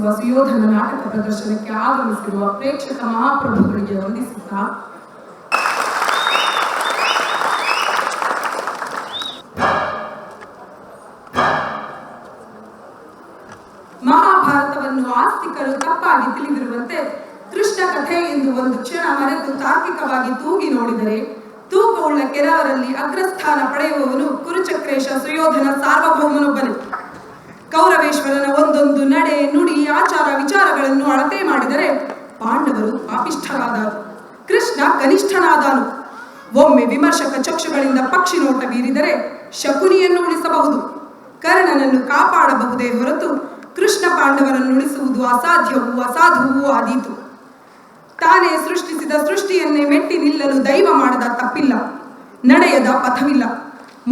ರೂಪಿಸುವ ಸುಯೋಧನ ನಾಟಕ ಪ್ರದರ್ಶನಕ್ಕೆ ಆಗಮಿಸಿರುವ ಪ್ರೇಕ್ಷಕ ಮಹಾಪ್ರಭುಗಳಿಗೆ ವಂದಿಸುತ್ತಾ ಮಹಾಭಾರತವನ್ನು ಆಸ್ತಿಕರು ತಪ್ಪಾಗಿ ತಿಳಿದಿರುವಂತೆ ಕೃಷ್ಣ ಕಥೆ ಎಂದು ಒಂದು ಕ್ಷಣ ಮರೆತು ತಾರ್ಕಿಕವಾಗಿ ತೂಗಿ ನೋಡಿದರೆ ತೂಕವುಳ್ಳ ಕೆಲವರಲ್ಲಿ ಅಗ್ರಸ್ಥಾನ ಪಡೆಯುವವನು ಕುರುಚಕ್ರೇಶ ಸುಯೋಧನ ಸಾರ್ವಭೌಮನೊಬ್ಬನೇ. ಕೌರವೇಶ್ವರನ ಒಂದೊಂದು ನಡೆ ನುಡಿ ಆಚಾರ ವಿಚಾರಗಳನ್ನು ಅಳತೆ ಮಾಡಿದರೆ ಪಾಂಡವರು ಪಾಪಿಷ್ಠರಾದರು, ಕೃಷ್ಣ ಕನಿಷ್ಠನಾದನು. ಒಮ್ಮೆ ವಿಮರ್ಶಕ ಚಕ್ಷುಗಳಿಂದ ಪಕ್ಷಿ ನೋಟ ಬೀರಿದರೆ ಶಕುನಿಯನ್ನು ಉಳಿಸಬಹುದು, ಕರ್ಣನನ್ನು ಕಾಪಾಡಬಹುದೇ ಹೊರತು ಕೃಷ್ಣ ಪಾಂಡವರನ್ನು ಉಳಿಸುವುದು ಅಸಾಧ್ಯವೂ ಅಸಾಧುವೂ ಆದೀತು. ತಾನೇ ಸೃಷ್ಟಿಸಿದ ಸೃಷ್ಟಿಯನ್ನೇ ಮೆಟ್ಟಿ ನಿಲ್ಲಲು ದೈವ ಮಾಡದ ತಪ್ಪಿಲ್ಲ, ನಡೆಯದ ಪಥವಿಲ್ಲ.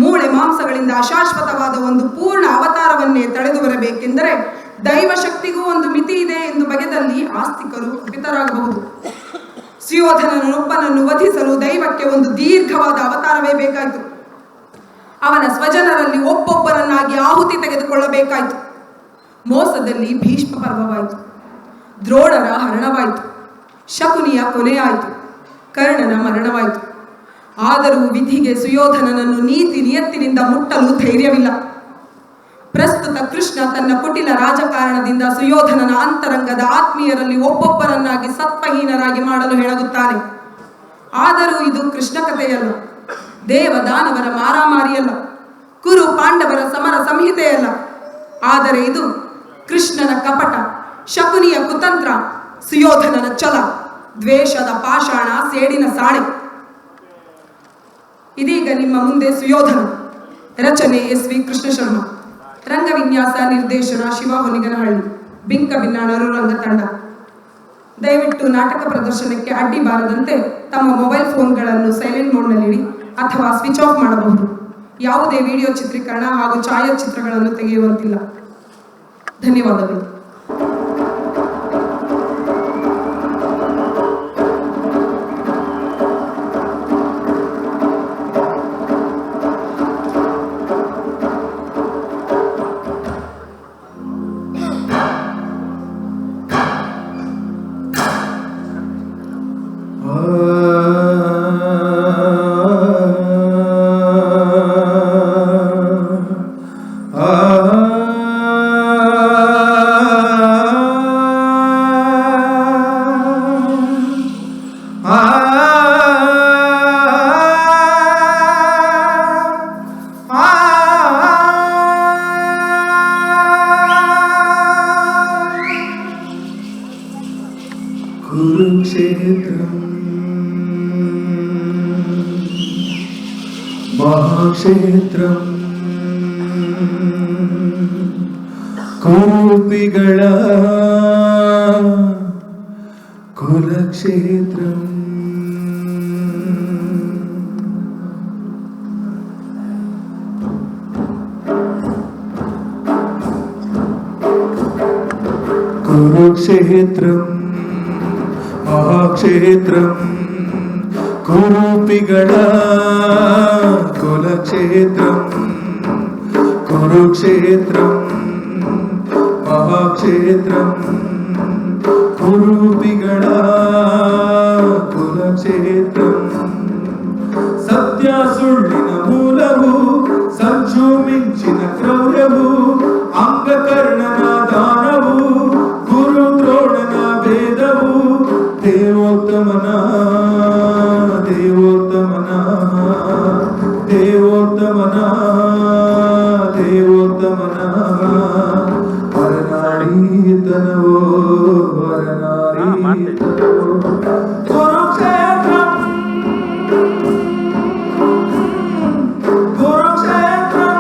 ಮೂಳೆ ಮಾಂಸಗಳಿಂದ ಅಶಾಶ್ವತವಾದ ಒಂದು ಪೂರ್ಣ ಅವತಾರವನ್ನೇ ತಳೆದು ಬರಬೇಕೆಂದರೆ ದೈವ ಶಕ್ತಿಗೂ ಒಂದು ಮಿತಿ ಇದೆ ಎಂದು ಬಗೆದಲ್ಲಿ ಆಸ್ತಿಕರು ಕುಪಿತರಾಗಬಹುದು. ಸುಯೋಧನನೊಬ್ಬನನ್ನು ವಧಿಸಲು ದೈವಕ್ಕೆ ಒಂದು ದೀರ್ಘವಾದ ಅವತಾರವೇ ಬೇಕಾಯಿತು. ಅವನ ಸ್ವಜನರಲ್ಲಿ ಒಬ್ಬೊಬ್ಬರನ್ನಾಗಿ ಆಹುತಿ ತೆಗೆದುಕೊಳ್ಳಬೇಕಾಯಿತು. ಮೋಸದಲ್ಲಿ ಭೀಷ್ಮ ಪರ್ವವಾಯಿತು, ದ್ರೋಣರ ಹರಣವಾಯಿತು, ಶಕುನಿಯ ಕೊನೆಯಾಯಿತು, ಕರ್ಣನ ಮರಣವಾಯಿತು. ಆದರೂ ವಿಧಿಗೆ ಸುಯೋಧನನನ್ನು ನೀತಿ ನಿಯತ್ತಿನಿಂದ ಮುಟ್ಟಲು ಧೈರ್ಯವಿಲ್ಲ. ಪ್ರಸ್ತುತ ಕೃಷ್ಣ ತನ್ನ ಕುಟಿಲ ರಾಜಕಾರಣದಿಂದ ಸುಯೋಧನನ ಅಂತರಂಗದ ಆತ್ಮೀಯರಲ್ಲಿ ಒಬ್ಬೊಬ್ಬರನ್ನಾಗಿ ಸತ್ವಹೀನರಾಗಿ ಮಾಡಲು ಹೆಣಗುತ್ತಾನೆ. ಆದರೂ ಇದು ಕೃಷ್ಣ ಕಥೆಯಲ್ಲ, ದೇವದಾನವರ ಮಾರಾಮಾರಿಯಲ್ಲ, ಕುರು ಪಾಂಡವರ ಸಮರ ಸಂಹಿತೆಯಲ್ಲ. ಆದರೆ ಇದು ಕೃಷ್ಣನ ಕಪಟ, ಶಕುನಿಯ ಕುತಂತ್ರ, ಸುಯೋಧನನ ಛಲ, ದ್ವೇಷದ ಪಾಷಾಣ, ಸೇಡಿನ ಸಾಣೆ. ಇದೀಗ ನಿಮ್ಮ ಮುಂದೆ ಸುಯೋಧನ. ರಚನೆ ಎಸ್.ವಿ. ಕೃಷ್ಣ ಶರ್ಮಾ, ರಂಗವಿನ್ಯಾಸ ನಿರ್ದೇಶನ ಶಿವ ಹೊನಿಗನಹಳ್ಳಿ, ಬಿಂಕ ಬಿನ್ನಾಣರು ರಂಗ ತಂಡ. ದಯವಿಟ್ಟು ನಾಟಕ ಪ್ರದರ್ಶನಕ್ಕೆ ಅಡ್ಡಿ ಬಾರದಂತೆ ತಮ್ಮ ಮೊಬೈಲ್ ಫೋನ್ಗಳನ್ನು ಸೈಲೆಂಟ್ ಮೋಡ್ನಲ್ಲಿಡಿ ಅಥವಾ ಸ್ವಿಚ್ ಆಫ್ ಮಾಡಬಹುದು. ಯಾವುದೇ ವಿಡಿಯೋ ಚಿತ್ರೀಕರಣ ಹಾಗೂ ಛಾಯಾಚಿತ್ರಗಳನ್ನು ತೆಗೆಯುವಂತಿಲ್ಲ. ಧನ್ಯವಾದಗಳು. कुरुक्षेत्रं महाक्षेत्रं कुरुपिಗಳ कुलक्षेत्रं कुरुक्षेत्रं महाक्षेत्रं कुरुपिಗಳ कुलक्षेत्रं कुरुक्षेत्रं महाक्षेत्रं कुरुपिಗಳ कुलक्षेत्रं ಸತ್ಯ ಸುಳ್ಳಿನ ಮೂಲವು ಸಂಚು ಮಿಂಚಿನ ಕ್ರೌರ್ಯವು ಅಂಗಕರ್ಣನ ದಾನವು ಗುರು ದ್ರೋಣನ ಭೇದವು ದೇವೋತ್ತಮನ ದೇವೋತ್ತಮನ ದೇವೋತ್ತಮನ ದೇವೋತ್ತಮನ ವರನಾರೀತನವೋ ವರನಾರೀತನವೋ ಕುರುಕ್ಷೇತ್ರಂ ಕುರುಕ್ಷೇತ್ರಂ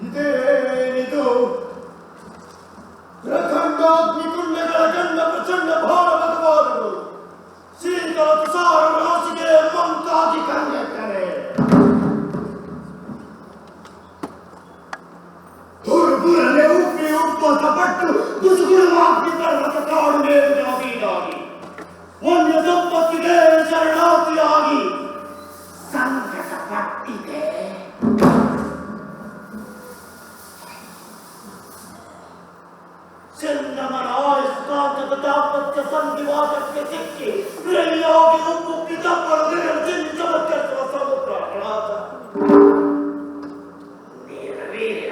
ಇದೇನಿದು ಪ್ರಖಂಡಾಗ್ನಿಕುಂಡಗಳ ಗಂಡ ಪ್ರಚಂಡ ಭಾರ ಭಗವಾನರು ಶೀತಲ ತುಷಾರ ರಾಶಿಗೆ ಮಂತಾಗಿ ಕನ್ಯಕ್ಕರೆ ಹುಡುಗರನ್ನೇ ಉಪ್ಪಿ ಉಪ್ಪಸ ಪಟ್ಟು ಕುಸುಗುಳುವಾಗಿ ಪರ್ವತ ಕಾಡು ಮೇಲಾಗಿ ವನ್ಯ ಸಂಪತ್ತಿಗೆ ಶರಣಾರ್ಥಿಯಾಗಿ ಸಂಕಟ ಪಟ್ಟಿದೆ. ಚಂದಮನಾಯಸ್ಕಾಂತದ ದಾಂಪತ್ಯ ಸಂಧಿವಾದಕ್ಕೆ ಸಿಕ್ಕಿ ಪ್ರಿಯಾಗಿ ಉಪ್ಪುಕ್ಕಿ ತಪ್ಪಲು ಚಮತ್ಕರಿಸುವ ಸಮುದ್ರ ಅಪರಾಧ ನೀರವೀರ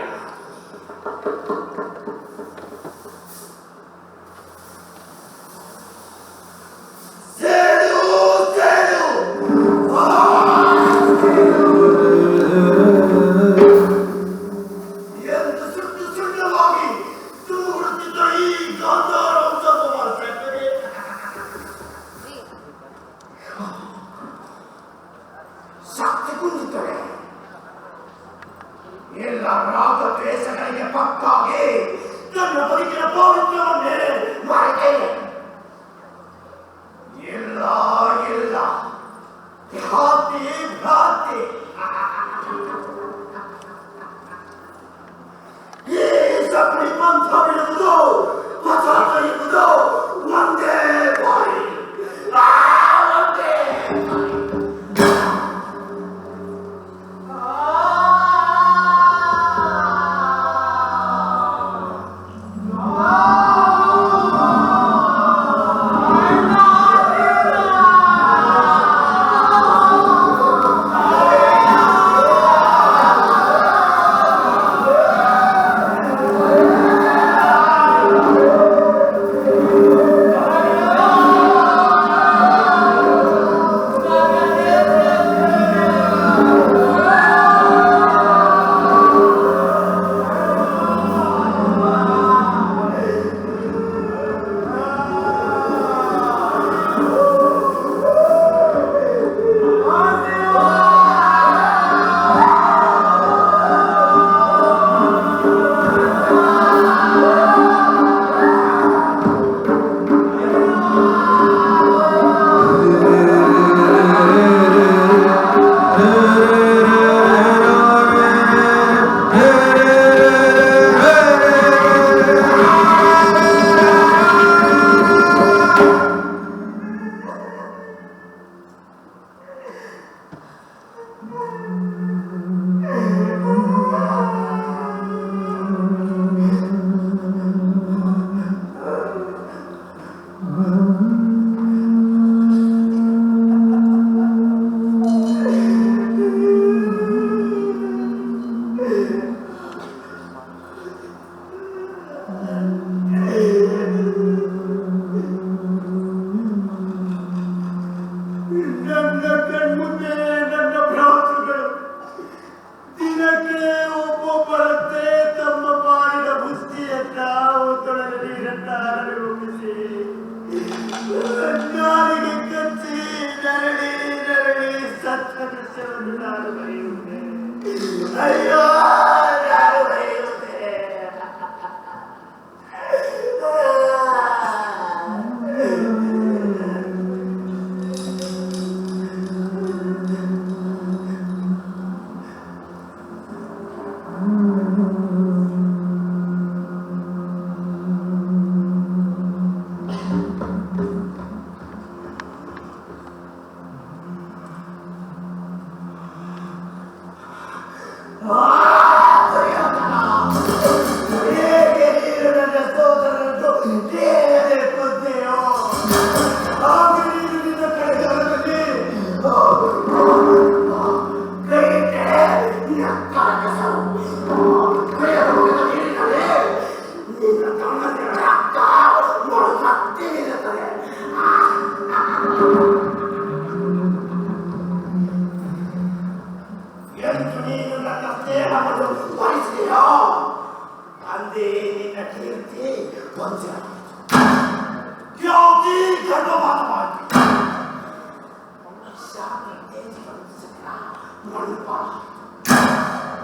ಎಲ್ಲ ರಾಗ ದ್ವೇಷಗಳಿಗೆ ಪಕ್ಕಾಗಿ ನನ್ನ ಬದುಕಿನ ಪೌರುತ್ವವನ್ನೇ ಮರೆತೇನೆ. ಇಲ್ಲ ಇಲ್ಲ ಭ್ರಾಂತಿ ಭ್ರಾಂತಿ. ಈ ಸಗಣಿ ಪಂಥ ಬಿಡುವುದು ಪಚಾಟ ಇರುವುದು ಒಂದೇ ಬಾರಿ ಒಂದೇ ಬಾರಿ.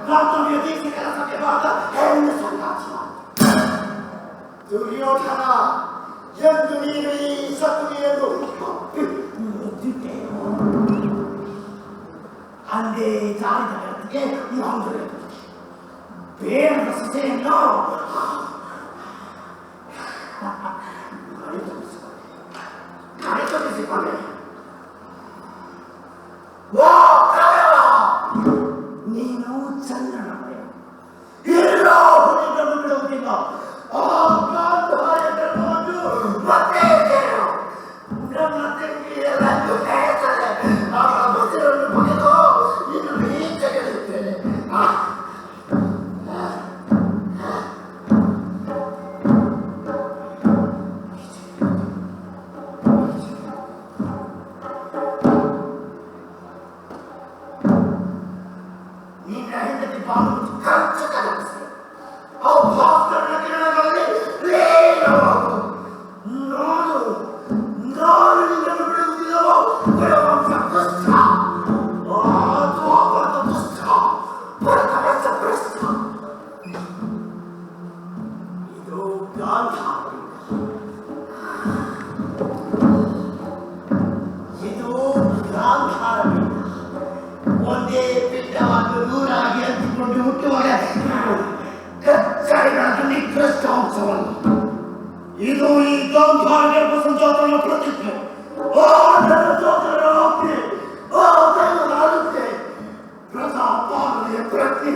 ಕರ್ತವ್ಯ ದೀಕ್ಷೆ ಕೆಲಸಕ್ಕೆ ಬಾರದ ಹೆಣ್ಣು ಸಂಗಾತಿ ದುರ್ಯೋಧನ ಎಂದು ನೀನು ಈ ಶತ್ರುವಿಯನ್ನು ಅಂದೇ ಜಾರಿದ ವ್ಯಕ್ತಿಗೆ ಮಂಗಲ ಬೇಡದ ಸೊಸೆಯನ್ನು ಕರೆತೊಡಿಸಿಕೊಂಡೆ. ನೀನು ಚಂದ್ರನ ಎಲ್ಲ ಹುಡುಗನ್ನು ಬಿಡುವುದಿಲ್ಲ. ಮತ್ತೆ ನನ್ನ ತಂಗಿಯರನ್ನು ಹೇಳ್ತಾರೆ ಅವರ ಮಸಿರನ್ನು ಬಗೆದು ಇನ್ನು ಈಚೆಗೆಡುತ್ತೇನೆ. ನಿನ್ನ ಹೆಂಡತಿ ಬಾಳು ಖರ್ಚು ಕಲಿಸಿ ಅವು ಭಾಸ್ಕರನ ಕಿರಣಗಳಲ್ಲಿ ಲೀನವಾಗು. ನಾನು ನಿನ್ನನ್ನು ಬಿಡುವುದಿಲ್ಲವೋ ಕುಲವಂಶ ಭ್ರಷ್ಟ, ದ್ವಾಪರದ ದುಷ್ಟ, ಭರತವಂಶ ಭ್ರಷ್ಟ. ಇದು ಗಾಂಧಾರ, ಇದು ಗಾಂಧಾರವಿಲ್ಲ. ಒಂದೇ ಪಿಂಡವನ್ನು ನೂರಾಗಿ ಹಂಚಿಕೊಂಡು ಹುಟ್ಟುವಾಗ ಕಚ್ಚಡಿಗಳ ನಿಕೃಷ್ಟಾಂಶವನ್ನು. ಇದು ಈ ಗಾಂಧಾರ ಸಂಜಾತನ ಪ್ರತಿಜ್ಞೆ. ಓ ನನ್ನ ಸೋದರರ ಆಜ್ಞೆ, ಓ ನನ್ನ ಆಲೋಚನೆ, ಪ್ರತಾಪಾಲನೆಯ ಪ್ರಜ್ಞೆ.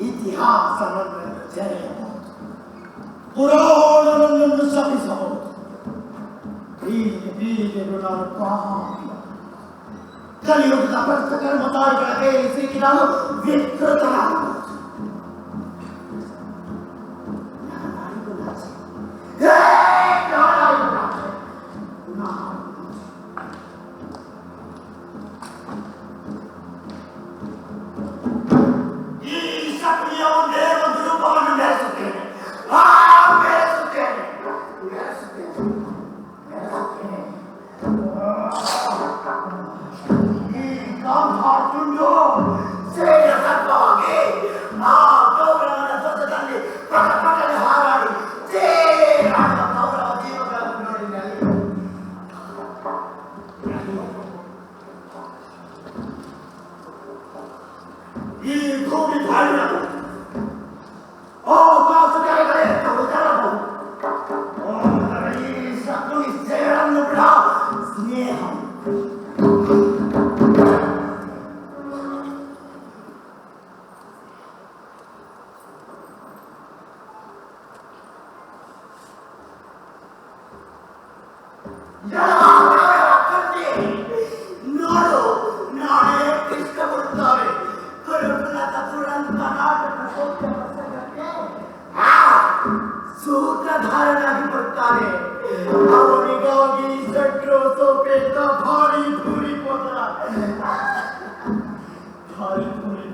ಇತಿಹಾಸವನ್ನು ಜರೆಯಬಹುದು, ಪುರಾಣವನ್ನು ಶಪಿಸಬಹುದು. ಬೀಳಿಗೆ ನಾನು ಪಾಪಿ. ಕಲಿಯುಗದ ಪಂಚಕರ್ಮಧಾರಿಗಳ ಕೈಯಲ್ಲಿ ಸಿಕ್ಕಿ ನಾನು ವಿಕೃತನಾಗಬಹುದು. ಈ ಸಕ್ರಿಯ ಒಂದೇ ಒಂದು ರೂಪವನ್ನು ಮೆರೆಸುತ್ತೇನೆ. ಈ ಗಾಂಧಾರ ತುಂಡು ಸೇನ ಸರ್ಪವಾಗಿ ಆ ಗೌರವನ ಧ್ವಜದಲ್ಲಿ ಪಟಪಟನೆ ಹಾರಾಡಿ ಸೇರಾಡುವ ಗೌರವ ಜೀವಗಳನ್ನು ನೋಡಿದಲ್ಲಿ ಈ ಭೂಮಿ ಬಾಳಿನದು. ಓ ಕಾಸುಕರೆಗಳೇ ತರಬಹುದು. ಈ ಶತ್ರು ಸೇರನ್ನು ಬಿಡ ಸ್ನೇಹ. ನೋಡು, ನಾಳೆ ಇಷ್ಟಪಡುತ್ತಾರೆ ಕರುಣದ ತುರಂತ ನಾಟಕ ಸೂತ್ರಧಾರನಾಗಿ ಬರುತ್ತಾನೆ. ಅವನಿಗಾಗಿ ಸಟ್ರು ಸೋಪೇತ ಭಾರಿ ಭೂರಿ ಪೋತರ ಭಾರಿ ಭೂರಿ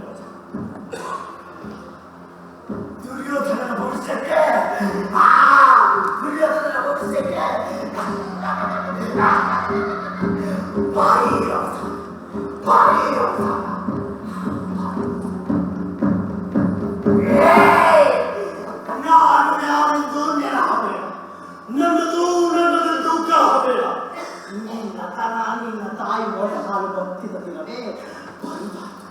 ದುರ್ಯೋಧನನ ಭವಿಷ್ಯಕ್ಕೆ ದುರ್ಯೋಧನನ ಭವಿಷ್ಯಕ್ಕೆ ಭಾರಿ ಭಾರಿ ನಾನು ಯಾರೊಂದು ನೆನಹಬೇಡ. ನನ್ನದು ದುಃಖ ಹಬೇಡ. ನಿನ್ನ ತನ ನಿನ್ನ ತಾಯಿ ಒಳ್ಳೆ ಹಾಲು ಬತ್ತಿದ ದಿನವೇ ಬರಿದಾಯ್ತು.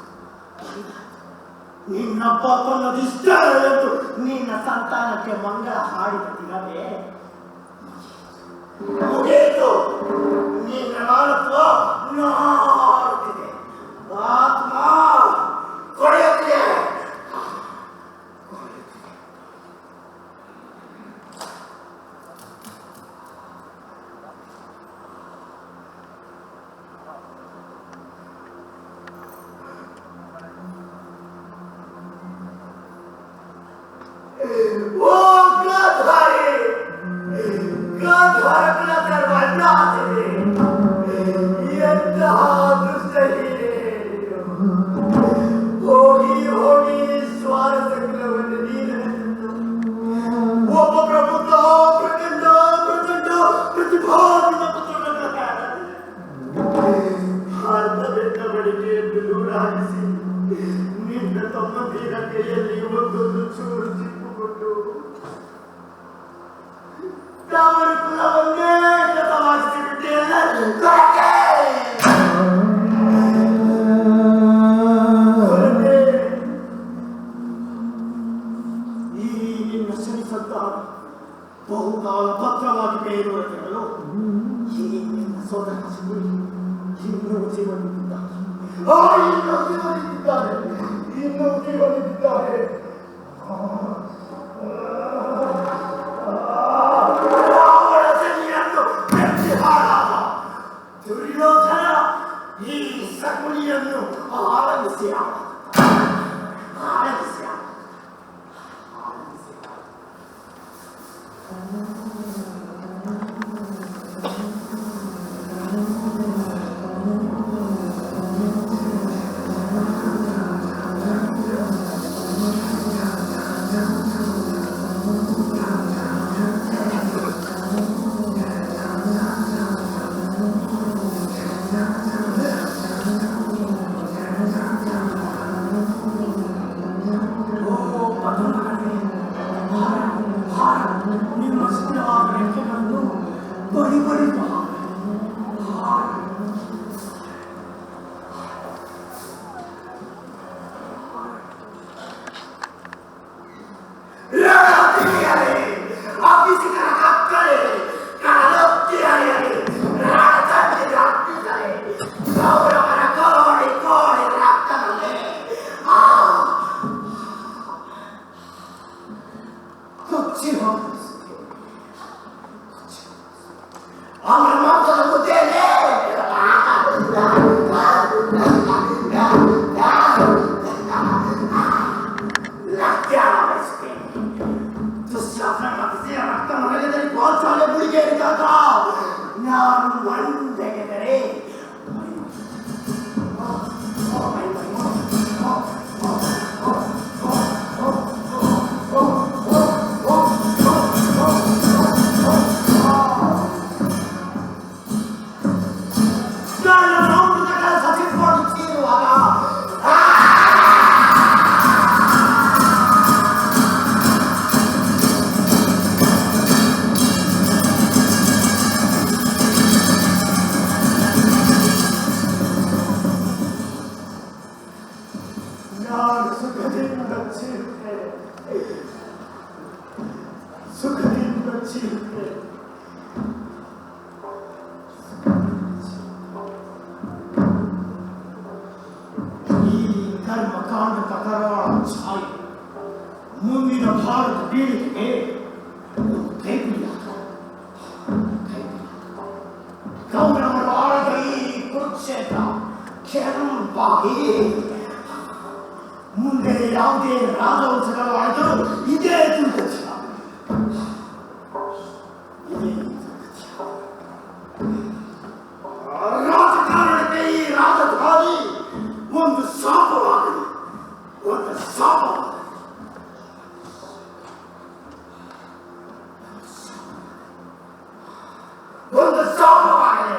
ನಿನ್ನ ಪಾಪನದಿಷ್ಟ ಎಂದು ನಿನ್ನ ಸಂತಾನಕ್ಕೆ ಮಂಗಳ ಹಾಡಿದ ದಿನವೇ ಮುಗಿಯಿತು. ನಿನ್ನ ನಾಲ್ಕು ನಾಡುತ್ತಿದೆ. ಆತ್ಮ ಕೊಳೆಯುತ್ತಿದೆ. ಓ ಗಾಂಧಾರಿ, ಗಾಂಧಾರಕನ ಸರ್ವಣ್ಣ ಎಂತಹ ದುಷ್ಟಹೀನೆ. ಹೋಗಿ ಹೋಗಿ ಸ್ವಾರಸ್ಯವನ್ನು ನೀನು ಒಬ್ಬ ಪ್ರಬುದ್ಧ ಪ್ರಚಂಡ ಪ್ರತಿಭಾ ಮಂದಿರ ಕೈಯಲ್ಲಿ ಒಂದೊಂದು ಚೂರು ಚಿಪ್ಪುಕೊಂಡು ತಾವರ ಕುಲವನ್ನೇ ಕಥವಾಗಿಸಿ ಬಿಟ್ಟಿಯಲ್ಲ. ಈ ನಿನ್ನ ಶ್ರಮಿಸಂತ ಬಹುಕಾಲ ಭದ್ರವಾಗಿ ಬೇಯಿರುವವರು ಈ ನಿನ್ನ ಸೋದರ ಇನ್ನೂ ಜೀವನಿದ್ದಾರೆ, ಇನ್ನೂ ಜೀವನಿದ್ದಾರೆ. ದುರ್ಯೋಧನ ಈ ಸಗುಣಿಯನ್ನು ಆರಂಭಿಸಿ ನಿಮ್ಮ ಸಿದ್ಧವಾದ ರೆಕ್ಕೆಗಳನ್ನು ಬಡಿ ಬಡಿ ನಾನು ಒಂದೆಗೆದರೆ ಸುಖದಿಂದ ಚಿಂತೆ ಈ ಕರ್ಮಕಾಂಡ ಕರಾಳ ಛಾಯೆ ಮುಂದಿನ ಭಾರತ ಪೀಳಿಗೆಗೆ ಕೌರವರು ಆಳದ ಈ ಕುರುಕ್ಷೇತ್ರ ಕೆರಂಬಾಗಿ ಮುಂದೆ ಯಾವುದೇ ರಾಜವಂಶಗಳು ಆಳಿದರೂ ಇದೇ ದುರ್ಗತಿ. ರಾಜಕಾರಣಕ್ಕೆ ಈ ರಾಜಧಾನಿ ಒಂದು ಶಾಪವಾಗಲಿ, ಒಂದು ಶಾಪವಾಗಲಿ. ಒಂದು ಶಾಪವಾಗಲಿ.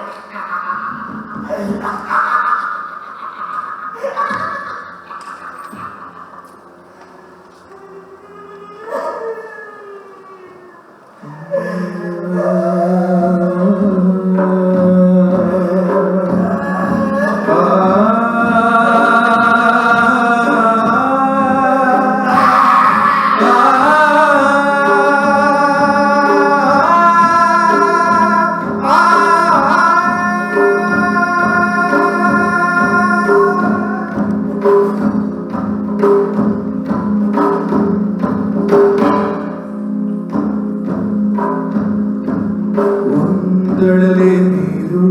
ಒಂದಳಲೆ ನೀರು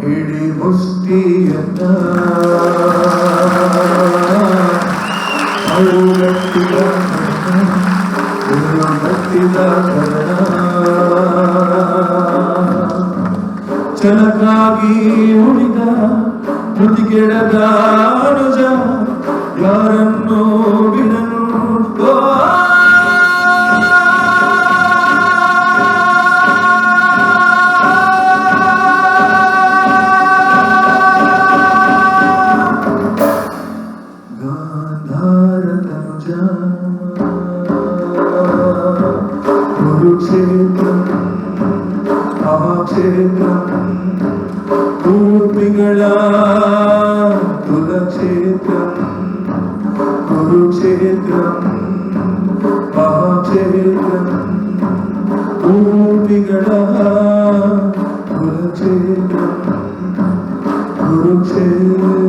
ಹಿಡಿ ಮುಷ್ಟಿಯನ್ನ ಅಳುಗಟ್ಟಿದ ಗಟ್ಟಿದ ಚಲಕಾಗಿ ಉಳಿದ ಮೃತಿಗೆಡದ ಅನುಜ ಯಾರನ್ನು ಬಿಡನು. ಗಾಂಧಾರ महाक्षेत्रं भूमिಗಳ कुलक्षेत्रं कुरुक्षेत्रं महाक्षेत्रं भूमिಗಳ कुलक्षेत्रं कुरुक्षेत्रं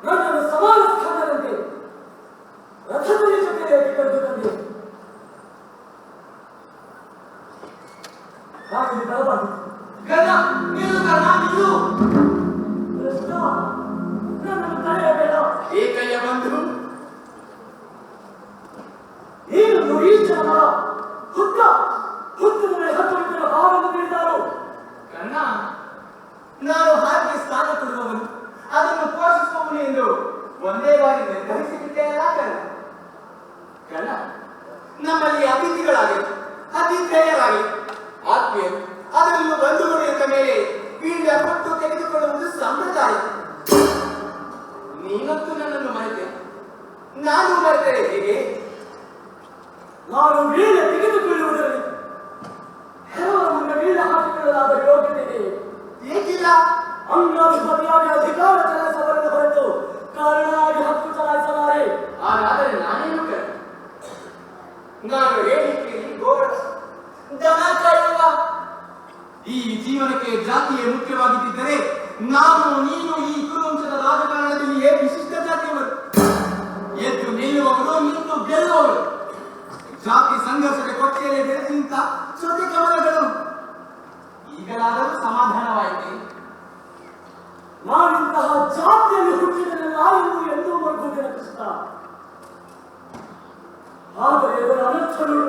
ನನ್ನನ್ನು ಸಮಾನ ಸ್ಥಾನದಂತೆ ರಥದಲ್ಲಿ ಜೊತೆಯಾಗಿ ಕರೆದುಕೊಂಡೆ. ಹಾಗೆ ಬರಬಾರದು. ಕೃಷ್ಣ, ನನ್ನನ್ನು ತಡೆಯಬೇಡ. ಏಕಯ್ಯ ಬಂಧು, ನೀನು ಈ ಜನ ಹುತ್ತದ ಮೇಲೆ ಹತ್ತು ಹಾವನ್ನು ಬೀಳಿದಾರು. ಕರ್ಣ, ನಾನು ಹಾಗೆ ಸ್ಥಾನ ಕೊಡುವವನು, ಅದನ್ನು ಪೋಷಿಸುವವನು ಎಂದು ಒಂದೇ ಬಾರಿ ನಿರ್ಧರಿಸಿಬಿಟ್ಟೆಯಲ್ಲ ಕರ್ಣ. ಕರ್ಣ, ನಮ್ಮಲ್ಲಿ ಅತಿಥಿಗಳಾಗಲಿ ಅತಿಥೇಯರಾಗಲಿ ಆತ್ಮೀಯರು ಅದರಲ್ಲೂ ಬಂಧುಗಳು ಎಂದ ಮೇಲೆ ವೀಳ್ಯ ಕೊಟ್ಟು ತೆಗೆದುಕೊಳ್ಳುವುದು ಸಂಪ್ರದಾಯ. ನೀನಂತೂ ನನ್ನನ್ನು ಮರೆತೆ, ನಾನು ಮರೆತರೆ ಹೇಗೆ? ನಾನು ವೀಳ್ಯ ತೆಗೆದುಕೊಳ್ಳುವುದರಲ್ಲಿ ಹೆರವನ್ನು ವೀಳ್ಯ ಹಾಕಿಕೊಳ್ಳಲಾದ ಯೋಗ್ಯತೆ ಇದೆ. ಏಕಿಲ್ಲ? ಅಂಗಾಧಿಪತಿಯಾಗಿ ಅಧಿಕಾರ ಚಲಾಯಿಸಬಾರದು ಹೊರತು ಕಾರಣವಾಗಿ ಹಕ್ಕು ಚಲಾಯಿಸಲಾರೆ. ಹಾಗಾದರೆ ನಾನೇನು ಕರೆ? ನಾನು ಹೇಳಿಕೆಯಲ್ಲಿ ಗೋಳ ದನ ಕಾಯುವ ಈ ಜೀವನಕ್ಕೆ ಜಾತಿಯೇ ಮುಖ್ಯವಾಗಿದ್ದರೆ ನಾನು ನೀನು ಈ ಕುರುವಂಶದ ರಾಜಕಾರಣದಲ್ಲಿ ವಿಶಿಷ್ಟ ಜಾತಿಯವರು, ಎದ್ದು ನಿಲ್ಲುವವರು, ನಿಂತು ಗೆಲ್ಲುವವರು, ಜಾತಿ ಸಂಘರ್ಷದ ಕೊಚ್ಚೆಯಲ್ಲಿ ಬೆಳೆದಿಂತ ಜೊತೆ ಕಮಲಗಳು. ಈಗಲಾದರೂ ಸಮಾಧಾನವಾಯಿತೆ. ನಾನಿಂತಹ ಜಾತಿಯಲ್ಲಿ ಹುಟ್ಟಿದ ನಾಳೆಂದು ಎಂದೂ ಮರುಗುವುದಿಲ್ಲ ಕೃಷ್ಣ. ಆದರೆ ಇದರ ಅನರ್ಥಗಳು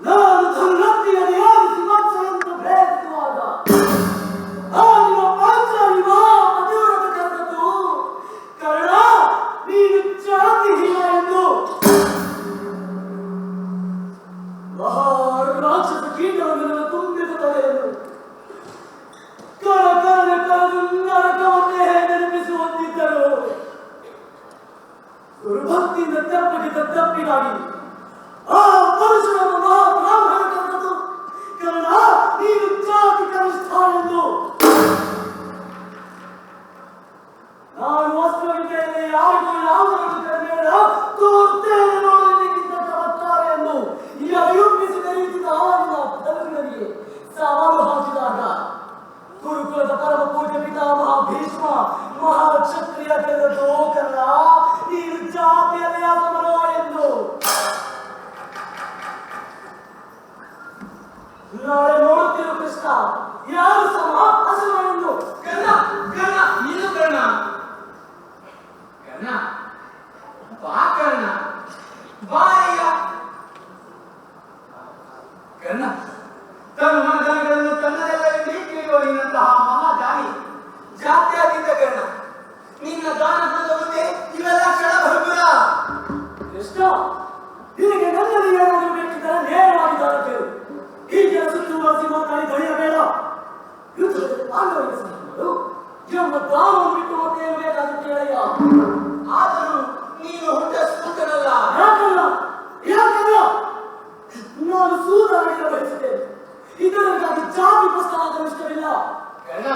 ನಾನು ಸಂಗತಿಯಲ್ಲಿ ಸಿಂಹಾಸನವನ್ನು ಪ್ರಯತ್ನಿಸುವಾಗ ನಿಮ್ಮ ಪಾಂಚಾಲಿ ಮಹಾಪತಿವ್ರತ ಕರೆದದ್ದು ಕರ್ಣ ನೀನು ಜಾತಿಹೀನ ಎಂದು. ರಾಕ್ಷಸ ಕೀಟವನ್ನು ತುಂಬಿದ ತಲೆಯನ್ನು ನರಕವನ್ನೇ ನೆನಪಿಸುವಂತಿದ್ದರು. ದುರ್ಭಕ್ತಿಯಿಂದ ತಪ್ಪಿಗಿದ್ದ ತಪ್ಪಿಗಾಗಿ ಆ ಪರಶುರಾಮ ಮಹಾಬ್ರಾಹ್ಮಣ ಕರೆದದ್ದು ಕರ್ಣ ನೀನು ಜಾತಿ ಕನಿಷ್ಠ ಎಂದು. ನಾನು ವಸ್ತುವಿಕೆಯಲ್ಲಿ ಯಾರಿಗೂ ಯಾವುದನ್ನು ಕರೆದ ತೋರ್ತೇನೆ ನೋಡಲಿಕ್ಕಿಂತ ಚಮತ್ಕಾರ ಎಂದು ಈ ಅಭಿಯುಕ್ತಿಸಿದ ರೀತಿಯ ಆಡಿನ ಬದಲಿಗೆ ಸವಾಲು ಹಾಕಿದಾಗ ಗುರುಕುಲದ ಪರಮ ಪೂಜ್ಯ ಪಿತಾಮಹ ಭೀಷ್ಮ ಮಹಾಕ್ಷತ್ರಿಯ ಕರೆದದ್ದು ಕರ್ಣ ನೀನು ಜಾತಿಯಲ್ಲಿ ಅಸಮನೋ ಎಂದು. ನಾಳೆ ನೋಡುತ್ತಿರು ಕೃಷ್ಣ ಯಾರು ಸಮ ಅಸಮ ಎಂದು. ಕರ್ಣ, ಕರ್ಣ, ನೀನು ಕರ್ಣ. ಕರ್ಣ, ಬಾ ಕರ್ಣ, ಬಾಯ್ಯ. ಕರ್ಣ, ತನ್ನ ಮನದನಗಳನ್ನು ತನ್ನದೆಲ್ಲವೆಂದೇ ತಿಳಿಯುವ ನಿನ್ನಂತಹ ಮಹಾದಾನಿ ಜಾತ್ಯಾತೀತ ಕರ್ಣ. ನಿನ್ನ ದಾನ ಮುಂದೆ ಇವೆಲ್ಲ ಕ್ಷಣ ಭಂಗುರ. ಕೃಷ್ಣ ನಿನಗೆ ನನ್ನಲ್ಲಿ ಏನಾದರೂ ಬೇಕಿದ್ದರೆ ನೇರವಾಗಿ ದಾನ ಕೇಳು. ಹೀಗೆ ಸುತ್ತುವರಿಸಿ ಮಾತಾಡಿ ತಡೆಯಬೇಡ. ಯುದ್ಧದಲ್ಲಿ ಪಾಂಡವರಿಗೆ ಸಹಾಯ ಎಂಬ ದಾನವನ್ನು ಬಿಟ್ಟು ಮತ್ತೇನು ಬೇಕಾಗುತ್ತೆ ಹೇಳಯ್ಯ. ಆದರೂ ನೀನು ಹುಟ್ಟ ಸೂತನಲ್ಲ. ಯಾಕಲ್ಲ ನಾನು ಸೂದರಾಗಿರ ಬಯಸುತ್ತೇನೆ. ಇದರಿಂದಾಗಿ ಜಾತಿ ಪ್ರಸ್ತಾವ ಇಷ್ಟವಿಲ್ಲ. ಕರ್ಣ,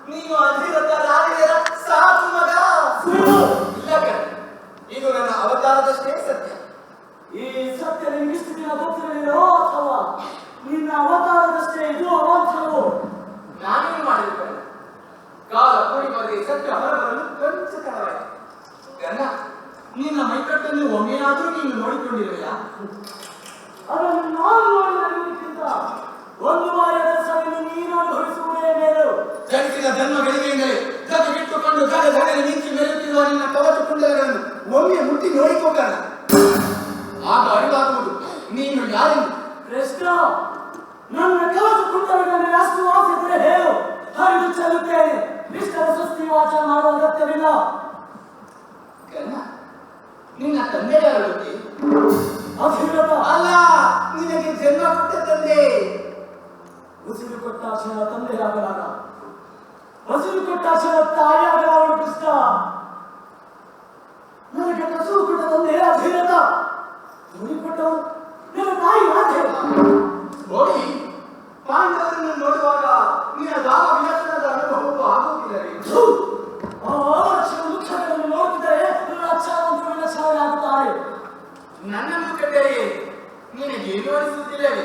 ನೀನು ಅಧಿರಥ ರಾಜರ ಸಾಕು ಮಗ. ಇಲ್ಲ ಕರ್ಣ, ಇದು ನನ್ನ ಅವತಾರದಷ್ಟೇ ಸತ್ಯ. ಈ ಸತ್ಯ ನಿಮ್ಗಿಷ್ಟು ದಿನ ಗೊತ್ತಿರಲಿಲ್ಲೋ ಅಥವಾ ನಿನ್ನ ಅವತಾರದಷ್ಟೇ ಇದು ಅವಾಂತರವೋ? ನಾನೇನು ಮಾಡಿದ ಕರ್ಣ? ಕಾಲ ಕೂಡಿ ಬರದೆ ಸತ್ಯ ಹೊರಬರಲು ಕೊಂಚ ತಡವಾಯಿತು. ಕರ್ಣ, ನಿನ್ನ ಮೈಕಟ್ಟನ್ನು ಒಮ್ಮೆಯಾದರೂ ನೀನು ನೋಡಿಕೊಂಡಿರುವೆಯಾ? ಅದನ್ನು ನಾನು ನೋಡಿದಕ್ಕಿಂತ ಒಂದು ಬಾರಿಯ ದರ್ಶನವನ್ನು ನೀನು ಅನುಭವಿಸುವುದೇ ಮೇಲು. ಜನಿಸಿದ ಜನ್ಮಗಳಿಗೆಂದರೆ ಜಗ ಬಿಟ್ಟುಕೊಂಡು ಜಗ ಜಗನೆ ಮಿಂಚಿ ಮೆರೆಯುತ್ತಿರುವ ನಿನ್ನ ಕವಚ ಕುಂಡಲಗಳನ್ನು ಒಮ್ಮೆ ಮುಟ್ಟಿ ನೋಡಿಕೊಂಡಾಗ ಆಗ ಅರಿವಾಗುವುದು ನೀನು ಯಾರೆಂದು. ಕೃಷ್ಣ, ನನ್ನ ಕಲಸು ಕುಂಟರನ್ನು ಅಷ್ಟು ಆಸೆದ್ರೆ ಹೇಳು, ಹರಿದು ಚೆಲ್ಲುತ್ತೇನೆ. ಇಷ್ಟರ ಸ್ವಸ್ತಿ ವಾಚ ಮಾಡುವ ಅಗತ್ಯವಿಲ್ಲ. ಕರ್ಣ, ನಿನ್ನ ತಂದೆ ಯಾರು ಗೊತ್ತೇ? ಅಧಿರಥ ಅಲ್ಲ, ನಿನಗೆ ಜನ್ಮ ಕೊಟ್ಟ ತಂದೆ. ಉಸಿರು ಕೊಟ್ಟಾಕ್ಷಣ ತಂದೆಯಾಗಲಾರ, ಹಸಿರು ಕೊಟ್ಟಾಕ್ಷಣ ತಾಯಿಯಾಗಲಾರ. ಕೃಷ್ಣ, ನನಗೆ ಕಸು ಕೊಟ್ಟ ತಂದೆ ಅಧಿರಥ, ಧ್ವನಿ ಕೊಟ್ಟವನು ನನ್ನ ತಾಯಿ ಮಾತೆ. ನೋಡಿ, ಪಾಂಡವರನ್ನು ನೋಡುವಾಗ ನಿನ್ನ ದಾವ ವಿಲಕ್ಷಣದ ಅನುಭವವು ಆಗುತ್ತಿಲ್ಲವೇ? ಆ ಲಕ್ಷಣ ಮುಖಗಳನ್ನು ನೋಡುತ್ತಿದ್ದರೆ ಲಕ್ಷಾಂತರ ವಿಲಕ್ಷಣರಾಗುತ್ತಾರೆ. ನನ್ನನ್ನು ಕಂಡರೆ ನಿನಗೇನು ಅನಿಸುತ್ತಿಲ್ಲವೇ?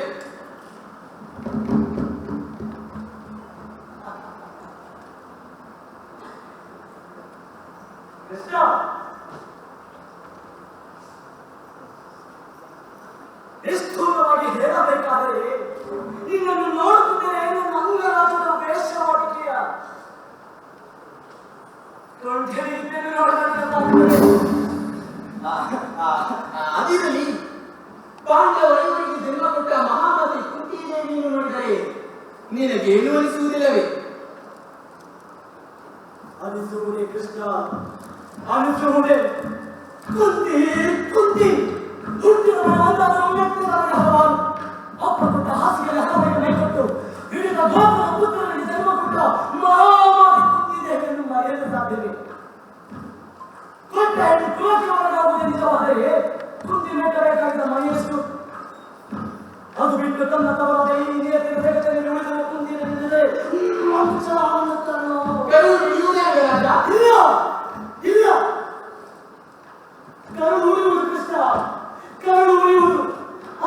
ಕೃಷ್ಣ, ನಿಷ್ಠೂರವಾಗಿ ಹೇಳಬೇಕಾದರೆ ನಿನ್ನನ್ನು ನೋಡುತ್ತಿದ್ದರೆ ನನ್ನ ಅಂಗರಾಜದ ವೇಷವಾಟಿಕೆಯ ಕಂಠೆಯನ್ನು ನೋಡಬೇಕಾಗುತ್ತದೆ. ಅದಿರಲಿ, ಪಾಂಡವರಿಗೆ ಜನ್ಮ ಕೊಟ್ಟ ಮಹಾಮಾತೆ ಕುಂತಿದೇವಿಯನ್ನು ನೋಡಿದರೆ ನಿನಗೇನು ಅನಿಸುವುದಿಲ್ಲವೇ? ಅನಿಸುವುದೇ ಕೃಷ್ಣ, ಅನಿಸುವುದೇ. ಕುಂತಿ ಕುಂತಿ ಹುಟ್ಟಿದ ಹಲವಾರು ಅಪ್ಪ ಕೊಟ್ಟ ಹಾಸಿಗೆಯಲ್ಲಿ ಹಲವರಿಗೆ ಮೈಕೊಟ್ಟು ಹಿಡಿದ ಗೋಪುರ ಪುತ್ರರಿಗೆ ಜನ್ಮ ಕೊಟ್ಟ ಮಹಾಮಾತೆ ಕುಂತಿದೇವಿಯನ್ನು ಮರೆಯಲು ಸಾಧ್ಯವೇ? ಕೊಟ್ಟ ಹೆಣ್ಣು ಕುಲಕ್ಕೆ ನಿಜವಾದರೆ ಕುಂತಿ ಮೆಟ್ಟಬೇಕಾಗಿದ್ದ ಮನೆಯಷ್ಟು. ಅದು ಬಿಟ್ಟು ತನ್ನ ತವರಾದ ಈ ನಿಯತಿನ ಜಗತ್ತಿನಲ್ಲಿ ಉಳಿದಿರುವ ಕುಂತಿನ ನಿಂದರೆ ಇಲ್ಲ ಇಲ್ಲ, ಕರುಳು ಉರಿಯುವುದು ಕೃಷ್ಣ, ಕರುಳು ಉರಿಯುವುದು.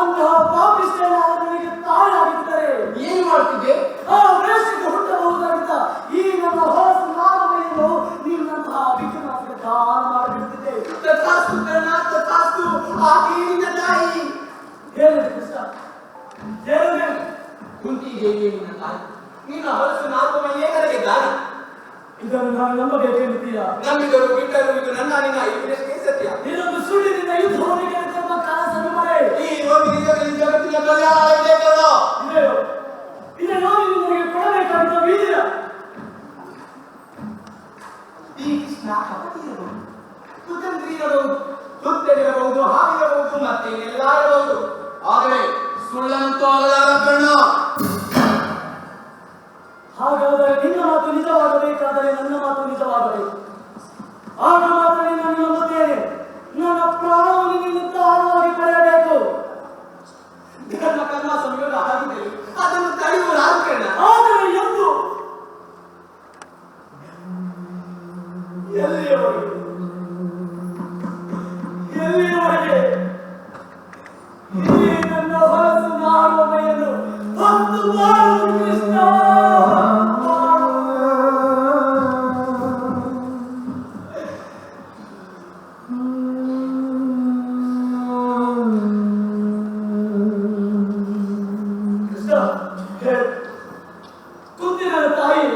ಅಂತಹ ಪಾಪಿಷ್ಟನಾದ ನನಗೆ ತಾಯಿಯಾಗಿದ್ದರೆ ಏನು ಮಾಡ್ತಿದ್ದೆ? ಆ ವೇಷಕ್ಕೆ ಹುಟ್ಟಬಹುದಾಗಿದ್ದ ಈ ನನ್ನ ಹೊಸ ನಾಮವನ್ನು ನಿನ್ನಂತಹ ವಿಘ್ನಾಸಿಗೆ ದಾನ ಮಾಡಿಬಿಡುತ್ತಿದ್ದೆ. ತಥಾಸ್ತು ಕರ್ಣ, ತಥಾಸ್ತು. ಆಕೆ ನಿನ್ನ ತಾಯಿ. ಹೇಳಿದೆ ಕೃಷ್ಣ, ಹೇಳಿದೆ. ಕುಂತಿದೇವಿಯೇ ನಿನ್ನ ತಾಯಿ. ನಿನ್ನ ಹೊಲಸು ನಾಲ್ಕಮಯ್ಯೇ ನನಗೆ ದಾನ. ಇದನ್ನು ನಾನು ನಂಬಬೇಕೆನ್ನುತ್ತೀಯ? ನಂಬಿದರು ಬಿಟ್ಟರು ಇದು ನನ್ನ ನಿನ್ನ ಐದರಷ್ಟೇ ಸತ್ಯ. ಇದೊಂದು ಸುಳ್ಳಿನಿಂದ ಯುದ್ಧವನ್ನು ಗೆದ್ದಿರುವ ಕನಸನ್ನು ಮರೆ. ಈ ರೋಗಿ ನಿಜದಲ್ಲಿ ಜಗತ್ತಿನ ಕಲ್ಯಾಣ ಇದೆ ಕರ್ಣ. ಇದೆಯೋ ಇದೇ ನೋಡಿ ನಿಮಗೆ ಕೊಡಬೇಕಾಗಿದ್ದ ವೀರ್ಯ. ಈ ಕೃಷ್ಣ ಕಪಟಿ ಇರಬಹುದು, ಕುತಂತ್ರಿ ಇರಬಹುದು, ಸುತ್ತಲಿರಬಹುದು, ಹಾವಿರಬಹುದು, ಮತ್ತೆ ಎಲ್ಲ ಇರಬಹುದು. ಆದರೆ ಸುಳ್ಳಂತೂ ಆಗಲಾರ ಕರ್ಣ. ಹಾಗಾದರೆ ನಿನ್ನ ಮಾತು ನಿಜವಾಗಬೇಕಾದರೆ ನನ್ನ ಮಾತು ನಿಜವಾಗಬೇಕು. ಆಗ ಮಾತ್ರ ನಿನ್ನನ್ನು ನಂಬುತ್ತೇನೆ. ನನ್ನ ಪ್ರಾಣವನ್ನು ನಿನ್ನ ದಾನವಾಗಿ ಪಡೆಯಬೇಕು. ಧರ್ಮ ಕರ್ಮ ಸಂಯೋಗ ಆಗಿದೆ, ಅದನ್ನು ತಡೆಯುವುದು ಕರ್ಣ. ಆದರೆ ಎಂದು ಎಲ್ಲಿಯವರೆಗೆ ಎಲ್ಲಿಯವರೆಗೆ ಈ ನನ್ನ ಹೊಲಸು ನಾರುವೆಯನ್ನು ಹೊತ್ತು ಮಾಡುವುದು ಕೃಷ್ಣ. ಕುಂತಿನ ತಾಯಿ,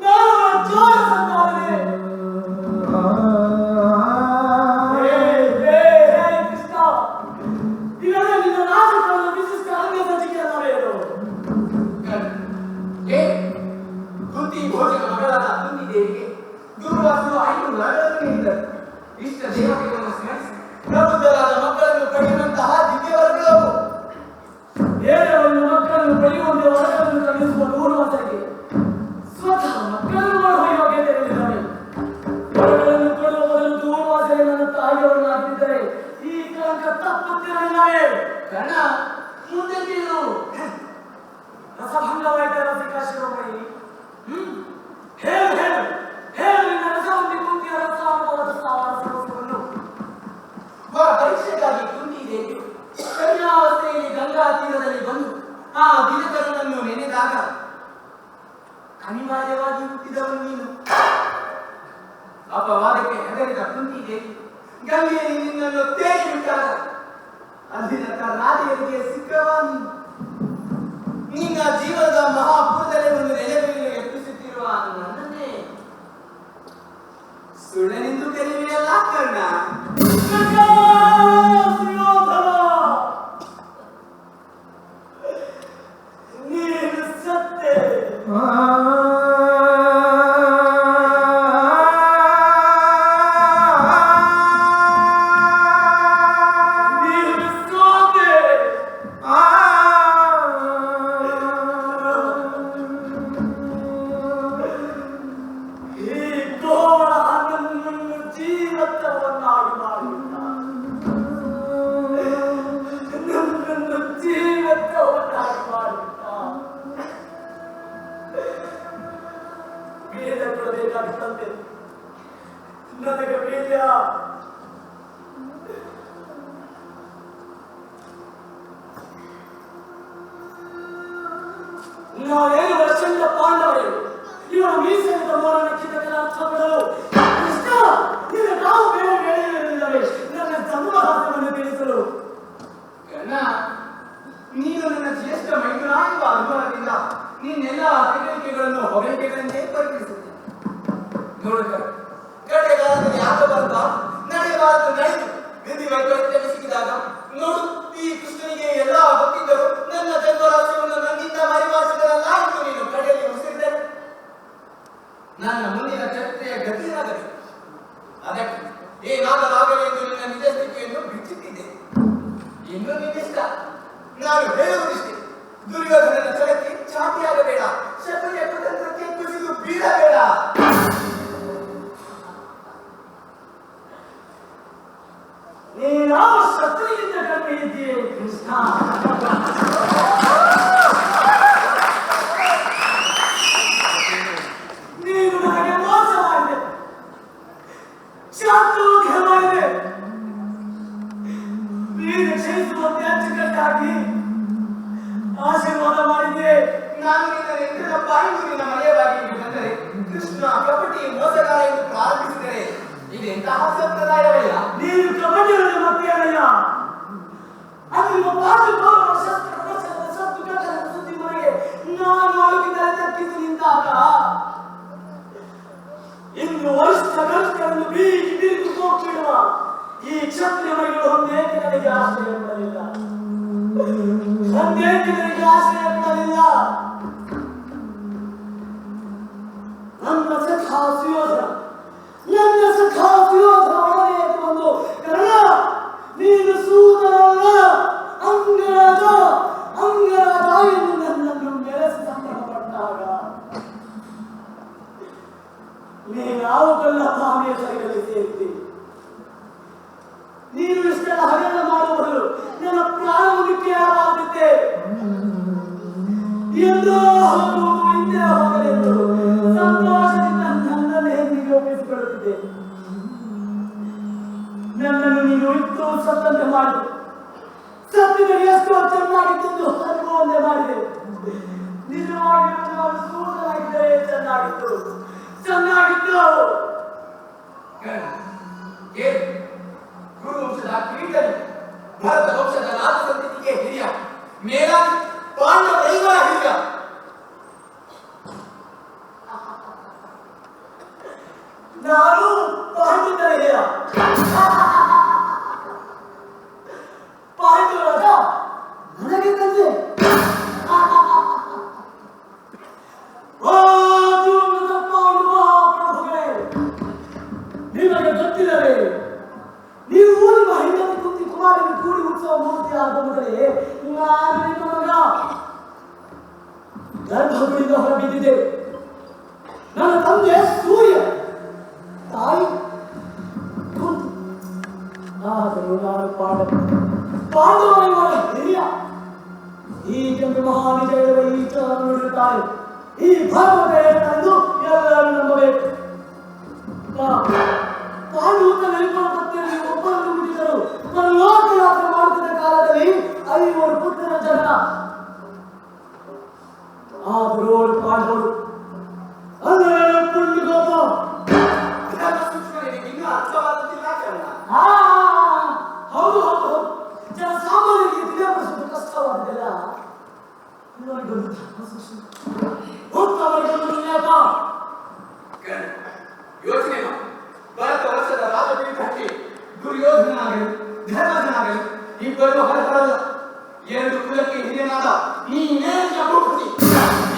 ನಾನು ಜೋರ ಸಂತಾನವೇ. ಕೃಷ್ಣ, ಇವೆಲ್ಲ ನಿನ್ನ ರಾಜಕಾರಣ ವಿಶಿಷ್ಟ ಅಂಗ ಸಚಿಕೆ ಅಲ್ಲವೇ? ಕುಂತಿ ಭೋಜನ ಮಗಳಾದ ಕುಂತಿದೇವಿಗೆ ದುರ್ವಾಸರು 5 ನರಗಳನ್ನು ನೀಡಿದರು. ಇಷ್ಟ ದೇವತೆಗಳನ್ನು ಸ್ಮರಿಸಿ ಪ್ರಬುದ್ಧರಾದ ಮಕ್ಕಳನ್ನು ಪಡೆಯುವಂತಹ ದಿವ್ಯ ವರ್ಗವು ಬೇರೆಯವರನ್ನು ಮಕ್ಕಳನ್ನು ಪಡೆಯುವಂತೆ ಹೊರಗಳನ್ನು ಕಲಿಸುವ ದೂರ್ವಾಸರಿಗೆ ಸ್ವತಃ ಮಕ್ಕಳನ್ನು ಮಾಡುವ ಯೋಗ್ಯತೆ ಇರಲಿಲ್ಲವೇ? ಹೊರಗಳನ್ನು ಕೊಡುವ ಮೊದಲು ದೂರ್ವಾಸರೆ ನನ್ನ ತಾಯಿಯವರನ್ನು ಹಾಕಿದ್ದರೆ ಈ ಕಳಂಕ ತಪ್ಪುತ್ತಿರಲಿಲ್ಲವೇ? ಕರ್ಣ, ಮುಂದೆ ಕೇಳು. ರಸಭಂಗವಾಯಿತ ರಸಿಕ ಶಿರೋಮಣಿ. ಹೇಳು ಹೇಳು ಹೇಳು, ನಿನ್ನ ರಸವಂತಿ ಕುಂತಿಯ ರಸ ಅನುಭವದ ಸಾವಾರ ಸಮಸ್ಯೆಯನ್ನು. ಹೊರ ಪರೀಕ್ಷೆಗಾಗಿ ಕುಂತಿದೇವಿ ಕನ್ಯಾವಸ್ಥೆಯಲ್ಲಿ ಗಂಗಾ ತೀರದಲ್ಲಿ ಬಂದು ಆ ದಿನಕರನನ್ನು ನೆನೆದಾಗ ಅನಿವಾರ್ಯವಾಗಿ ಹುಟ್ಟಿದವನು ನೀನು. ಅಪವಾದಕ್ಕೆ ಹೆದರಿದ ಕುಂತಿದೇವಿ ಗಂಗೆಯಲ್ಲಿ ನಿನ್ನನ್ನು ತೇಲಿ ಬಿಟ್ಟಾಗ ಅಧಿರಥ ರಾಧೆಯರಿಗೆ ಸಿಕ್ಕವ ನೀನು. ನಿನ್ನ ಜೀವನದ ಮಹಾಪೂರ್ಣದಲ್ಲಿ ಒಂದು ನೆಲೆಬೀಳಲು ಯತ್ನಿಸುತ್ತಿರುವ ನನ್ನನ್ನೇ ಸುಳ್ಳನೆಂದು ಕರೆಯುವೆಯಲ್ಲ ಕರ್ಣ. ನೀನು ಸತ್ತೆ. ನನಗೆ ಬೇಡ. ನಾವೇನು ವರ್ಷದ ಪಾಂಡವರು ಇವರ ಮೀಸಲಿದ್ದ ಮೋರನ ಕಿತ್ತಕರ ಅರ್ಥಗಳು ಕೃಷ್ಣ ನಿನ್ನ ನಾವು ಬೇರೆ ಬೇಳೆಯಿಲ್ಲವೇ ನನ್ನ ಜನ್ಮಹಾಸವನ್ನು ತಿಳಿಸಲು. ಕರ್ಣ, ನೀನು ನನ್ನ ಜ್ಯೇಷ್ಠ ಮೈದುನ ಎಂಬ ಅನುಮಾನದಿಂದ ನೀನೆಲ್ಲ ತೆಗಳಿಕೆಗಳನ್ನು ಹೊಗಳಿಕೆಗಳನ್ನೇ ಪರಿಗಣಿಸುತ್ತೆ. ನೋಡು ಕಡೆಗಾಲದಲ್ಲಿ ಆಗಬಾರ್ದ ನಡೆಯಬಾರದು ನಡೆದು ವಿಧಿ ವೈಪರೀತ್ಯ ಸಿಕ್ಕಿದಾಗ ನೋಡು ಈ ಕೃಷ್ಣನಿಗೆ ಎಲ್ಲ ಗೊತ್ತಿದ್ದರು ನನ್ನ ಜನ್ಮರಾಶಿಯನ್ನು ನನ್ನಿಂದ ಮರಿಮಾಡಿಸಿದರಲ್ಲ ಎಂದು ನೀನು ಕಡೆಯಲ್ಲಿ ಉಸಿರಿದೆ. ನನ್ನ ಮುಂದಿನ ಚರಿತ್ರೆಯ ಗತಿಯಾಗಲಿ ಅದಕ್ಕೆ ಏನಾಗಲಾಗಲಿ ಎಂದು ನಿನ್ನ ನಿಜ ಸ್ಥಿತಿಯನ್ನು ಬಿಚ್ಚಿಟ್ಟಿದ್ದೆ. ಇನ್ನು ನಿನ್ನಿಷ್ಟ. ನಾನು ಹೇಳುವುದಿಷ್ಟೇ, ದುರ್ಯೋಧನನ ಛಲಕ್ಕೆ ಚಾಟಿಯಾಗಬೇಡ, ಶತ್ರುವಿನ ಕುತಂತ್ರಕ್ಕೆ ಕುಸಿದು ಬೀಳಬೇಡ. ನೀನು ಶತ್ರುವಿನಿಂದ ಕಡಿಮೆ ಇದ್ದೀಯೇ ಕೃಷ್ಣ. ನೀನು ನನಗೆ ಮೋಸ ಮಾಡಿದೆ, ಚಾತುರ್ಯ ಮಾಡಿದೆ. ನೀನು ಕ್ಷಯಿಸುವಂತೆ ಅಚ್ಚುಕಟ್ಟಾಗಿ ಆಶೀರ್ವಾದ ಮಾಡಿದೆ. ನಾನು ನಿನ್ನ ನೆಂಟರ ಪಾಯಿಂಟು ನಿನ್ನ ಮನೆಯವಾಗಿ ಬಂದರೆ ಕೃಷ್ಣ ಕಪಟಿ ಮೋಸಗಾರ ಎಂದು ಪ್ರಾರಂಭಿಸಿದರೆ ಇದೆಂತಹ ಸಂಪ್ರದಾಯವಲ್ಲ. ನೀನು ಕಬಡ್ಡಿಯಲ್ಲಿ ಮತ್ತೆಯಲ್ಲ. ಅದು ನಿಮ್ಮ ಪಾಠ ಶಸ್ತ್ರ ಪ್ರದರ್ಶನದ ಸತ್ತು ಕಟ್ಟದ ಸುದ್ದಿ ಮನೆಗೆ ನಾನು ಅಳುಕಿದರೆ ತಕ್ಕಿಸಿ ನಿಂತಾಗ ಇನ್ನು ವರ್ಷಗಳನ್ನು ಬೀಗಿ ಬೀಗಿ ಹೋಗ್ಬಿಡುವ ಈ ಕ್ಷತ್ರಿಯ ಮನೆಗಳು ಒಂದೇಕೆ ನನಗೆ ಆಶ್ರಯ ಕೊಡಲಿಲ್ಲ, ಒಂದೇಕೆ ನನಗೆ ಆಶ್ರಯ ಕೊಡಲಿಲ್ಲ. ನನ್ನ ಸಖಾ ಸುಯೋಧನ ಒಡನೆ ಬಂದು ಕರ್ಣ ನೀನು ಸೂತನಲ್ಲ ಅಂಗರಾಜ ಎಂದು ನನ್ನನ್ನು ಮೆರೆಸಿ ಸಂಭ್ರಮಪಟ್ಟಾಗ ನೀನಾವುದೆಲ್ಲ ತಾನೇ ಸರಿಯಲ್ಲಿ ಸೇರಿದ್ದಿ. ನೀನು ಇಷ್ಟೆಲ್ಲ ಹಗರಣ ಮಾಡುವುದು ನನ್ನ ಪ್ರಾಣವನ್ನು ಕೇಳಬಾರದಿದ್ದೆ. ಎಂದೋ ಹೋಗುವುದು ಹಿಂದೆ ಹೋಗಲೆಂದು ಸಂತೋಷದಿಂದ ನನ್ನನ್ನೇ ಹೀಗೆ ಒಪ್ಪಿಸಿಕೊಳ್ಳುತ್ತಿದ್ದೆ. ನನ್ನನ್ನು ನೀನು ಇತ್ತು ಸತ್ತಂತೆ ಮಾಡಿದೆ. ಸತ್ತಿದರೆ ಎಷ್ಟೋ ಚೆನ್ನಾಗಿತ್ತು ಅನುಭವನ್ನೇ ಮಾಡಿದೆ. ನಿಜವಾಗಿ ನಾನು ಸೂತನಾಗಿದ್ದರೆ ಚೆನ್ನಾಗಿತ್ತು. ಗುರುವಂಶದ ಕಿರೀಟನು ಭರತ ವಂಶದ ರಾಜಸಂತತಿಗೆ ಹಿರಿಯ, ಮೇಲಾಗಿ ಪಾಂಡವೈವರ ಹಿರಿಯ. ನಾನು ಪಾಂಡಿತರ ಹಿರಿಯ. ಪಾಂಡುರಾಜ ನನಗೆ ತಂದೆ. ಮಹಾಪ್ರಭುಗಳೇ, ನಿಮಗೆ ಗೊತ್ತಿಲ್ಲವೇ, ನೀವು ನಿಮ್ಮ ಹೆಂಡತಿ ಕುಂತಿ ಕುಮಾರನಿಗೆ ಕೂಡಿ ಉತ್ಸವ ಮೂರ್ತಿ ಆದ ಮೊದಲೇ ನಾನು ನಿಮ್ಮ ಮಗ ಗರ್ಭಗುಡಿಯಿಂದ ಹೊರಬಿದ್ದಿದ್ದೆ. ನನ್ನ ತಂದೆ ಸೂರ್ಯ, ತಾಯಿ ಕುಂತಿ. ಆದರೂ ನಾನು ಪಾಂಡವರ ಹಿರಿಯ. ಹೀಗೆಂದು ಮಹಾನಿಜ ಹೇಳುವ ಈ ನುಡಿಯುತ್ತಾರೆ. ಈ ಭಾಗವತ ಹೇಳುತ್ತೆಂದು ಎಲ್ಲರೂ ನಂಬಬೇಕು. ಪಾಂಡುತ ನೆನಪುತ್ತೆಯಲ್ಲಿ ಒಬ್ಬರನ್ನು ಬಿಟ್ಟಿದ್ದರು. ಲೋಕಯಾತ್ರೆ ಮಾಡುತ್ತಿದ್ದ ಕಾಲದಲ್ಲಿ 5 ಪುತ್ರರ ಜನನ. ಆದರೂ ಪಾಂಡವರು ಅಂದರೆ ಪುಣ್ಯಗೋಪ ಇನ್ನೂ ಅರ್ಥವಾಗುತ್ತಿಲ್ಲ ಕರ್ಣ. ಹೌದು ಹೌದು, ಜನ ಸಾಮಾನ್ಯರಿಗೆ ತಿಳಿಯಪಡಿಸುವುದು ಕಷ್ಟವಾದದೆಲ್ಲ ಯೋಚನೆ ದುರ್ಯೋಧನನಾಗಲಿ ಧರ್ಮಜನಾಗಲಿ ಇಬ್ಬರು ಹೊರಬರಲ್ಲ. ಎರಡು ಕುಲಕ್ಕೆ ಹಿರಿಯನಾದ ನೀನೇ ಭೂಪತಿ,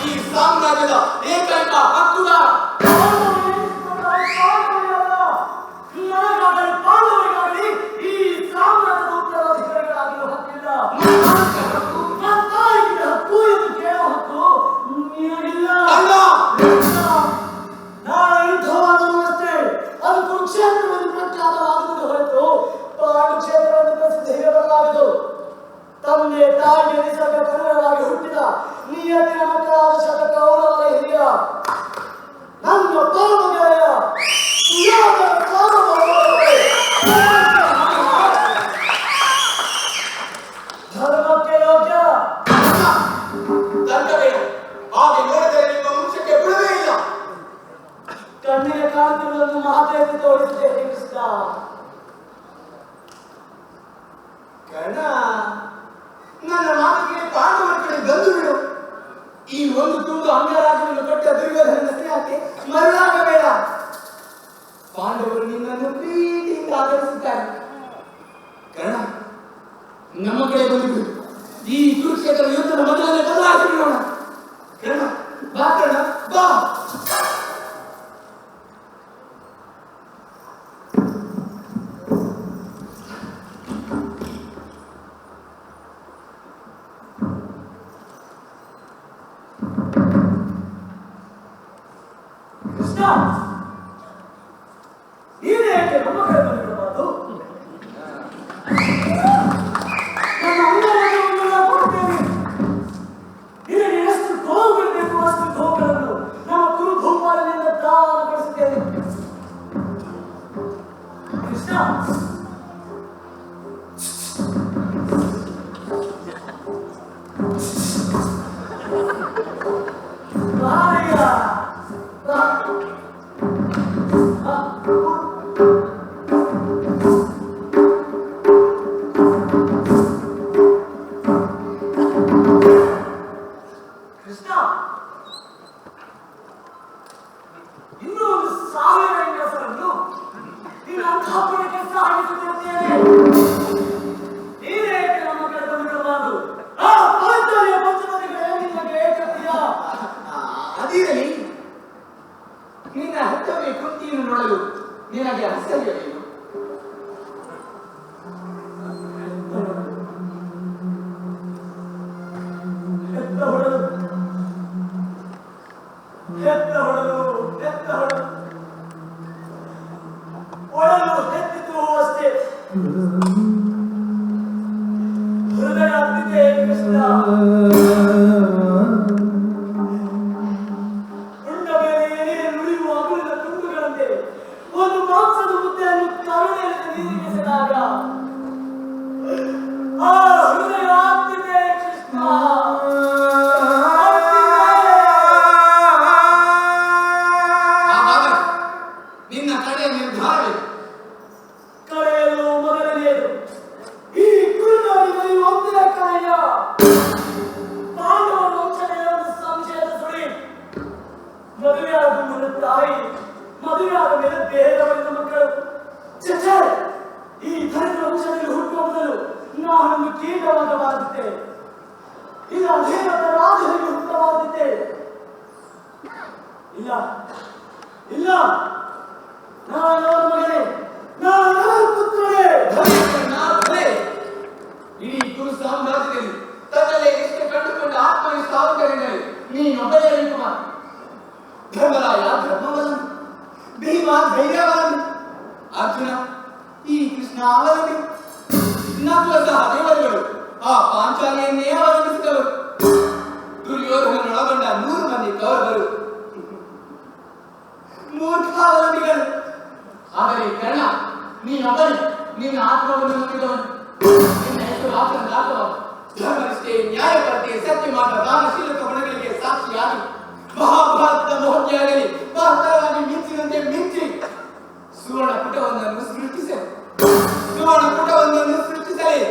ಈ ಸಾಮ್ರಾಜ್ಯದ ಏಕೈಕ ಹಕ್ಕುದಾರ. ಪಾಂಡವರಿಗಾಗಲಿ ಈ ಸಾಮ್ರಾಜ್ಯದ ಉತ್ತರಾಧಿಕಾರಿಗಳಾಗಿರುವ ಹಕ್ಕಿಲ್ಲ. ಹಕ್ಕು ಎಂದು ಕೇಳುವ ಹಕ್ಕು ನಿನಗಿಲ್ಲ. ನಾಳೆ ಯುದ್ಧವಾದರೂ ಅಷ್ಟೇ ಅದು ಕುರುಕ್ಷೇತ್ರವನ್ನು ಪ್ರಖ್ಯಾತವಾಗುವುದು ಹೊರತು ಪಾಂಡುಕ್ಷೇತ್ರವನ್ನು ಪ್ರಸಿದ್ಧಿರಲಾಗದು. ತಂದೆ ತಾಯಿಗೆ ನಿಸರ್ಗ ಕನ್ನಡವಾಗಿ ಹುಟ್ಟಿದ ನಿಯತ್ತಿನ ಮಕ್ಕಳಾದ ಶತಕೌರವರ ಹಿರಿಯ ನನ್ನ ಪರಮ ಗೆಳೆಯ ಧರ್ಮಕ್ಕೆ ಯೋಗ್ಯ ತರ್ಕವೇನು? ಹಾಗೆ ನೋಡಿದರೆ ನಿಮ್ಮ ವಂಶಕ್ಕೆ ಬಿಡುವೇ ಇಲ್ಲ. ಕಣ್ಣಿಗೆ ಕಾಣುತ್ತಿರುವುದನ್ನು ಮಾತೆಯಲ್ಲಿ ತೋರಿಸಿದೆ ಕೃಷ್ಣ. ಕರ್ಣ, ನನ್ನ ಮಾತಿಗೆ ಪಾಂಡವರ ಕಡೆ ಗಂದು ಬಿಡು. ಈ ಒಂದು ತುಂಡು ಅಂಗರಾಜವನ್ನು ಕೊಟ್ಟ ದುರ್ಯೋಧನನ ಸ್ನೇಹಕ್ಕೆ ಮರುಳಾಗಬೇಡ. ಪಾಂಡವರು ನಿನ್ನನ್ನು ಪ್ರೀತಿಯಿಂದ ಆದರಿಸುತ್ತಾರೆ. ಕರ್ಣ, ನಮ್ಮ ಕಡೆ ಬಂದು ಈ ಕುರುಕ್ಷೇತ್ರ ಯುದ್ಧದ ಮೊದಲನೇ ಬದಲಾಯಿಸಿ ಬಿಡೋಣ. ಕರ್ಣ, ಬಾ ಕರ್ಣ, ಬಾ. ಕೃಷ್ಣ, ನೀನೇ ಯಾಕೆ ನಮ್ಮ ಕಡೆ ಬಂದಿರಬಾರದು? ನನ್ನ ಅಂಗರಾಜ್ಯವನ್ನು ನಾನು ಕೊಡುತ್ತೇನೆ. ನಿನಗೆ ಎಷ್ಟು ಗೋವುಗಳು ಬೇಕು ಅಷ್ಟು ಗೋವುಗಳನ್ನು ನಮ್ಮ ಕುರು ಭೂಪಾಲನಿಂದ ದಾನಗೊಳಿಸುತ್ತೇನೆ. ಕೃಷ್ಣ, ಬಾರಯ್ಯ, ಬಾ. ಕೃಷ್ಣ, ಇನ್ನೂ ಒಂದು 1000 ಹೆಂಗಸರನ್ನು ನಿನ್ನ ಅಂತಃಪುರಕ್ಕೆ ಸಾಗಿಸುತ್ತಿದ್ದೇನೆ. ನೀನೇ ಏಕೆ ನಮ್ಮ ಕಡೆ ಬಂದಿರಬಾರದು? ಆ ಪಾಂಚಾಲಿಯ ಪಂಚಮದಿಗಳೇ ನಿನಗೆ ಏಕತ್ಯ. ಅದಿರಲಿ, ನಿನ್ನ ಹತ್ತವೇ ಕುಂತಿಯನ್ನು ನೋಡಲು ನಿನಗೆ ಆಶ್ಚರ್ಯವೇನು? ಹೆತ್ತ ಹೊಡೆದು ಒಳಲು ಹೆತ್ತಿತು ಅಷ್ಟೇ. ಹೃದಯ ಅಂತಿದೆ ಕೃಷ್ಣ. ಉಂಡ ಮೇಲೆ ಎಲೆ ನುಡಿಯುವ ಅಗುಲಿನ ತುಂಡುಗಳಂತೆ ಒಂದು ಮಾಂಸದ ಮುದ್ದೆಯನ್ನು ಕರುಣೆಯಲ್ಲಿ ನೀರಿಗೆಸೆದಾಗ ಆ ಹೃದಯ ಆಗ್ತಿದೆ ಕೃಷ್ಣ. ಹಾಗಾದರೆ ನಿನ್ನ ಕಡೆಯ ನಿರ್ಧಾರವೇ? ಕಳೆಯಲು ಮೊದಲನೆಯದು ಈ ಕುರುನಾಡಿನಲ್ಲಿ ಒಂದಿನ ಕಳೆಯ ಪಾಂಡವರ ವಂಶದ ಒಂದು ಸಂಶಯದ ಸುಳಿ. ಮದುವೆಯಾದ ನನ್ನ ತಾಯಿ, ಮದುವೆಯಾದ ಮೇಲೆ ಬೇರೆಯವರಿಂದ ಮಕ್ಕಳು. ಚಚೆ, ಈ ದರಿದ್ರ ವಂಶದಲ್ಲಿ ಹುಟ್ಟುವ ಮೊದಲು ನಾನು ಕೀಟವಾಗಬಾರದಿದ್ದೆ. ಇಲ್ಲ ದೇವರ ರಾಜರಿಗೆ ಹುಟ್ಟಬಾರದಿದ್ದೆ. ಇಲ್ಲ ಇಲ್ಲ, ನಾನು ಅವರ ಮಗನೇ, ನಾನು ಅವರ ಪುತ್ರನೇ. ಇಡೀ ಕುರು ಸಾಮ್ರಾಜ್ಯದಲ್ಲಿ ತನ್ನಲ್ಲೇ ಎಷ್ಟು ಕಂಡುಕೊಂಡ ಆತ್ಮವಿಶ್ವಾಸವೆಂದರೆ ನೀನೊಬ್ಬನೇ ಕುಮಾರ್. ಧರ್ಮರಾಯ ಧರ್ಮವಲಂಬಿ, ಭೀಮ ಧೈರ್ಯವಲಂಬಿ, ಅರ್ಜುನ ಈ ಕೃಷ್ಣ ಅವಲಂಬಿ, ನಕುಲ ಸಹ ದೇವರುಗಳು ಆ ಪಾಂಚಾಲಿಯನ್ನೇ ಅವಲಂಬಿಸಿದವರು. ದುರ್ಯೋಧನನೊಳಗೊಂಡ 100 ಮಂದಿ ಕೌರವರು ಮೂರ್ಖಾವಲಂಬಿಗಳು. ಆದರೆ ಕರ್ಣ, ನೀನೊಬ್ಬನೇ ನಿನ್ನ ಆತ್ಮವನ್ನು ನಂಬಿದವನು. ನಿನ್ನ ಹೆಸರು ಆತ್ಮದಾತವ. ಧರ್ಮನಿಷ್ಠೆ, ನ್ಯಾಯಪರತೆ, ಸತ್ಯ ಮಾತ್ರ, ದಾನಶೀಲಕ ಗುಣಗಳಿಗೆ ಸಾಕ್ಷಿಯಾಗಿ ಮಹಾಭಾರತದ ಮಹೋದ್ಯಾಗಲಿ ಮಹತ್ತರವಾಗಿ ಮಿಂಚಿನಂತೆ ಮಿಂಚಿ ಸುವರ್ಣ ಪುಟವೊಂದನ್ನು ಸೃಷ್ಟಿಸಲಿ. ಸುವರ್ಣ ಪುಟವೊಂದನ್ನು ಸೃಷ್ಟಿಸಲಿ.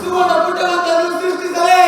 ಸುವರ್ಣ ಪುಟವೊಂದನ್ನು ಸೃಷ್ಟಿಸಲೇ.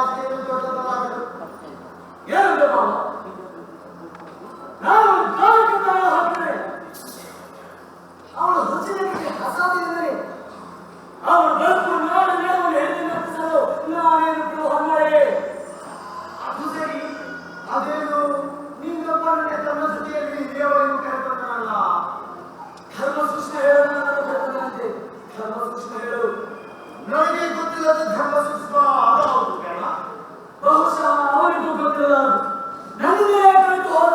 ಅಷ್ಟೇನು ದೊಡ್ಡದಾಗದು. ಏನು ಮಾವ, ನಾನು ಕಾಲಕ್ಕೆ ತಾಳ ಹಾಕಿದ್ರೆ ಅವಳು ರುಚಿಗೆ ಅಸಾಧ್ಯವಿದೆ. ಅವಳು ಬದುಕು ನಾಡು ನೆರವು ಹೇಳಿದ ನಡೆಸಲು ನಾನೇನು ಹೊಂದರೆ. ಅದು ಸರಿ, ಅದೇನು ನಿನ್ನೊಬ್ಬನೇ ತನ್ನ ಜೊತೆಯಲ್ಲಿ ದೇವರನ್ನು ಕರೆತಂದನಲ್ಲ. ಧರ್ಮ ಸೂಕ್ಷ್ಮ ಹೇಳಲು ನಾನು ಕರೆತಂದಂತೆ. ಧರ್ಮ ಸೂಕ್ಷ್ಮ ಹೇಳು. ನನಗೆ ಗೊತ್ತಿಲ್ಲದ ಧರ್ಮ ಸೂಕ್ಷ್ಮ ಅದಾವುದು ಬೇಡ. ಬಹುಶಃ ಅವರಿಗೂ ಗೊತ್ತಿಲ್ಲ. ನನ್ನೇ ಕರೆದು ಹೋದ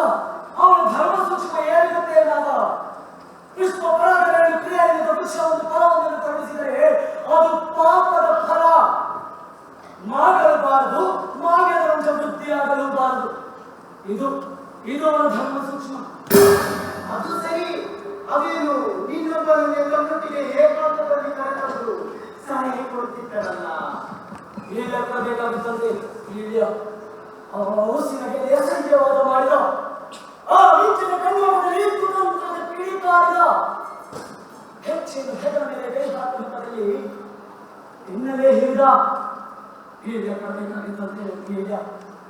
ಅವಳ ಧರ್ಮ ಸೂಕ್ಷ್ಮ ಏನಿರುತ್ತೆ ನಾದ. ಪುಷ್ಪ ಫಲಗಳನ್ನು ಕ್ರಿಯೆಯಿಂದ ವೃಕ್ಷವನ್ನು ಫಲವನ್ನು ತೊಡಗಿಸಿದರೆ ಅದು ಪಾಪದ ಫಲ. ಮಾಗಲಬಾರದು, ಮಾಗದ ವಂಶ ವೃದ್ಧಿಯಾಗಲೂಬಾರದು. ಇದು ಅವನ ಧರ್ಮ ಸೂಕ್ಷ್ಮ. ಅದು ಸರಿ, ಅದೇನು ನಿನ್ನೊಬ್ಬರನ್ನೇ ತನ್ನೊಟ್ಟಿಗೆ ಏಕಾಂತದಲ್ಲಿ ಕರೆತಂದು ಸಲಹೆ ಕೊಡುತ್ತಿದ್ದಾರಲ್ಲ. ಇಲ್ಲ ಬೇಕಾಗುತ್ತದೆ. ಇಲ್ಲ ಔಸಿನಗೆ ಅಸಹ್ಯವಾದ ಮಾಡಿದ ಆ ಈಚಿನ ಕನ್ಯಾಮದಲ್ಲಿ ಕುಟುಂಬದ ಪೀಡಿತಾಡಿದ. ಹೆಚ್ಚಿನ ಹೆಗಲ ಮೇಲೆ ಕೈ ಹಾಕುವುದರಲ್ಲಿ ಇನ್ನಲೇ ಹಿಡಿದ. ಈಗ ಕಡೆಗಾಗಿದ್ದಂತೆ ಈಗ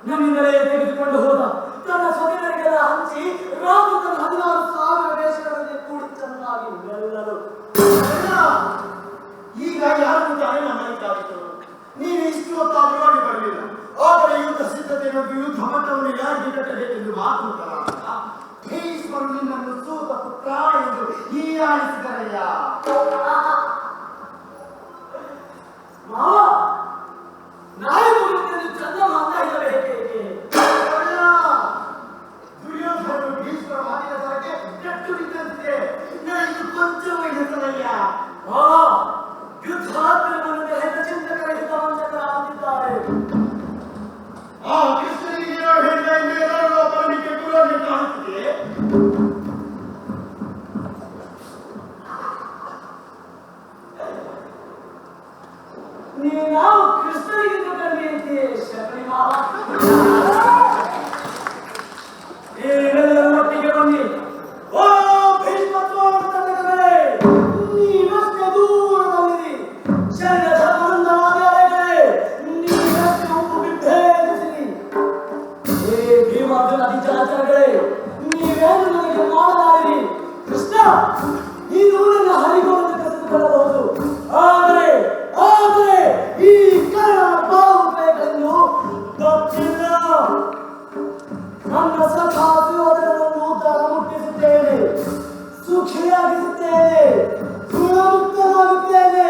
ನನ್ನಿಂದಲೇ ತೆಗೆದುಕೊಂಡು ಹೋದ. ತನ್ನ ಸೊದೆಯರಿಗೆಲ್ಲ ಹಂಚಿ ರಾಮು ತನ್ನ 16,000 ವೇಷಗಳಲ್ಲಿ ಕೂಡಿ ಚೆನ್ನಾಗಿ ಗೆಲ್ಲಲು. ಈಗ ಯಾರು ತಾನೇ ನಮ್ಮಲ್ಲಿದ್ದಾಗಿತ್ತು. ನೀನು ಇಷ್ಟು ಹೊತ್ತಾದರೂ ಆಗಿ ಬರಲಿಲ್ಲ. ಆದರೆ ಯುದ್ಧ ಸಿದ್ಧತೆ ಮತ್ತು ಯುದ್ಧ ಮಟ್ಟವನ್ನು ಯಾರಿಗೆ ಕಟ್ಟಬೇಕೆಂದು ಮಾತುಂಟಲ್ಲ. ಭೀಷ್ಮರು ನಿನ್ನನ್ನು ಸೂತ ಪುತ್ರ ಎಂದು ಹೀಯಾಳಿಸಿದರಯ್ಯ. ಮಾವ, ನಾಳೆ ಮುಗಿಯುತ್ತೇನೆ ಚಂದಮ ಅಂತ ಹೇಳಬೇಕೆ? ದುರ್ಯೋಧನರು ಭೀಷ್ಮರ ಮಾತಿನ ತರಕ್ಕೆ ಕೆಟ್ಟು ನಿಂತಿದೆ. ನನಗೆ ಕೊಂಚವೂ ಹೆಸರಯ್ಯ. ಯುದ್ಧ ಆತ್ಮವನ್ನು ಚಿಂತಕರ ಹಿತವಂಚಕರಾಗುತ್ತಿದ್ದಾರೆ. ಆ ಕೃಷ್ಣನಿಗೆ ಹೇಳಿದ ಎಲ್ಲರೂ ಒಬ್ಬನಿಗೆ ಗುರುವಾಗಿ ಕಾಣುತ್ತಿದೆ. ನಾವು ಕೃಷ್ಣನಿಗೆ ಕಂಡಿದ್ದೆ ಶಬರಿ ಮಾವ. ಒಟ್ಟಿಗೆ ಬನ್ನಿ. ಓ ಭೀಷ್ಮತ್ವೇ, ನೀವಷ್ಟೇ ದೂರದಲ್ಲಿರಿ. ಶರೀರದ ಬಂಧನಗಳೇ ನೀವಷ್ಟೇ ಉಪ್ಪು ವಿಭೇದಿಸಿರಿ. ಏ ಭೀಮಾರ್ಜುನ ಅಧಿಚಾರಗಳೇ, ನೀವೇನು ನನಗೆ ಮಾಡಲಾರಿರಿ. ಕೃಷ್ಣ, ನೀನು ನನ್ನ ಹರಿಗೋವನ್ನು ಕಸಿದುಕೊಳ್ಳಬಹುದು. ಆದರೆ ಈ ಕರ್ಣ ಬಾಹುಗಳನ್ನು ಗೊತ್ತಿಲ್ಲ. ನನ್ನ ಸಖಾ ಸುಯೋಧನವನ್ನು ದಾನ ಮುಟ್ಟಿಸುತ್ತೇನೆ, ಸುಖಿಯಾಗಿಸುತ್ತೇನೆ, ಗುಣಮುಕ್ತನಾಗುತ್ತೇನೆ.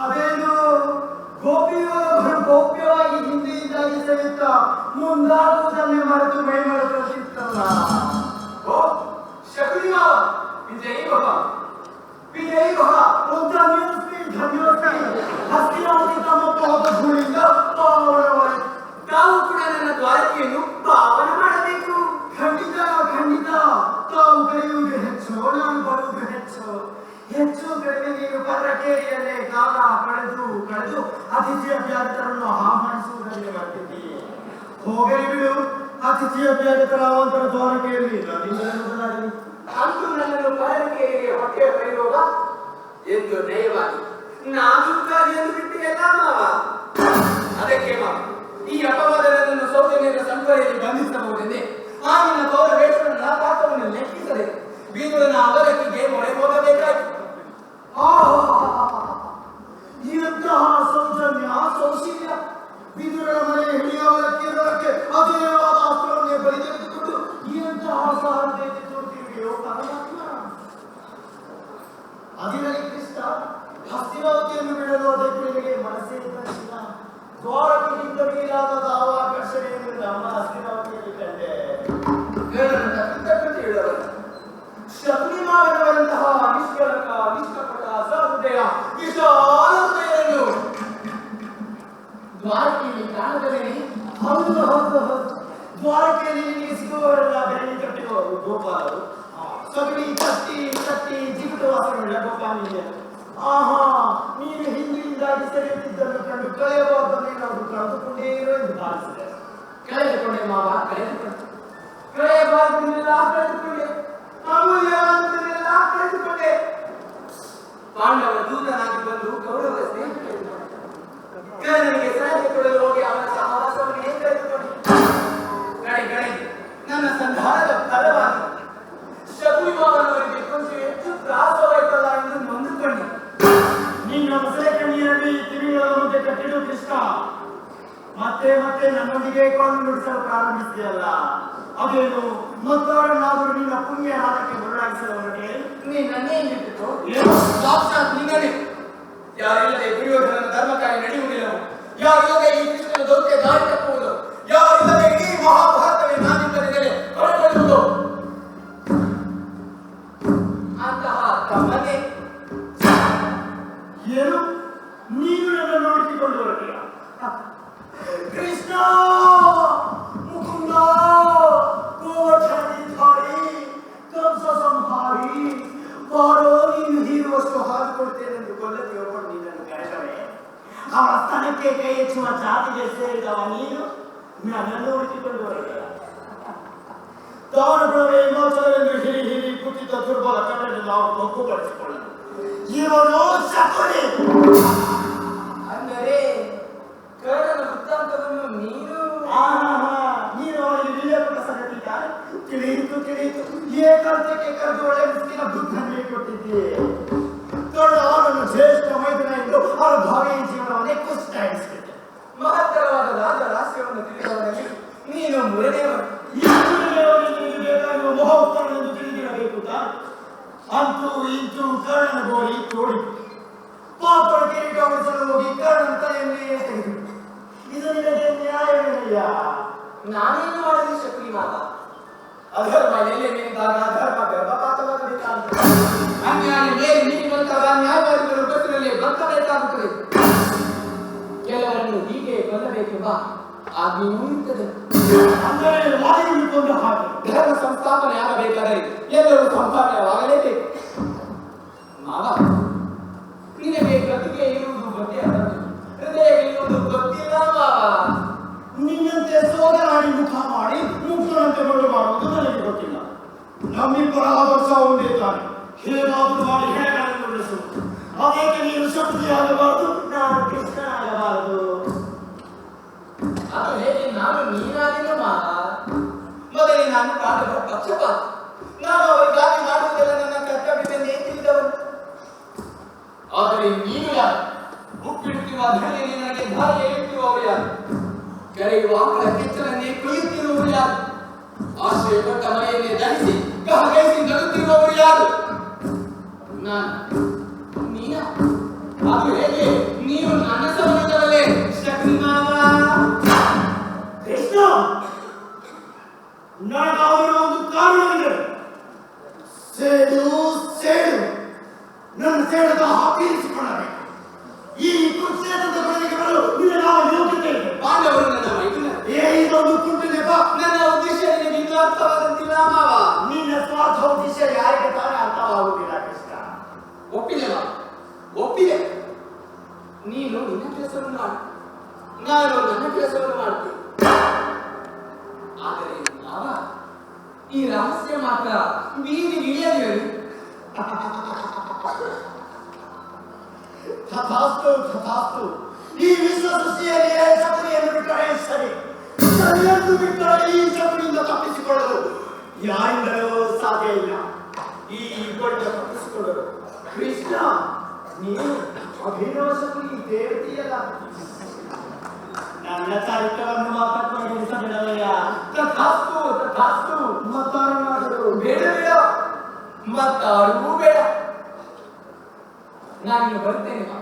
ಅದೇನು ಗೋಪಿಯೊಬ್ಬರು ಗೌಪ್ಯವಾಗಿ ಹಿಂದೆಯಿಂದಾಗಿ ಸಹಿತ ಮುಂದಾಗುವುದನ್ನೇ ಮರೆತು ಮೈ ಮರೆತಿತ್ತಲ್ಲ. ಓ ಶಕುನಿ ಮಾವ, ವಿಜಯ್ ಭವ, ವಿಜಯ್ ಭವ. ಧನ್ಯೋಸ್ಮಿ ಹಸ್ತಿನಾವತಿ ತಮ್ಮ ಪಾಪ ಧೂಳಿಂದ ಪಾವನವಾಯಿತು. ತಾವು ಕೂಡ ನನ್ನ ದ್ವಾರಕೆಯನ್ನು ಪಾವನ ಮಾಡಬೇಕು. ಖಂಡಿತ ಖಂಡಿತ. ತಾವು ಕರೆಯುವುದು ಹೆಚ್ಚು, ನಾನು ಬರುವುದು ಹೆಚ್ಚು. ಹೆಚ್ಚು ಕಡಿಮೆ ನೀನು ಪರಕೇರಿಯಲ್ಲೇ ಕಾಲ ಕಳೆದು ಅತಿಥಿ ಅಭ್ಯರ್ಥರನ್ನು ಆಹ್ವಾನಿಸುವುದರಲ್ಲಿ ಬರ್ತಿದ್ದೀರಿ. ಹೋಗಲಿ ಬಿಡು. ಅತಿಥಿ ಅಭ್ಯರ್ಥರ ಅವಂತರ ದ್ವಾರಕೆಯಲ್ಲಿ ಬದಲಾಗಲಿ. ಅಂತೂ ನನ್ನನ್ನು ಪರಕೇರಿಗೆ ಹೊಟ್ಟೆ ಪ್ರಯೋಗ ಎಂದು ನಯವಾಗಿ ನಾಜೂಕಾಗಿ ಎಂದು ಬಿಟ್ಟಿಯಲ್ಲ ಮಾವ. ಅದಕ್ಕೆ ಮಾವ, ಈ ಅಪವಾದನನ್ನು ಸೌಜನ್ಯದ ಸಂಕರೆಯಲ್ಲಿ ಬಂಧಿಸಬಹುದೆಂದೇ ಆಗಿನ ಗೌರ ವೇಷನ ಪಾತ್ರವನ್ನು ಲೆಕ್ಕಿಸದೆ ಬೀದರನ ಅವಲಕ್ಕಿಗೆ ಮೊಳೆ ಹೋಗಬೇಕಾಯಿತು. ಇಂತಹ ಸೌಜನ್ಯ ಸೌಶೀಲ್ಯ ಬಿದುರನ ಮನೆ ಹಿಡಿಯವಲಕ್ಕಿರೋಕ್ಕೆ ಅದೇವಾದ ಅಸ್ತ್ರವನ್ನೇ ಬಲಿ ತೆಗೆದುಕೊಂಡು ಇಂತಹ ಸಹಜತೆ ತೋರ್ತಿವೆಯೋ ಪರಮಾತ್ಮ. ಅದಿರಲಿ ಕೃಷ್ಣ, ಹಸ್ತಿನಾವತಿಯನ್ನು ಬಿಡಲು ಅದಕ್ಕೆ ನಿನಗೆ ಮನಸ್ಸೇ ಇದ್ದ. ದ್ವಾರಕ್ಕೆ ಹಿಂದರಿಯಲಾದ ಆಕರ್ಷಣೆಯನ್ನು ನಮ್ಮ ಹಸ್ತಿನಾವತಿಯಲ್ಲಿ ಕಂಡೆ. ಶಕುನಿ ಮಾವನವರಂತಹ ನಿಷ್ಕಲಕ ನಿಷ್ಕಪಟ ಸಹೃದಯ ವಿಶಾಲ ಹೃದಯವನ್ನು ದ್ವಾರಕೆಯಲ್ಲಿ ಕಾಣದವೇ. ಹೌದು ಹೌದು ಹೌದು, ದ್ವಾರಕೆಯಲ್ಲಿ ನಿನಗೆ ಸಿಗುವವರೆಲ್ಲ ಬೆರಳಿ ಕಟ್ಟಿರುವವರು ಗೋಪಾಲರು. ಸಗಣಿ ತಟ್ಟಿ ತಟ್ಟಿ ಜಿಗುಟು ವಾಸನೆಯುಳ್ಳ ಗೋಪಾಲಿಗೆ ಆಹಾ ನೀನು ಹಿಂದಿನಿಂದಾಗಿ ಸೆರೆಯುತ್ತಿದ್ದನ್ನು ಕಂಡು ಕಳೆಯಬಾರ್ದನ್ನೇನಾದರೂ ಕಳೆದುಕೊಂಡೇ ಇರೋ ಎಂದು ಭಾವಿಸಿದೆ. ಕಳೆದುಕೊಂಡೆ ಮಾವ, ಕಳೆಯಬಾರದನ್ನೆಲ್ಲ ಕಳೆದುಕೊಂಡೆ, ಅಮೂಲ್ಯವಾದನ್ನೆಲ್ಲ ಕಳೆದುಕೊಂಡೆ. ಪಾಂಡವ ದೂತನಾಗಿ ಬಂದು ಕೌರವರ ಸ್ನೇಹ ಕರ್ಣನಿಗೆ ಸಲಹೆ ಕೊಡಲು ಹೋಗಿ ಅವನ ಸಹವಾಸವನ್ನೇ ಕಳೆದುಕೊಂಡೆ. ಕಡೆ ನನ್ನ ಸಂಧಾನದ ಫಲವಾಗಿ ಶಕುನಿಮಾವನವರಿಗೆ ಕೊಂಚ ಹೆಚ್ಚು ತ್ರಾಸವಾಯ್ತಲ್ಲ ಎಂದು ನೊಂದುಕೊಂಡೆ. ನಿನ್ನ ಮೊಸಳೆ ಕಣ್ಣಿಯಲ್ಲಿ ತಿರುಗಳ ಮುಂದೆ ಕಟ್ಟಿಡು ಕೃಷ್ಣ. ಮತ್ತೆ ಮತ್ತೆ ನನ್ನೊಂದಿಗೆ ಕೊಂಡು ನುಡಿಸಲು ಪ್ರಾರಂಭಿಸಿದೆಯಲ್ಲ, ಅದೇನು ಮತ್ತಾರನ್ನಾದರೂ ನಿನ್ನ ಪುಣ್ಯ ಹಾದಕ್ಕೆ ಬದಲಾಯಿಸಲು ಹೊರಟೆ? ನೀನನ್ನೇ ಇಟ್ಟಿತ್ತು ಸಾಕ್ಷಾತ್ ನಿನ್ನನೆ. ಯಾರಿಲ್ಲದೆ ದುರ್ಯೋಧನನ ಧರ್ಮಕಾರಿ ನಡೆಯುವುದಿಲ್ಲವೋ, ಯಾರಿಲ್ಲದೆ ಈ ಕೃಷ್ಣನ ದೌತ್ಯ ದಾರಿ ತಪ್ಪುವುದು, ಯಾರಿಲ್ಲದೆ ಇಡೀ ಮಹಾಭಾರತವೇ ನಾನಿದ್ದರಿಂದಲೇ ಹೊರಕೊಳ್ಳುವುದು. ಅಂತಹ ತಮ್ಮನೇ ಏನು ನೀನು ನನ್ನ ನೋಡಿಸಿಕೊಂಡು ಹೊರಟಿಯ? ಕೃಷ್ಣ ಮುಕುಂದ ಗೋವರ್ಧನಧಾರಿ ಕಂಸ ಸಂಹಾರಿ ಬಾರೋ, ನೀನು ಹೀರುವಷ್ಟು ಹಾದು ಕೊಡ್ತೇನೆಂದು ಕೊಲ್ಲತಿಯೊಬ್ಬನು ನಿನ್ನನ್ನು ಕರೆದರೆ ಅವರ ಸ್ತನಕ್ಕೆ ಕೈ ಹೆಚ್ಚುವ ಜಾತಿಗೆ ಸೇರಿದವ ನೀನು ನನ್ನನ್ನು ಹುಡುಕಿಕೊಂಡು ಹೊರಟಿಯ? ದಾನಗುಣವೇ ಹಿಮಾಚಲವೆಂದು ಹಿರಿ ಹಿರಿ ಕುಚಿತ ದುರ್ಬಲ ಕಣ್ಣನ್ನು ನಾವು ಒಪ್ಪುಪಡಿಸಿಕೊಳ್ಳಲು ಇವನು ಶಕುನಿ. ಅಂದರೆ ಕರ್ಣನ ವೃತ್ತಾಂತವನ್ನು ನೀನು ನೀನು ಅವರಿಗೆ ವಿಲೇಪದ ಸಂಗತಿ ತಿಳಿಯಿತು. ಏಕಾಂತಕ್ಕೆ ಕರೆದು ಒಳ್ಳೆ ಮುಸ್ಕಿನ ಬುದ್ಧನ್ನೇ ಕೊಟ್ಟಿದ್ದೀಯೆ. ಕರ್ಣ ಅವನನ್ನು ಶ್ರೇಷ್ಠ ಮೈದುನ ಎಂದು ಅವರ ಭಾವಿಯ ಜೀವನವನ್ನೇ ಕುಸಿತಾಯಿಸಿದೆ. ಮಹತ್ತರವಾದ ರಾಜ ರಹಸ್ಯವನ್ನು ತಿಳಿದವರಲ್ಲಿ ನೀನು ಮೂರನೆಯವರು. ಬೇಕಾಗಿರುವ ಮಹೋತ್ತರನೆಂದು ತಿಳಿದಿರಬೇಕು ತಾನೆ. ಅಂತೂ ಇಂತೂ ಕರ್ಣನ ಗೋರಿ ತೋಡಿತು. ಪಾಪರ ಕಿರೀಟ ಉಳಿಸಲು ಹೋಗಿ ಕರ್ಣನ ತಲೆಯನ್ನೇ ತೆಗೆದು ಇದು ನಿನಗೆ ನ್ಯಾಯವೇನಯ್ಯ? ನಾನೇನು ಮಾಡಿದೆ ಶಕುನಿ ಮಾವ? ಅಧರ್ಮ ಎಲೆ ನಿಂತಾಗ ಅಧರ್ಮ ಗರ್ಭಪಾತವಾಗಬೇಕಾಗುತ್ತದೆ. ಅನ್ಯಾಯ ಮೇಲೆ ನಿಂತಾಗ ನ್ಯಾಯವಾದಿಗಳ ಬಸ್ಸಿನಲ್ಲಿ ಬದುಕಬೇಕಾಗುತ್ತದೆ. ಕೆಲವರನ್ನು ಹೀಗೆ ಕೊಲ್ಲಬೇಕೆಂಬ ಆಜ್ಞೆಯೂ ಇರುತ್ತದೆ. ಅಂದರೆ ವಾಯುವಿಕೊಂಡು ಹಾಗೆ ಧರ್ಮ ಸಂಸ್ಥಾಪನೆ ಆಗಬೇಕಾದರೆ ಎಲ್ಲರೂ ಸಂಪಾದನೆಯಾಗಲೇಬೇಕು. ಮಾವ, ನಿನಗೆ ಗತಿಗೆ ಇರುವುದು ಗೊತ್ತೇ ಅಲ್ಲದು, ಹೃದಯಕ್ಕೆ ಇರುವುದು ಗೊತ್ತಿಲ್ಲ ಮಾವ. ನಿನ್ನಂತೆ ಸೋದರಾಡಿ ಮುಖ ಮಾಡಿ ಮುಕ್ತನಂತೆ ಮರಳು ಮಾಡುವುದು ನನಗೆ ಗೊತ್ತಿಲ್ಲ. ನಮ್ಮಿಬ್ಬರ ಆದರ್ಶ ಒಂದೇ ತಾನೆ. ಹೇಗಾದರೂ ಮಾಡಿ ಹೆಣಗಳನ್ನು ಉಳಿಸುವುದು. ಅದಕ್ಕೆ ನೀನು ಶಕ್ತಿಯಾಗಬಾರದು, ನಾನು ಕೃಷ್ಣನಾಗಬಾರದು. ಅದು ಹೇಗೆ ನಾನು ನೀನಾದಿನ ಮಾವ? ಮೊದಲೇ ನಾನು ಪಾಂಡವರ ಪಕ್ಷಪಾತ. ನಾನು ಅವರಿಗಾಗಿ ಮಾಡುವುದೆಲ್ಲ ನನ್ನ ಕರ್ತವ್ಯವೆಂದೇ ತಿಳಿದವನು. ಆದರೆ ನೀನು ಯಾರು? ಉಪ್ಪಿಡುತ್ತಿರುವ ಧರೆಯಲ್ಲಿ ನನಗೆ ದಾರಿ ಎಳೆಯುತ್ತಿರುವವರು ಯಾರು? ಕರೆಯುವ ಆಕಳ ಕೆಚ್ಚಲನ್ನೇ ಕೊಯ್ಯುತ್ತಿರುವವರು ಯಾರು? ಆಶ್ರಯ ಕೊಟ್ಟ ಮನೆಯನ್ನೇ ಧರಿಸಿ ಗಹಗೈಸಿ ನಗುತ್ತಿರುವವರು ಯಾರು? ನಾನು. ನೀನ? ಅದು ಹೇಗೆ? ನೀವು ನನ್ನ ಸಮಾನದವಲ್ಲೇ ಶಕುನಿ ಮಾವ. ಕೃಷ್ಣ, ನನಗಾದರೂ ಒಂದು ಕಾರಣವಿದೆ. ಸೇಡು ನನ್ನ ಸೇಡದ ಹಾಕಿರಿಸಿಕೊಳ್ಳಬೇಕು. ಈ ಕುರುಕ್ಷೇತ್ರದ ಬಳಿಗೆ ಬರಲು ನಿನ್ನ ಯಾವ ಯೋಗ್ಯತೆ ಇದೆ? ಪಾಂಡವರು ನನ್ನ ಮೈದುನ. ಇದೊಂದು ಕುಂಟಿನೆಪ. ನನ್ನ ಉದ್ದೇಶ ನಿನಗೆ ಇನ್ನೂ ಅರ್ಥವಾದಂತಿಲ್ಲ ಮಾವ. ನಿನ್ನ ಸ್ವಾರ್ಥ ಉದ್ದೇಶ ಯಾರಿಗೆ ತಾನೇ ಅರ್ಥವಾಗುವುದಿಲ್ಲ ಕೃಷ್ಣ. ಒಪ್ಪಿದೆ. ನೀನು ನಿನ್ನ ಕೆಲಸವನ್ನು ಮಾಡು, ನಾನು ನನ್ನ ಕೆಲಸವನ್ನು ಮಾಡುತ್ತೇನೆ. ಆದರೆ ಮಾವ, ಈ ರಹಸ್ಯ ಮಾತ್ರ ಬೀದಿಗೆ ಇಳಿಯದಿರಲಿ. ತಥಾಸ್ತು. ಈ ವಿಶ್ವ ಸೃಷ್ಟಿಯಲ್ಲಿಯೇ ಶಕುನಿಯನ್ನು ಬಿಟ್ಟರೆ ಸರಿ. ಸರಿಯನ್ನು ಬಿಟ್ಟರೆ ಈ ಶಕುನಿಯಿಂದ ತಪ್ಪಿಸಿಕೊಳ್ಳಲು ಯಾರಿಂದಲೂ ಸಾಧ್ಯ ಇಲ್ಲ. ಈ ಇಬ್ಬರಿಂದ ತಪ್ಪಿಸಿಕೊಳ್ಳಲು ಕೃಷ್ಣ, ನೀನು ಅಭಿನವ ಶಕುನಿ ದೇವತೆಯಲ್ಲ. ನನ್ನ ಚಾರಿತ್ರವನ್ನು ಮಾತ್ರ ಪರಿಗಣಿಸಬೇಡವಯ್ಯ. ತಥಾಸ್ತು. ಮತ್ತಾರು ಬೇಡ, ಮತ್ತಾರೂ ಬೇಡ. ನಾನಿನ್ನು ಬರ್ತೇನೆ ಮಾವ.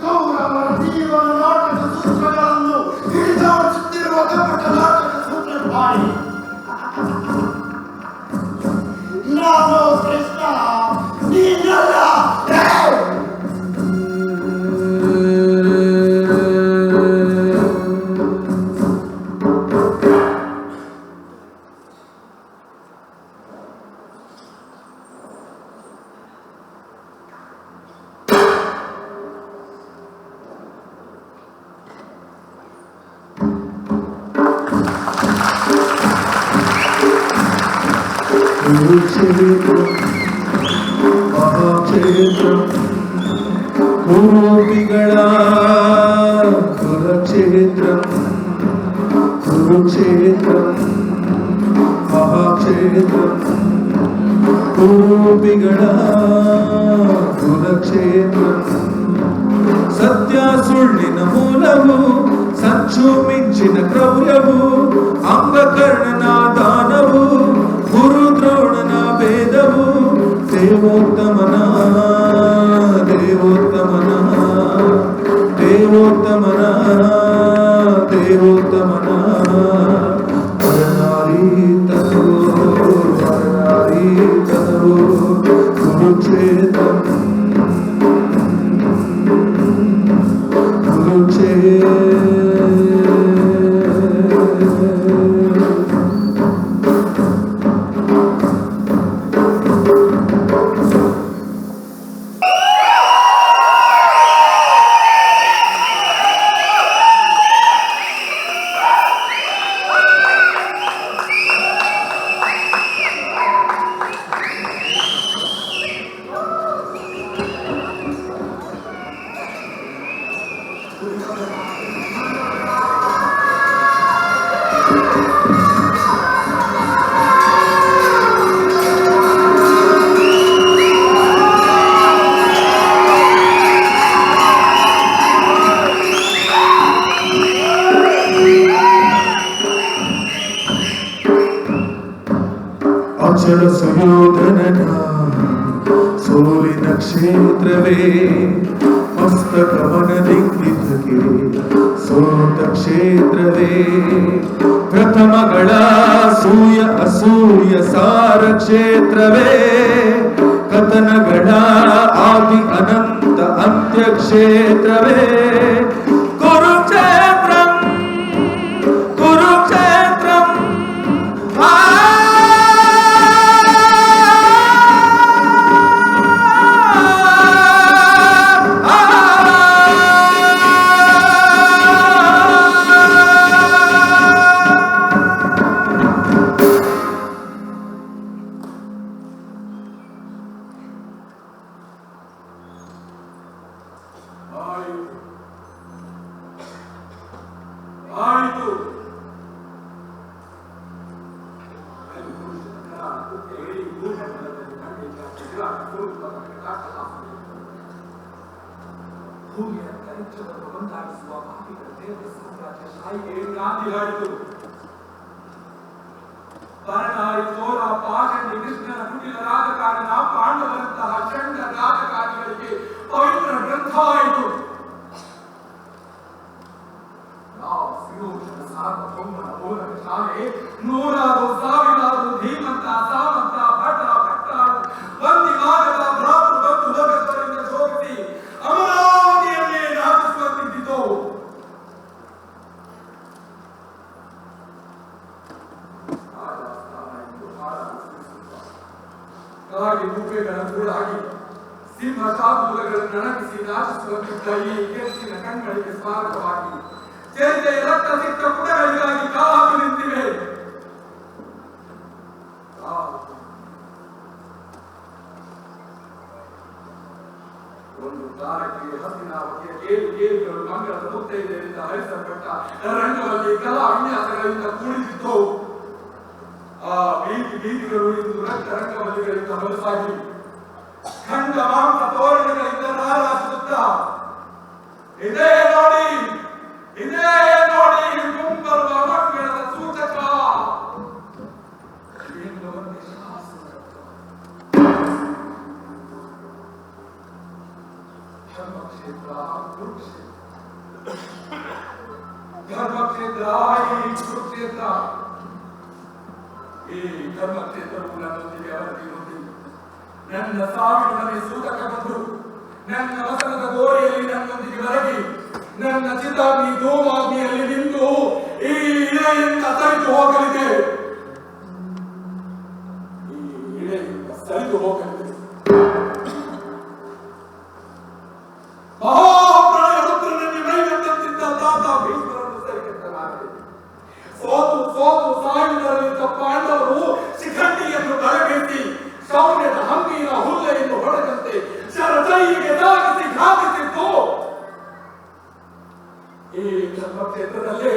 ಕೌರವರ ಜೀವನ ನಾಟಕ ಸೂತ್ರಗಳನ್ನು ಹಿಡಿದಾಡಿಸಿ ಕುರುಕ್ಷೇತ್ರ ಮಹಾಕ್ಷೇತ್ರಂ ಕುರುಪಿಗಳ ಕುಲಕ್ಷೇತ್ರಂ ಕುರುಕ್ಷೇತ್ರಂ ಮಹಾಕ್ಷೇತ್ರಂ ಕುರುಪಿಗಳ ಕುಲಕ್ಷೇತ್ರಂ ಸತ್ಯ ಸುಳ್ಳಿನ ಮೂಲವು ಸಂಚು ಮಿಂಚಿನ ಕ್ರೌರ್ಯವು ಅಂಗಕರ್ಣನ ದಾನವು ಗುರು ದ್ರೋಣನ ಭೇದವು ದೇವೋತ್ತಮನ ದೇವೋತ್ತಮನ ದೇವೋತ್ತಮನ ದೇವೋತ್ತಮನ ಹರನಾರಿ ತನವು ಕುರುಕ್ಷೇತ್ರ ಅಚಲ ಸುಯೋಧನನ ಸೋಲಿನ ಕ್ಷೇತ್ರವೇ ಮಸ್ತಕವನದಿಂಗಿದ್ದಕ್ಕೆ ಸೋತ ಕ್ಷೇತ್ರವೇ ಪ್ರಥಮಗಳ ಸೂಯ ಅಸೂಯ ಸಾರ ಕ್ಷೇತ್ರವೇ ಕಥನಗಳ ಆದಿ ಅನಂತ ಅಂತ್ಯ ಕ್ಷೇತ್ರವೇ ಕುರುಕ್ಷೇತ್ರಂ ಕುರುಕ್ಷೇತ್ರಂ ಭೂಮಿಯ ಕರಿಚವನ್ನು ಒಂದಾಗಿಸುವ ಪಾಪಿಗಳ ದೇವರ ಸಾಮ್ರಾಜ್ಯ ಶಾಹಿಗೆ ಗಾಂಧಿ ಹೇಳಿತು. ಬರನಾರಿ ಚೋರ ಪಾಷಂಡಿ ಕೃಷ್ಣನ ಕುಟಿಲ ರಾಜಕಾರಣ ಪಾಂಡವರಂತಹ ಚಂಡ ರಾಜಕಾರಿಗಳಿಗೆ ಪವಿತ್ರ ಗ್ರಂಥ ಆಯಿತು. ಸಾರ್ವಭೌಮನ ಮೂಲಕ ಶಾಲೆ ನೂರಾರು ಸಾವಿರಾರು ಧೀಮಂತ ಸಾಮಂತ ಭಟ ಭಟ್ಟಾಳು ಬಂದಿವಾಗದ ಭ್ರಾತೃ ಬಂಧು ಭಗತರಿಂದ ಶೋಭಿಸಿ ಅಮರಾವತಿಯನ್ನೇ ನಾಚಿಸುವಂತಿದ್ದಿತು. ಕಾಡಿ ಗುಬ್ಬೆಗಳ ಗೂಡಾಗಿ ಸಿಂಹ ಶಾರ್ದೂಲಗಳನ್ನು ನಣಗಿಸಿ ನಾಚಿಸುವಂತಿದ್ದ ಈ ಕೆಂಚಿನ ಕಣ್ಗಳಿಗೆ ಸ್ಮಾರಕವಾಗಿ ಚರಿತೆಯ ರಕ್ತ ಸಿಕ್ತ ಪುಟಗಳಿಗಾಗಿ ಕಾದು ನಿಂತಿವೆ. ಒಂದು ಕಾಲಕ್ಕೆ ಹಸಿನಾವತಿಯ ಕೇರಿಗಳು ಮಂಗಳದ ಮುತ್ತೈದೆಯರಿಂದ ಹರಿಸಲ್ಪಟ್ಟ ರಂಗದಲ್ಲಿ ಕಲಾ ವಿನ್ಯಾಸಗಳಿಂದ ಕೂಡಿಸಿತ್ತು. ಆ ಬೀದಿಗಳು ಇಂದು ರಂಗವಲ್ಲಿಗಳಿಂದ ಹೊಲಸಾಗಿ ಖಂಡ ಮಾಂಸ ತೋರಣಗಳಿಂದ ರಾರಾಜಿಸುತ್ತ ಇದೇ ನೋಡಿ ಮುಂಬರುವ ಮಕ್ಕಳದ ಸೂಚಕ ಧರ್ಮಕ್ಷೇತ್ರ ಧರ್ಮಕ್ಷೇತ್ರ ಈ ಕುರುಕ್ಷೇತ್ರ ಈ ಧರ್ಮಕ್ಷೇತ್ರವು ನನ್ನೊಂದಿಗೆ ಅವರೊಂದಿಗೆ ನನ್ನ ಸಾವಿನ ಮನೆ ಸೂತಕ ಬಂದು ನನ್ನ ವಸನದ ಗೋಡೆಯಲ್ಲಿ ನನ್ನೊಂದಿಗೆ ಹೊರಗಿ ನನ್ನ ಚಿತಾಗ್ನಿ ಧೂಮಾಗ್ನಿಯಲ್ಲಿ ನಿಂತು ಈ ಇಳೆಯಿಂದ ಸರಿದು ಹೋಗಲಿದೆ. ಈ ಇಳೆಯಿಂದ ಸರಿದು ಹೋಗಲಿದೆ. ಮಹಾಪ್ರಾಯ ರುದ್ರನಲ್ಲಿ ಮೈಗಂಟಂತಿದ್ದ ತಾತ ಭೀಷ್ಮರನ್ನು ಸರಿಕಟ್ಟಲಾಗಿದೆ. ಸೋತು ಸಾಯುವುದರಲ್ಲಿದ್ದ ಪಾಂಡವರು ಶಿಖಂಡಿಯನ್ನು ಬಲಗೈಸಿ ಧರ್ಮಕ್ಷೇತ್ರದಲ್ಲಿ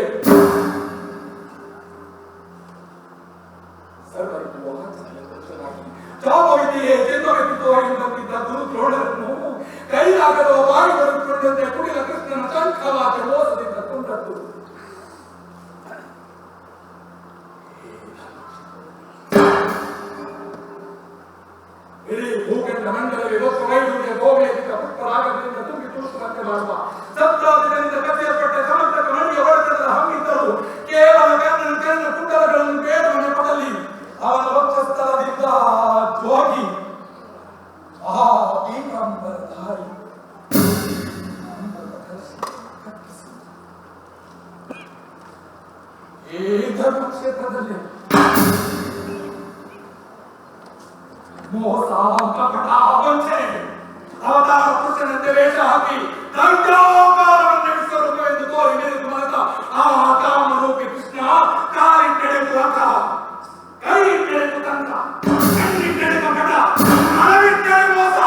ಚಾಪವಿದೆಯೇ ಜನ್ಮವೆತ್ತಿದ್ದವಾಗಿ ಬಂದಿದ್ದ ಗುರುದ್ರೋಣರನ್ನು ಕೈಲಾಗದ ಬಾಯಿ ಬರುತ್ತಂತೆ ಕುಡಿದ ಕೃಷ್ಣನ ಶಂಖವಾದ ಮೋಸದಿಂದ ಕೊಂಡದ್ದು. ಇಡೀ ಭೂಖಂಡ ಮಂಡಲವೇ ಒತ್ತು ವೈದ್ಯ ಗೋವೇದಿಕ ಪುಷ್ಪರಾಗದಿಂದ ತುಂಬಿ ತುಳುಕುವಂತೆ ಮಾಡುವ ಸಪ್ತಾದಿಗಳಿಂದ ಕಥೆಯಲ್ಪಟ್ಟ ಸಮಂತಕ ಮಣಿಯ ಹೊಡೆತದ ಹಮ್ಮಿದ್ದರು ಕೇವಲ ಕರ್ಣ ಕುಂಡಲಗಳನ್ನು ಬೇಡುವ ನೆಪದಲ್ಲಿ ಅವನ ವಕ್ಷಸ್ಥಲದಿಂದ ಜೋಗಿ ಆ ಪೀತಾಂಬರಧಾರಿ ಈ ಧರ್ಮಕ್ಷೇತ್ರದಲ್ಲಿ ಮೋಸ ಕಪಟ ವಂಚನೆ ಅವತಾರ ಪುರುಷನಂತೆ ವೇಷ ಹಾಕಿ ದಂಡೋಕಾರವನ್ನು ನಡೆಸಬೇಕು ತೋರಿ ಮೆರೆದು ಮನದ ಆ ಕಾಮರೂಪಿ ಕೃಷ್ಣ ಕಾಲಿಟ್ಟೆಡೆದು ರಥ ಕೈಯಿಟ್ಟೆಡೆದು ತಂತ್ರ ಕಣ್ಣಿಟ್ಟೆಡೆದು ಕಟ ಅಳವಿಟ್ಟೆಡೆ ಮೋಸ.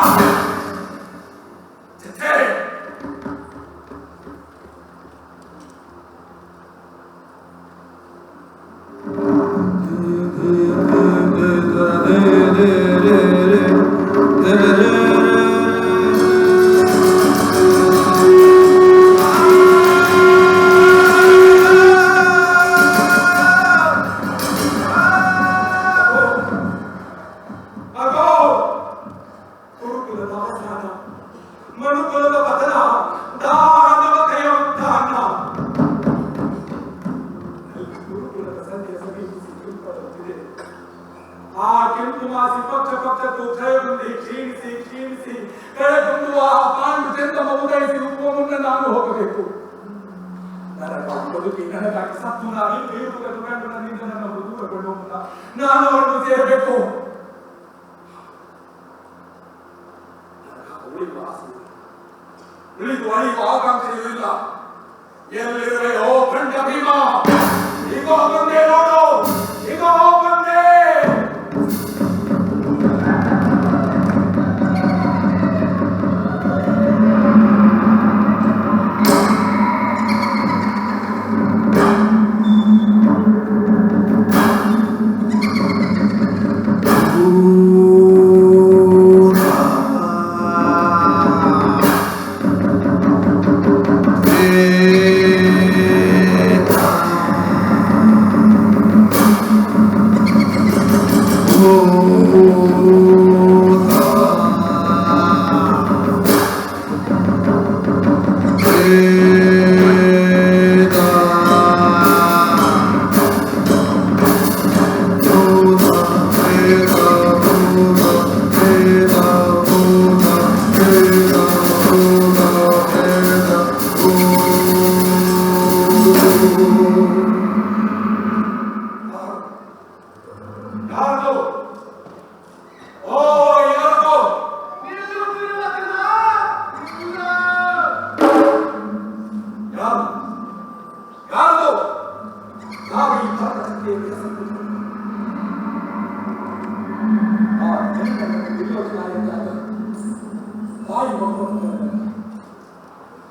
ಮನುಕುಲದ ಪತನ ದಾನವ ಕೈಯೊದ್ದಾನ ಗುರುಕುಲದ ಸಂಧ್ಯೆ ಸಮೀಪಿಸಿ ಆ ಕೆಂಪು ಮಾಸಿ ಪಕ್ಷಕ್ಕೂ ಕ್ಷಯಗುಂದಿ ಕ್ಷೀಣಿಸಿ ಕೆಳಗುಂದುವ ಪಾಂಡು ಚಂದಮ ಉದಯಿಸಿ ಉಪ್ಪುವ ಮುನ್ನ ನಾನು ಹೋಗಬೇಕು. ನನಗಾಗಿ ಬದುಕಿ ನನಗಾಗಿ ಸತ್ತು ನಾಗಿ ಬೇರುಗಳು ಕಂಡು ನನ್ನಿಂದ ನನ್ನ ದೂರಗೊಂಡು ಮುನ್ನ ನಾನು ಅವರನ್ನು ಸೇರಬೇಕು. ಉಳಿದು ಅಳಿಯುವ ಆಕಾಂಕ್ಷೆಯೂ ಇಲ್ಲ. ಎಲ್ಲಿರುವೆ ಓ ಖಂಡ ಭೀಮ, ಈಗೋ ಬಂದೆ ನೋಡು, ಈಗೋ ಬಂದೆ.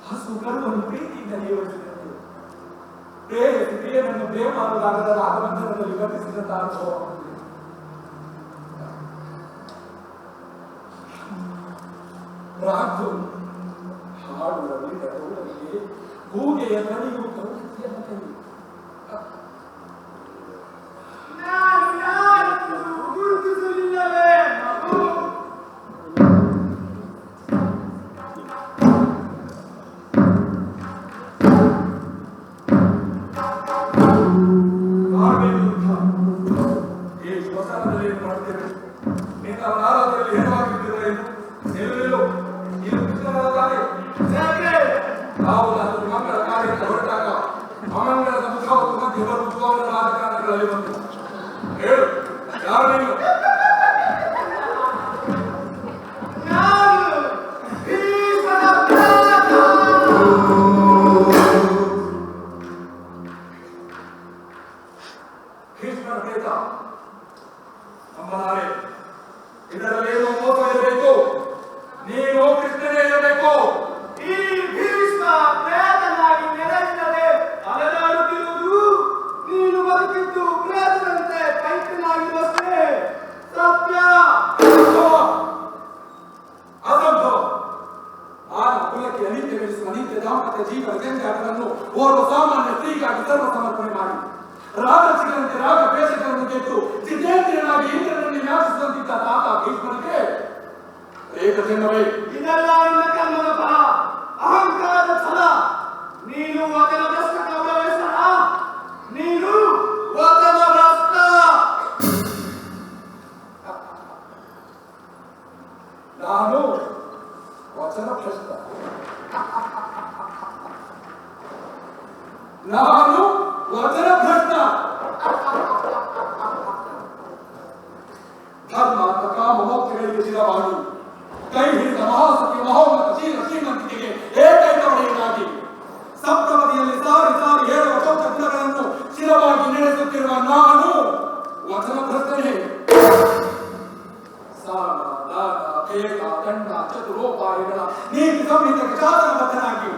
ಹಸು ಕರುವನ್ನು ಪ್ರೀತಿಯಿಂದ ನಿಯೋಜಿಸಿದರು. ಪ್ರೇಯನನ್ನು ಪ್ರೇಮಾನುರಾಗದ ರಾಗಬಂಧನದಲ್ಲಿ ವರ್ತಿಸಿದಂತ ಅನುಭವ. ರಾಜು ಹಾಡುವ ಉಳಿದ ತೋಳಲಿಗೆ ಕೂಗೆಯ ಕಣಿಯು ಕೌಶಿಕೆಯನ್ನು ಕೈ ಗುರುತಿಸಲಿಲ್ಲವೇ ಮಗು? ಈ ಶ್ಮಶಾನದಲ್ಲಿ ಏನು ಮಾಡ್ತೇವೆ? ನೀನು ಅವನ ಆರಾಧನೆಯಲ್ಲಿ ಹೇಳುವಾಗಿದ್ದೀರ ನಿಲ್ಲು. ನೀನು ಕೃಷ್ಣನಾದರೆ ನಾವು ಅದನ್ನು ಮಂಗಳ ಕಾರ್ಯಕ್ಕೆ ಹೊರಟಾಗ ಅಮಂಗಳದ ಮುಖಾವತ್ತು ಮಧ್ಯೆ ಬರುವುದು ಅವರ ರಾಜಕಾರಣಗಳಲ್ಲಿ ಬಂತು. ಹೇಳು, ಯಾರು ನೀನು? ಭೀಷ್ಮನ ಪ್ರೇತ ನಂಬಲಾರೆ. ಇದರಲ್ಲೇನೋ ಮೋಸ ಇರಬೇಕು. ನೀನು ಕೃಷ್ಣನೇ ಇರಬೇಕು. ಈ ಭೀಷ್ಮ ಪ್ರೇತನಾಗಿ ನೆಲೆಯಿಂದ ಸಾಮಾನ್ಯ ಸ್ತ್ರೀಗಾಗಿ ಸರ್ವ ಸಮರ್ಪಣೆ ಮಾಡಿ ರಾಜಸಿಗರಂತೆ ರಾಗ ವೇಷಗಳನ್ನು ಗೆದ್ದು ಜಿತೇಂದ್ರನಾಗಿ ಇಂದ್ರನನ್ನು ವ್ಯಾಪಿಸುವಂತಿದ್ದ ತಾತ ಭೀಷ್ಮನಿಗೆ ಏಕಜನ್ಮವೇ ಇದೆಲ್ಲ ನಿನ್ನ ಕರ್ಮದ ಫಲ, ಅಹಂಕಾರದ ಫಲ. ನೀನು ವಚನ ಭ್ರಷ್ಟ ಕೌರವೇಶ್ವರ, ನೀನು ವಚನ ಭ್ರಷ್ಟ. ನಾನು ವಚನ ಭ್ರಷ್ಟ. ನಾನು ವಚನ ಭ್ರಷ್ಟ. ಧರ್ಮ ಕಾಮ ಮೋಕ್ಷಗಳಿಗೆ ಶಿರವಾಗಿ ಕೈ ಹಿಡಿದ ಮಹಾಸತಿ ಮಹೋನ್ನತ ಶ್ರೀಮಂತಿಕೆಗೆ ಏಕೈಕ ಒಡೆಯನಾಗಿ ಸಪ್ತಪದಿಯಲ್ಲಿ ಸಾರಿ ಸಾರಿ ಹೇಳುವ ಶಬ್ದ ಗುಣಗಳನ್ನು ಶಿರವಾಗಿ ನಡೆಸುತ್ತಿರುವ ನಾನು ವಚನ ಭ್ರಷ್ಟನೇ. ಸಾಮ ದಾನ ಭೇದ ದಂಡ ಚತುರೋಪಾಯಗಳ ನೀತಿ ಸಂಹಿತೆಗೆ ಶಾಸನಬದ್ಧನಾಗಿ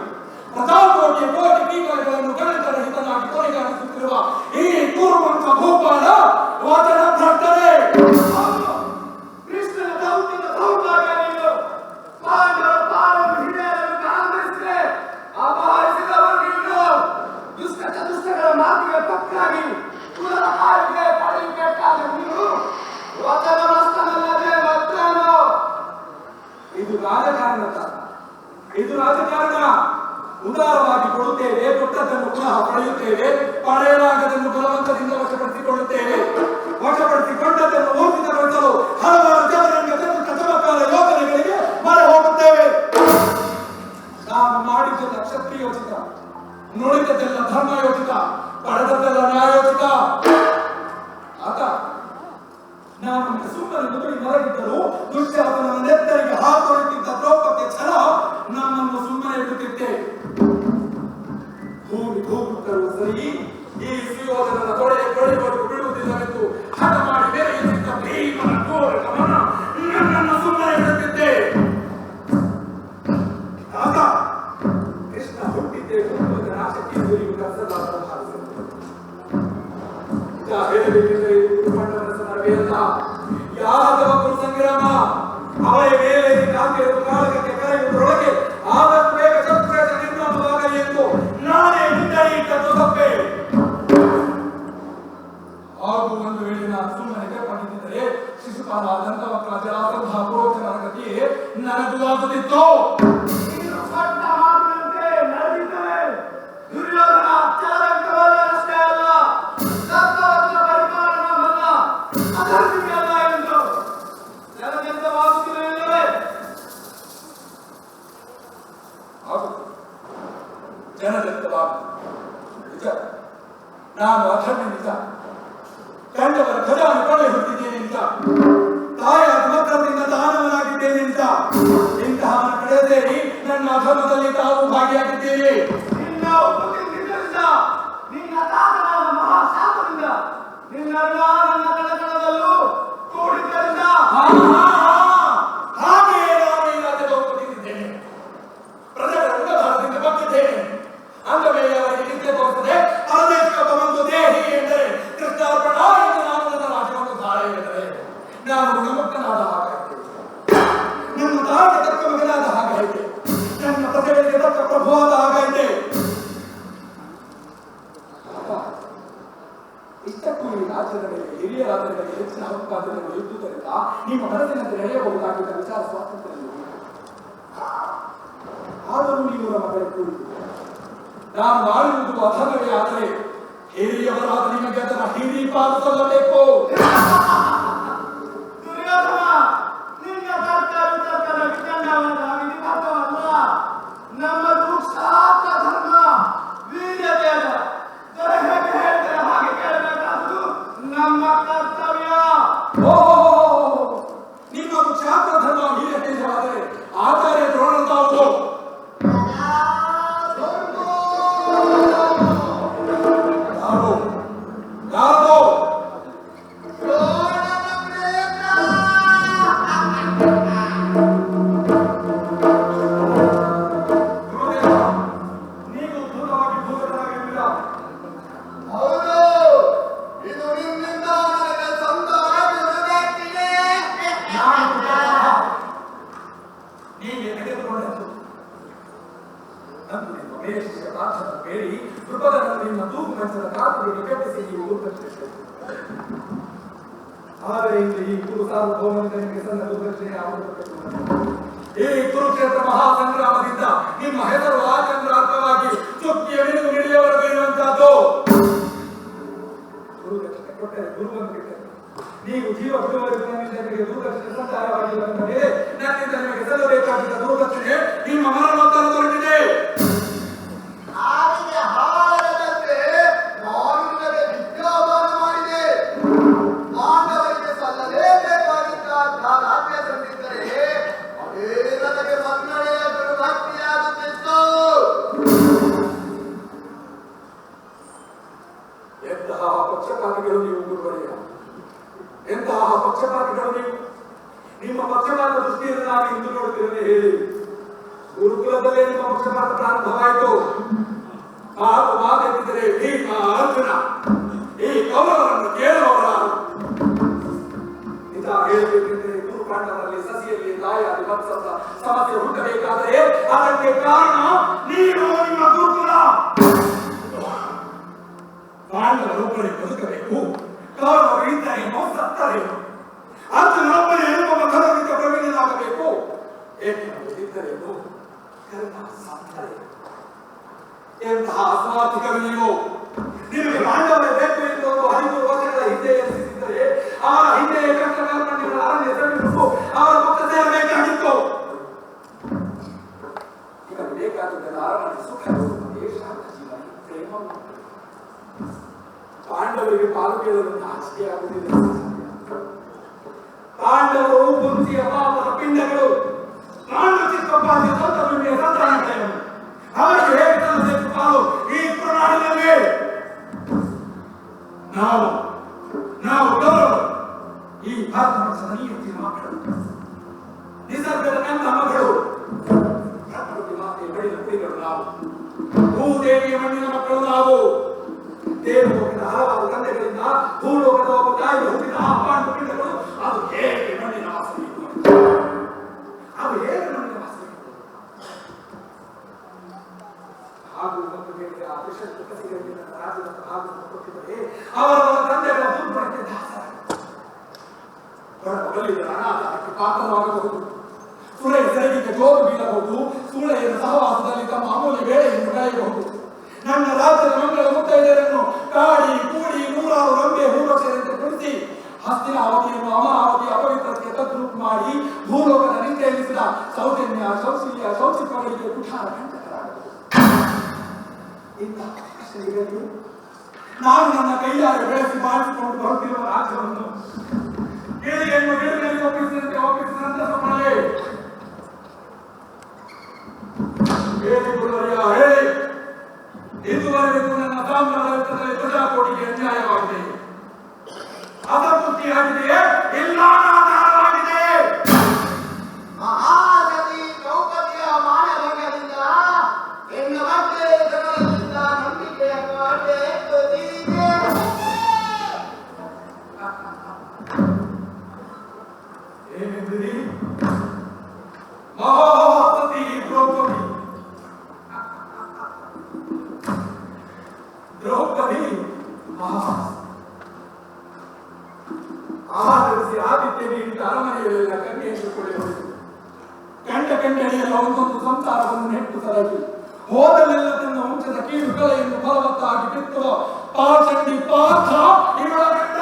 ಪ್ರಜಾಕೋಟಿಯ ಕೋಟಿ ಪೀಕಗಳನ್ನು ಗಣಿತರಹಿತನಾಗಿ ಕೊನೆಗಾಣಿಸುತ್ತಿರುವ ಈ ಕುರುವಂಶ ಭೂಪಾಲ ವಚನ ಭ್ರಷ್ಟನೇ. ಕೃಷ್ಣನ ದೌತ್ಯದ ದೌರ್ಭಾಗ್ಯ ನೀನು. ಪಾಂಡವರ ಪಾಲನ್ನು ಹಿರಿಯರನ್ನು ಕಾಂಗ್ರೆಸ್ಗೆ ಅಪಹರಿಸಿದವರು ನೀನು. ದುಷ್ಟ ಚತುಷ್ಟಗಳ ಮಾತಿಗೆ ಪಕ್ಕಾಗಿ ಕುಲದ ಕಾಲಿಗೆ ಪಡೆಯಬೇಕಾದ ನೀನು ವಚನ ಭ್ರಷ್ಟನಲ್ಲದೆ ಮತ್ತೇನು? ಇದು ರಾಜಕಾರಣ. ಇದು ರಾಜಕಾರಣ. ಉದಾರವಾಗಿ ಕೊಡುತ್ತೇವೆ, ಕೊಟ್ಟದ್ದನ್ನು ಪುನಃ ಪಡೆಯುತ್ತೇವೆ, ಪಡೆಯಲಾಗದನ್ನು ಬಲವಂತದಿಂದ ವಶಪಡಿಸಿಕೊಳ್ಳುತ್ತೇವೆ. ವಶಪಡಿಸಿಕೊಂಡದ್ದನ್ನು ಊರ್ಜಿತಗೊಳಿಸಲು ಹಲವಾರು ಚದರಂಗ ಚತುರ್ಥ ಚಮತ್ಕಾರ ಯೋಜನೆಗಳಿಗೆ ಮೊರೆ ಹೋಗುತ್ತೇವೆ. ನಾನು ಮಾಡಿದ್ದೆಲ್ಲ ಕ್ಷತ್ರಿಯೋಚಿತ, ನುಡಿದದ್ದೆಲ್ಲ ಧರ್ಮಯೋಚಿತ, ಪಡೆದದ್ದೆಲ್ಲ ನ್ಯಾಯೋಚಿತ. ಆತ ನಾನು ಸುಮ್ಮನೆ ನುಡಿ ಮರಗಿದ್ದರೂ ದುಶ್ಯಾಸನ ನೆತ್ತರಿಗೆ ಹಾತೊರೆತಿದ್ದ ದ್ರೌಪದಿ ಛಲ ನಮ್ಮನ್ನು ಸುಮ್ಮನೆ ಬಿಡುತ್ತಿದ್ದೆ. ಭೂಮಿತರು ಸರಿ ಈ ಸುಯೋಧನನ ತೊಡೆಯ ಕೊಳೆವರೆಗೂ ಬಿಡುವುದಿಲ್ಲವೆಂದು ಹಠ ಮಾಡಿ ಬೆರೆಯುತ್ತಿದ್ದ ಭೀಮನ ಘೋರ ಗಮನ ನನ್ನನ್ನು ಸುಮ್ಮನೆ ಬಿಡುತ್ತಿದ್ದೆ. ಆಗ ಕೃಷ್ಣ ಹುಟ್ಟಿದ್ದೇ ನಾಶಕ್ಕೆ ಗುರಿಯು ಕಸಲಾದ ಹೇಳಬೇಕೆಂದರೆ ಯಾದವ ಕುರು ಸಂಗ್ರಾಮ ಅವಯ ಮೇಲೆ ಕಾಂತಿಯನ್ನು ಕಾಳಗಕ್ಕೆ ಕರೆಯುವುದರೊಳಗೆ ಆದಷ್ಟು ಬೇಗ ಶತ್ರುಗಳ ನಿರ್ನಾಮವಾಗಲಿ ಎಂದು ನಾನೇ ನಿರ್ಣಯಿಟ್ಟದ್ದು ತಪ್ಪೆ. ಹಾಗೂ ಒಂದು ವೇಳೆ ನಾನು ಸುಮ್ಮನೆ ಕೈಕೊಂಡಿದ್ದರೆ ಶಿಶುಪಾಲ ದಂತವಕ್ರ ಜಲಾಸಂಧ ಪುರೋಚನರ ಗತಿಯೇ ನನಗೂ ಆಗುತ್ತಿತ್ತು. ನೀನು ಕೊಟ್ಟ ಮಾತಿನಂತೆ ನಡೆದಿದ್ದರೆ ದುರ್ಯೋಧನ ಚಾಲಕವಲ್ಲಷ್ಟೇ ಅಲ್ಲ, ದಂತವಕ್ರ ಪರಿಪಾಲನವಲ್ಲ, ಅಧರ್ಮಿಯಲ್ಲ ಎಂದು ಜನಜನಿತವಾಗುತ್ತಿರಲಿಲ್ಲವೇ? ಜನಜನಿತವಾಗುತ್ತದೆ ನಿಜ. ನಾನು ಅಧರ್ಮಿ ನಿಜ. ಕಂಡವರ ಖಜಾನೆ ಕೊಳ್ಳೆ ಹೊತ್ತಿದ್ದೇನೆ ನಿಜ. ತಾಯಾದ ಮಕ್ಕಳಿಂದ ದಾನವನಾಗಿದ್ದೇನೆ ನಿಜ. ಇಂತಹವನ ಕಡೆ ಸೇರಿ ನನ್ನ ಅಧರ್ಮದಲ್ಲಿ ತಾವು ಭಾಗಿಯಾಗಿದ್ದೇನೆ. ನಿನ್ನ ತಾತನಾದ ಮಹಾಶಾಪದಿಂದ ನಿನ್ನ ನನ್ನ ಕಳಕಳದಲ್ಲೂ ಕೂಡಿದ್ದರಿಂದ ಹಾಗೆಯೇ ನಾನು ಈ ರಾಜ್ಯದ ಒಪ್ಪಿಕೊಂಡಿದ್ದೇನೆ. ಪ್ರಜೆಗಳ ಉಪಧಾರದಿಂದ ಬಗ್ಗಿದ್ದೇನೆ. ಅಂದಮೇಲೆ ಅವರಿಗೆ ನಿತ್ಯ ತೋರುತ್ತದೆ ಪರದೇಶಿಗೊಬ್ಬ ಒಂದು ದೇಹಿ ಎಂದರೆ ಕೃಷ್ಣಾರ್ಪಣ ಎಂದು ನಾನು ನನ್ನ ರಾಜ್ಯವನ್ನು ಧಾರೆ ಎಂದರೆ ನಾನು ಗುಣಮುಕ್ತನಾದ ಹಾಗಾಯಿತೆ. ನನ್ನ ತಾಯಿಗೆ ತಕ್ಕ ಮಗನಾದ ಹಾಗಾಯಿತೆ. ನನ್ನ ಪ್ರಜೆಗಳಿಗೆ ತಕ್ಕ ಪ್ರಭುವಾದ ಹಾಗಾಯಿತೆ. ಇಷ್ಟಕ್ಕೂ ಈ ರಾಜ್ಯದ ಮೇಲೆ ಹಿರಿಯ ರಾಜ್ಯಗಳಿಗೆ ಹೆಚ್ಚಿನ ಹಕ್ಕುಪಾತ್ರಗಳು ಇದ್ದುದರಿಂದ ನಿಮ್ಮ ಮನಸ್ಸಿನಂತೆ ನಡೆಯಬಹುದಾಗಿದ್ದ ವಿಚಾರ ಸ್ವಾತಂತ್ರ್ಯ. ಆದರೂ ನೀವು ನಮ್ಮ ಕಡೆ ಕೂಡಿತು. ನಾನು ಮಾಡಿರುವುದು ಅಧರ್ಮವೇ ಆದರೆ ಹಿರಿಯವರಾದ ನಿಮಗೆ ಅದರ ಹಿರಿಪಾಲು ಸಲ್ಲಬೇಕು. ದುರ್ಯೋಧನ, ನಿನ್ನ ತರ್ಕ ವಿತರ್ಕದ ವಿತಂಡವಾದ ವಿಧಿಬದ್ಧವಲ್ಲ. ನಮ್ಮದು ಕ್ಷಾತ್ರ ಧರ್ಮ, ವೀರ್ಯತೆ ಅಲ್ಲ. ದೊರೆ ಹೇಗೆ ಹೇಳ್ತಾರೆ ಹಾಗೆ ಕೇಳಬೇಕಾದುದು ನಮ್ಮ ಕರ್ತವ್ಯ. ನಿಮ್ಮದು ಕ್ಷಾತ್ರ ಧರ್ಮ ವೀರ್ಯತೆಯಾದರೆ ಆಚಾರ್ಯ ದ್ರೋಣಂತಾವುದು. ಯಾರು ನಿಮ್ಮ ತೂಗು ಮಂಚದ ಕಾತುಗಳಿಗೆ ಕಟ್ಟಿಸಿ ನೀವು ದುರ್ದಕ್ಷಿಣೆ. ಆದರೆ ಇಲ್ಲಿ ಈ ಕುರು ಸಾರ್ವಭೌಮನಿಗೆ ಸಣ್ಣ ದುರ್ದಕ್ಷಿಣೆ ಈ ಕುರುಕ್ಷೇತ್ರ ಮಹಾಸಂಗ್ರಾಮದಿಂದ ನಿಮ್ಮ ಹೆಸರು ಆಚಂದ್ರಾರ್ಥವಾಗಿ ಚುಕ್ಕಿಯ ನಿಲುವು ಹಿಡಿಯವರೆಗೂ ಇರುವಂತಹದ್ದು. ಗುರುದಕ್ಷಿಣೆ ಕೊಟ್ಟರೆ ಗುರುವನ್ನು ಬಿಟ್ಟರೆ ನೀವು ಜೀವ ಬಿಡುವವರೆಗೂ ನನ್ನಿಂದ ನಿಮಗೆ ದುರ್ದಕ್ಷಿಣೆ ಸಂಚಾರವಾಗಿ ಬಂದ ಮೇಲೆ ನನ್ನಿಂದ ನಿಮಗೆ ಸಲ್ಲಬೇಕಾಗಿದ್ದ ದುರ್ದಕ್ಷಿಣೆ ನಿಮ್ಮ ಮರಣೋತ್ತರ ದೊರೆತಿದೆ. ಎಂತಹ ಪಕ್ಷಪಾತಿಗಳು ನೀವು ಗುರುವರಿಯ, ಎಂತಹ ಪಕ್ಷಪಾತಿಗಳು ನೀವು. ನಿಮ್ಮ ಪಕ್ಷಪಾತ ದೃಷ್ಟಿಯನ್ನು ನಾವು ಇಂದು ನೋಡುತ್ತಿರಲೇ ಹೇಳಿ. ಗುರುಕುಲದಲ್ಲೇ ನಿಮ್ಮ ಪಕ್ಷಪಾತ ಪ್ರಾರಂಭವಾಯಿತು. ಹಾಗೂ ಮಾತೆತ್ತಿದ್ದರೆ ಭೀಮ ಅರ್ಜುನ ಈ ಕೌರವರನ್ನು ಕೇಳುವವರ ಇದ ಹೇಳಬೇಕೆಂದರೆ ಗುರು ಪಾಂಡವರಲ್ಲಿ ಸಸಿಯಲ್ಲಿ ತಾಯಾದಿ ವತ್ಸದ ಸಮಸ್ಯೆ ಹುಟ್ಟಬೇಕಾದರೆ ಅದಕ್ಕೆ ಕಾರಣ ನೀವು ನಿಮ್ಮ ಗುರುಕುಲ. ಪಾಂಡವರೊಬ್ಬರೇ ಬದುಕಬೇಕು, ಕೌರವರು ಇದ್ದರೇನೋ ಸತ್ತರೇನೋ. ಅರ್ಜುನೊಬ್ಬನೇ ಒಬ್ಬ ಧರ್ಮದಿಂದ ಪ್ರವೀಣನಾಗಬೇಕು, ಏಕೆಂದರೇನು ಸತ್ತರೇನು. ಎಂತಹ ಅಸ್ವಾರ್ಥಿಗಳು ನೀವು. ನಿಮಗೆ ಪಾಂಡವರೇ ಬೇಕು ಎಂದು ಒಂದು 13 ವರ್ಷಗಳ ಹಿಂದೆ ಎನಿಸಿದ್ದರೆ ಅವರ ಹಿಂದೆಯೇ ಕಷ್ಟಕರ್ಮಣಿಗಳ ಅರಣ್ಯ ಸೆಳೆದು ಅವರ ಪಕ್ಕ ಸೇರಬೇಕಾಗಿತ್ತು. ಇವನು ಬೇಕಾದದ್ದನ್ನು ಅರಣ್ಯ ಸುಖ ಶಾಂತ ಜೀವನ ಪ್ರೇಮ. ಪಾಂಡವರಿಗೆ ಪಾಲು ಕೇಳಲು ನಾಚಿಕೆ ಆಗುವುದಿಲ್ಲ. ಪಾಂಡವರು ಬುದ್ಧಿಯ ಪಾಪದ ಪಿಂಡಗಳು. ಪಾಂಡು ಚಿಕ್ಕಪ್ಪಾದಿ ಸಂತರುಣಿಯ ಸಂತಾನಗಳು. ಅವರಿಗೆ ಹೇಗೆ ಸಲ್ಲಬೇಕು ಪಾಲು ಈ ಪ್ರಣಾಳಿನಲ್ಲಿ? ನಾವು ಗೌರವ ಈ ಭಾರತವರ್ಷದ ನೀತಿಯ ಮಕ್ಕಳು, ನಿಸರ್ಗದ ನನ್ನ ಮಗಳು, ಪ್ರಕೃತಿ ಮಾತೆಯ ಬಡಿದ ಕುರಿಗಳು ನಾವು, ಭೂದೇವಿಯ ಮಣ್ಣಿನ ಮಕ್ಕಳು ನಾವು. ದೇವಲೋಕದ ಹಲವಾರು ತಂದೆಗಳಿಂದ ಭೂಲೋಕದ ಒಬ್ಬ ತಾಯಿಗೆ ಹುಟ್ಟಿದ ಆ ಪಾಂಡು ಪಿಂಡಗಳು ಅದು ಹೇಗೆ ಮಣ್ಣಿನ ವಾಸನೆ, ಅದು ಹೇಗೆ ಮಣ್ಣಿನ ವಾಸನೆ. ಹಾಗೂ ಮತ್ತು ಬೇರೆ ಆ ವಿಷಯ ಕಸಿಗಳಿಗೆ ನನ್ನ ರಾಜ್ಯದ ಹಾಗೂ ಕೊಟ್ಟಿದ್ದರೆ ಅವರವರ ತಂದೆಗಳ ದುರ್ಗುಣಕ್ಕೆ ದಾಸರಾಗಲಿದ್ದ ಅನಾಥಕ್ಕೆ ಪಾತ್ರವಾಗಬಹುದು. ಸುಳೆ ಸೆರಗಿಗೆ ಜೋರು ಬೀಳಬಹುದು. ಸುಳೆಯ ಸಹವಾಸದಲ್ಲಿ ತಮ್ಮ ಅಮೂಲ್ಯ ವೇಳೆಯನ್ನು ಕಳೆಯಬಹುದು. ನನ್ನ ರಾಜ್ಯದ ಮಂಗಳ ಮುತ್ತೈದೆಯರನ್ನು ಕಾಡಿ ಕೂಡಿ 100 ರಂಬೆ ಹೂರಕ್ಷೆಯಂತೆ ಕುಳಿಸಿ ಹಸ್ತಿನಾವತಿಯನ್ನು ಅಮರಾವತಿಯ ಅಪವಿತ್ರಕ್ಕೆ ತದ್ರೂಪು ಮಾಡಿ ಭೂಲೋಕದ ನಿತ್ಯ ಎನಿಸಿದ ಸೌಜನ್ಯ ಶೌಶಲ್ಯ ಶೌಚಿಕಗಳಿಗೆ ಕುಠಾರ ಕಂಟಕರಾಗಬಹುದು. ಇಂತಹ ಕಷ್ಟಗಳಲ್ಲಿ ನಾನು ನನ್ನ ಕೈಯಾರೆ ಬೆಳೆಸಿ ಮಾಡಿಸಿಕೊಂಡು ಬರುತ್ತಿರುವ ರಾಜ್ಯವನ್ನು ಗಿಳಿಯನ್ನು ಗಿಳಿಯಲ್ಲಿ ಒಪ್ಪಿಸಿದಂತೆ ಒಪ್ಪಿಸಿದ ನಂತರ ಮಳೆ ಹೇಳಿ ಇದುವರೆಗೂ ನನ್ನ ಸಾಮ್ರಾಜ್ಯದಲ್ಲಿ ಪ್ರಜಾಕೋಟಿಗೆ ಅನ್ಯಾಯವಾಗಿದೆ, ಅಸಂತೃಪ್ತಿಯಾಗಿದೆಯೇ? ಇಲ್ಲ, ಆಧಾರವಾಗಿದೆ. ಮಹಾಸತಿ ದ್ರೌಪದಿಯ ಮಾನಭಂಗದಿಂದ ಎನ್ನ ಬಗ್ಗೆ ಜನರಿಂದ ನಂಬಿಕೆಯ ಕಾಟೆ ಎತ್ತುತ್ತಿದೆ. ಏನೆಂದಿರಿ? ಮಹಾಸತಿ ದ್ರೌಪದಿ ಆಧರಿಸಿ ಆದಿತ್ಯ ನೀಡಿದ ಅರಮನೆಯಲ್ಲೆಲ್ಲ ಕನ್ಯೆಯನ್ನು ಕೊಳೆಯುವುದು. ಕಂಡಡಿಯೆಲ್ಲ ಒಂದೊಂದು ಸಂಸಾರವನ್ನು ನೆಟ್ಟು ಸಲಹಿ ಹೋದಲ್ಲೆಲ್ಲ ತನ್ನ ವಂಶದ ಕೀಳು ಕಲೆಯನ್ನು ಫಲವತ್ತಾಗಿ ಬಿತ್ತುವ ಪಾಚಂಡಿ ಪಾತ್ರ ಇವಳ ಗಂಡ.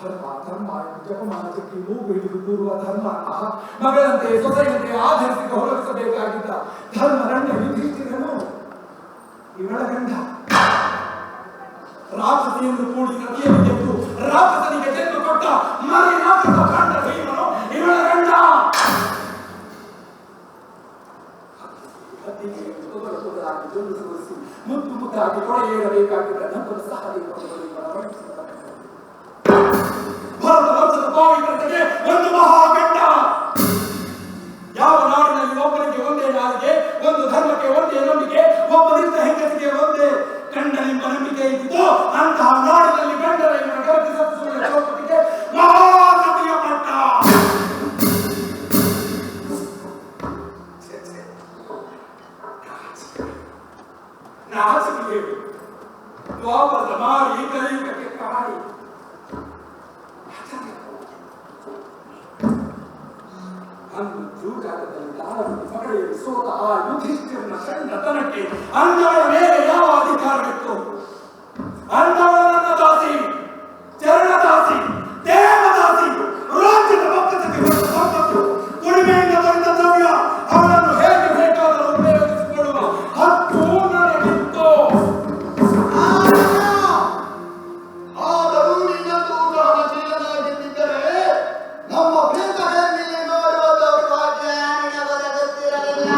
ಧರ್ಮ ಎಂದು ಜಪಮಾನಕ್ಕೆ ಮೂಗು ಹಿಡಿದು ಕೂರುವ ಧರ್ಮ ಮಗಳಂತೆ ಸೊಸೆಯಂತೆ ಆಧರಿಸಿ ಗೌರವಿಸಬೇಕಾಗಿದ್ದ ಧರ್ಮರಂಡ ಯುಧಿಷ್ಠಿರನು ಇವಳ ಗಂಡ. ರಾಕ್ಷಸಿಯನ್ನು ಕೂಡಿ ನದಿಯಲ್ಲಿ ಗೆದ್ದು ರಾಕ್ಷಸನಿಗೆ ಜನ್ಮ ಕೊಟ್ಟ ಮರಿ ರಾಕ್ಷಸ ಕಂಡ ಭೀಮನು ಇವಳ ಗಂಡ. ಮುದ್ದು ಮುದ್ದಾಗಿ ಕೊಡೆಯೇರಬೇಕಾಗಿದ್ದ ನಂತರ ಭಾರತ ವರ್ಷದ ಪಾವಿತ್ರತೆಗೆ ಒಂದು ಮಹಾಗಂಡ. ಯಾವ ನಾಡಿನಲ್ಲಿ ಒಬ್ಬರಿಗೆ ಒಂದೇ ನಾಲಿಗೆ, ಒಂದು ಧರ್ಮಕ್ಕೆ ಒಂದೇ ನಂಬಿಕೆ, ಒಬ್ಬರಿಂದ ಹೆಂಗಸಿಗೆ ಒಂದೇ ಗಂಡನೆಂಬ ನಂಬಿಕೆ ಇದ್ದಿದ್ದು ಅಂತಹ ನಾಡಿನಲ್ಲಿ ಗಂಡರ ಗರ್ಭಿ ಸತ್ಸುಳ್ಳ ದ್ರೌಪದಿಗೆ ಮಹಾಸತಿಯ ಪಟ್ಟ. ನಾಚಿಕೆ ದ್ವಾಪರದ ಮಾರಿ ಕಲಿಯುಗಕ್ಕೆ ಕಾಡಿ ಅಂದು ಜೂಜಾಟದಲ್ಲಿ ದಾನವನ್ನು ಮಗಳೆಯರು ಸೋತ ಆ ಯುಧಿಷ್ಠಿರನ ಷಂಡತನಕ್ಕೆ ಅಂದವಳ ಮೇಲೆ ಯಾವ ಅಧಿಕಾರವಿತ್ತು? ಅಂದವಳ ನನ್ನ ದಾಸಿ, ಚರಣದಾಸಿ, ದೇವದಾಸಿ, ರಾಜ್ಯದ ಭಕ್ತತೆಗೆ ಹೊರಟ ಸಂಪತ್ತು, ಕುಡಿಮೆಯಿಂದ ದೊರೆತ ದ್ರವ್ಯ, ಅವಳನ್ನು ಹೇಗೆ ಬೇಕಾದರೂ ಉಪಯೋಗಿಸಿಕೊಳ್ಳುವ ಹಕ್ಕು ನನಗಿತ್ತು. ಆದರೂ ನಿನ್ನಂತೂ ಸಹನಶೀಲನಾಗಿದ್ದರೆ ನಮ್ಮ ಪ್ರೇತಗಳಲ್ಲಿ ನೋಡುವ ದೌರ್ಭಾಗ್ಯ ನಿನಗೊದಗುತ್ತಿರಲಿಲ್ಲ.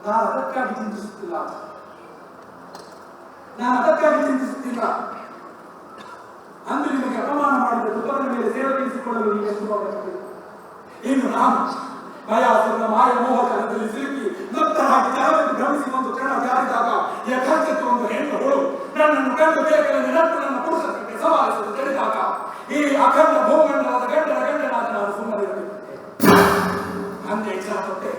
ನಾನು ಅದಕ್ಕಾಗಿ ಚಿಂತಿಸುತ್ತಿಲ್ಲ. ಅಂದು ನಿಮಗೆ ಅಪಮಾನ ಮಾಡಿದ ದುಃಖದ ಮೇಲೆ ಸೇವೆ ತೀರಿಸಿಕೊಳ್ಳಲು ನೀವು ಎಷ್ಟು ಹೋಗಬೇಕು? ಇನ್ನು ನಾನು ಭಯಾಸುರನ ಮಾಯ ಮೋಹಕರದಲ್ಲಿ ಸಿಲುಕಿ ಮುಕ್ತರಾಗಿ ಜಗವನ್ನು ಭ್ರಮಿಸಿ ಒಂದು ಕ್ಷಣ ಜಾರಿದಾಗ ಯಥಾರ್ಥಕ್ಕೆ ಒಂದು ಹೆಣ್ಣು ಹುಳು ನನ್ನನ್ನು ಕಂಡು ಬೇಕಲ್ಲಿ ನಟ್ಟು ನನ್ನ ಪುರುಷತ್ವಕ್ಕೆ ಸವಾಲಿಸಲು ತಿಳಿದಾಗ ಈ ಅಖಂಡ ಭೂಮಂಡಲದ ಗಂಡನಾದ ನಾನು ಸುಮ್ಮನಿರಬೇಕು. ಅಂದೇ ಕ್ಷಣಪಟ್ಟೆ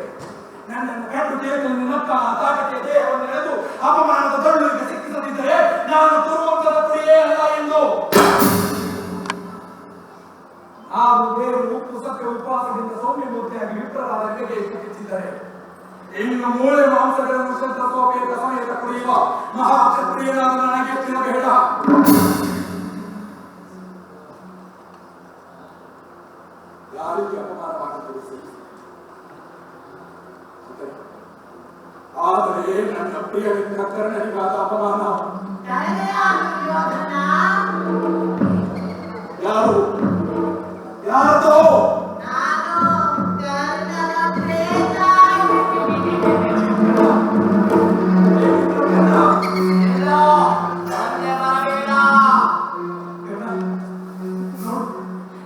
ನನ್ನನ್ನು ಕಂಡು ಬೇಕಲ್ಲಿ ನಕ್ಕ ಆ ತಾಟಕ್ಕೆ ದೇಹವನ್ನು ಎಳೆದು ಅಪಮಾನದ ತಳ್ಳುವಿಗೆ ಸಿಕ್ಕಿಸದಿದ್ದರೆ ನಾನು ದುರ್ವಂತದ ಕುಡಿಯೇ ಅಲ್ಲ ಎಂದು. ಹಾಗೂ ದೇವರು ಉಪ್ಪು ಸತ್ಯ ಉಪವಾಸದಿಂದ ಸೌಮ್ಯ ಮೂರ್ತಿಯಾಗಿ ವಿಪ್ರರಾದ ಅಲ್ಲಿಗೆ ಹೆಚ್ಚಿದ್ದಾರೆ. ಇನ್ನು ಮೂಳೆ ಮಾಂಸಗಳನ್ನು ಶುದ್ಧ ಸೋಪೇತ ಸಮೇತ ಕುಡಿಯುವ ಮಹಾಕ್ಷತ್ರಿಯನಾದ ನನಗೆ ತಿನ್ನಬೇಡ. ಯಾರಿಗೆ ಅಪಮಾನವಾಗಿ ತೋರಿಸಿ, ಆದರೆ ನನ್ನ ಪ್ರಿಯ ಮಿತ್ರ ಕರ್ಣನಿಗಾದ ಅಪಮಾನ ಯಾರು ಯಾರದೋ?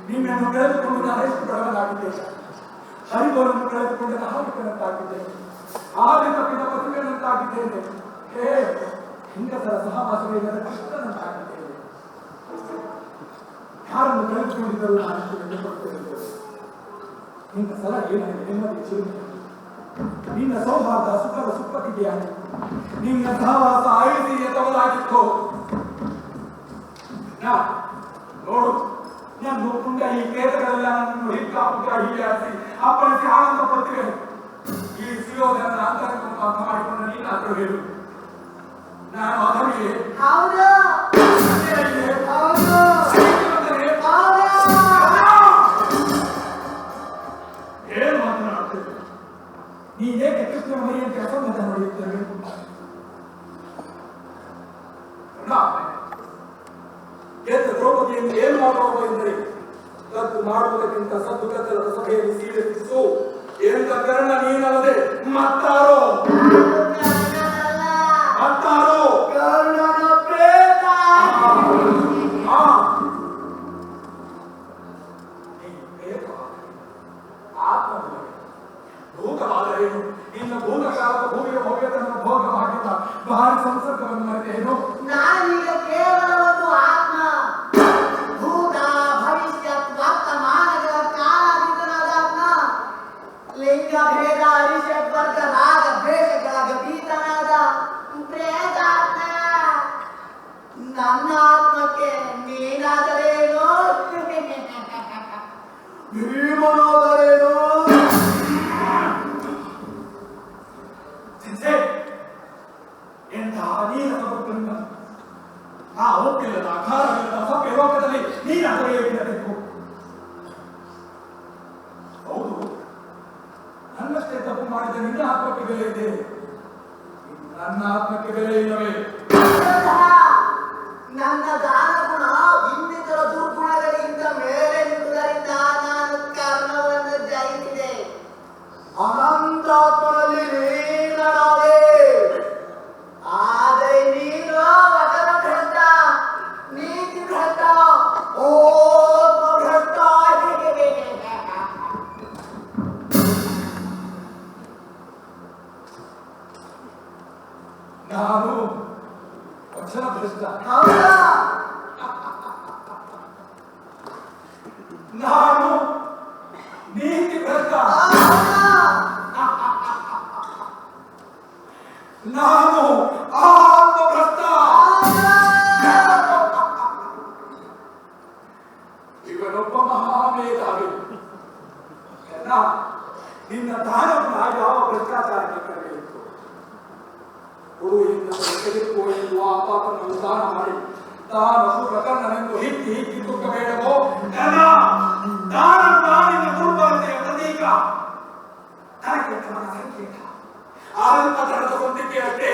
ನಿನ್ನನ್ನು ಕಳೆದುಕೊಂಡು ನಾನು ಎಷ್ಟು ಬಡವನಾಗಿದ್ದೇನೆ. ಹರಿಗೋರನ್ನು ಕಳೆದುಕೊಂಡ ಹಾವಿಕನಂತಾಗಿದ್ದೇನೆ. ಆದಿ ತಪ್ಪಿದ ಪತಿಕನಂತಾಗಿದ್ದೇನೆ. ಹಿಂಗಸರ ಸಹವಾಸವಿಲ್ಲದ ಕೃಷ್ಣನಂತಾಗಿದ್ದೇನೆ. ಯಾರನ್ನು ಕಳೆದುಕೊಂಡಿದ್ದರೂ ನಾನು ಕೊಡುತ್ತೇನೆ. ನಿನ್ನ ಸಲಹೆ ನನಗೆ ನೆಮ್ಮದಿ ಚಿರುಮೆ. ನಿನ್ನ ಸೌಹಾರ್ದ ಸುಖದ ಸುಪ್ಪತ್ತಿಗೆಯಾಗಿ ನಿನ್ನ ಸಹವಾಸ ಐಸಿಯ ತವಲಾಗಿತ್ತು. ನೋಡು, ನನ್ನ ಪುಂಡ ಈ ಕೇತಗಳೆಲ್ಲ ನನ್ನನ್ನು ಹಿಕ್ಕಾಪುಕ್ಕ ಹೀಯಾಡಿಸಿ ಅಪ್ಪಳಿಸಿ ಆನಂದ ಪಡ್ತಿವೆ. ಈ ಸುಯೋಧನ ಅಂತರವನ್ನು ಅರ್ಥ ಮಾಡಿಕೊಂಡು ನೀನಾದರೂ ಹೇಳು, ನಾನು ಅಧಮಿಯೇ? ಏನು ಮಾತನಾಡುತ್ತೇವೆ? ನೀನೇಕೆ ಕೃಷ್ಣ ಮರಿಯಂತೆ ಅಸಂಗತ ನಡೆಯುತ್ತೇವೆ? ಗೆದ್ದ ದ್ರೌಪದಿಯನ್ನು ಏನು ಮಾಡುವ ಎಂದರೆ ಕದ್ದು ಮಾಡುವುದಕ್ಕಿಂತ ಸದ್ದು ಕತ್ತಲದ ಸಭೆಯಲ್ಲಿ ಸೀಳೆತ್ತಿಸು ಎಂದ ಕರ್ಣ ನೀನಲ್ಲದೆ ಮತ್ತಾರೋ? ಕರ್ಣನ ಪ್ರೇತ. ಭೂತವಾದರೇನು? ನಿನ್ನ ಭೂತಕಾಲದ ಭೂಮಿಯ ಭವ್ಯತನ ಭೋಗವಾಗಿದ್ದ ಭಾರಿ ಸಂಸರ್ಗವನ್ನು ಮರೆತೇನು? ನಾನೀಗ ಕೇವಲ ಒಂದು ಆತ್ಮ. ಭೂತ ಭವಿಷ್ಯತ್ ವರ್ತಮಾನಗಳ ಕಾಲಾತೀತನಾದ ಆತ್ಮ. ಲಿಂಗ ಭೇದ ಅರಿಷಡ್ ವರ್ಗ ರಾಗ ದ್ವೇಷಗಳ ಗತೀತನಾದ ಪ್ರೇತಾತ್ಮ. ನನ್ನ ಆತ್ಮಕ್ಕೆ ನೀನಾದರೇನು? ಭೀಮನಾದರೇನು? ಎಂತಹ ನೀನ ಸಮರ್ಪಣೆ ಆ ಒಪ್ಪಿಲ್ಲದ ಆಧಾರವಿಲ್ಲದ ಸಭ್ಯ ಲೋಕದಲ್ಲಿ ನೀನ ತೊರೆಯಬೇಕು. ಹೌದು, ನನ್ನಷ್ಟೇ ತಪ್ಪು ಮಾಡಿದ ನಿನ್ನ ಆತ್ಮಕ್ಕೆ ಬೆಲೆ ಇದೆ, ನನ್ನ ಆತ್ಮಕ್ಕೆ ಬೆಲೆ ಇಲ್ಲವೇ? ನನ್ನ ದಾನ ಗುಣ ಇನ್ನಿತರ ದುರ್ಗುಣಗಳಿಂದ ಮೇಲೆ ನಿಂತುದರಿಂದ ನಾನು ಕರ್ಣವನ್ನು ಜಯಿಸಿದೆ. ಅನಂತಾತ್ಮನಲ್ಲಿ ನೀನಾದೆ. ಆದರೆ ನೀನು ವಚನ ಭ್ರಷ್ಟ, ನೀತಿ ಭ್ರಷ್ಟ, ಓತ್ಮ ಭ್ರಷ್ಟ. ನಾನು ವಚನ ಭ್ರಷ್ಟ? ಹೌದಾ? ನಾನು ನೀತಿ ಭ್ರಷ್ಟ? ನಾನು ಆ ಆತ್ಮಭ್ರಷ್ಟ. ಇವನೊಬ್ಬ ಮಹಾಮೇಧಾವಿ. ನಿನ್ನ ತಾನಪ್ಪ ಯಾವ ಭ್ರಷ್ಟಾಚಾರಕ್ಕೆ ಕರೆಯಿತು? ಹುಡುಗಿಯಿಂದ ತೆಗೆದುಕೋ ಎಂದು ಆ ಪಾಪವನ್ನು ದಾನ ಮಾಡಿ ತಾನು ಪ್ರಕರಣನೆಂದು ಹಿಕ್ಕಿ ತುಕ್ಕಬೇಡವೋ? ನಿನ್ನ ದುರ್ಬಲತೆಯ ಪ್ರತೀಕ, ತನಕೆಟ್ಟವನ ಸಂಕೇತ, ಆರಂಭತನದ ಹೊಂದಿಕೆ ಅಷ್ಟೇ.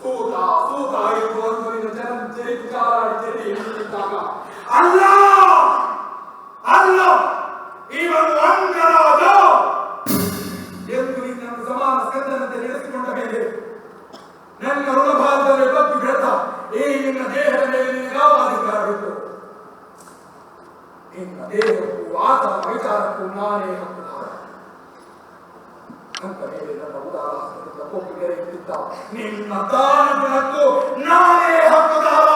ಸೂತ ಸೂತ ಎಂದು ಒಂದು ನಿನ್ನ ಚರಿತು ಚಾಲಾಡಿ ಹೇಳಿದ್ದಾಗ ಅಲ್ಲ ಅಲ್ಲ ಇವನು ಅಂಗರಾಜ ಎಂದು ನಿನ್ನನ್ನು ಸಮಾನ ಸ್ಕಂದನಂತೆ ನಡೆಸಿಕೊಂಡ ಮೇಲೆ ನನ್ನ ಋಣಭಾರದಲ್ಲಿ ಬಗ್ಗಿ ಬೆಳೆದ ಈ ನಿನ್ನ ದೇಹದ ಮೇಲೆ ನಿನ್ನ ಯಾವ ಅಧಿಕಾರವಿತ್ತು? ನಿನ್ನ ದೇಹಕ್ಕೂ ಆತನ ವಿಚಾರಕ್ಕೂ ನಾನೇ ಹಕ್ಕುದಾರ. ಅಂತ ಮೇಲೆ ನನ್ನ ಉದಾಹರಣೆಯಿಂದ ಕೊಪ್ಪಿಗೆ ಇಟ್ಟಿದ್ದ ನಿನ್ನ ದಾನಕ್ಕೂ ನಾನೇ ಹಕ್ಕುದಾರ.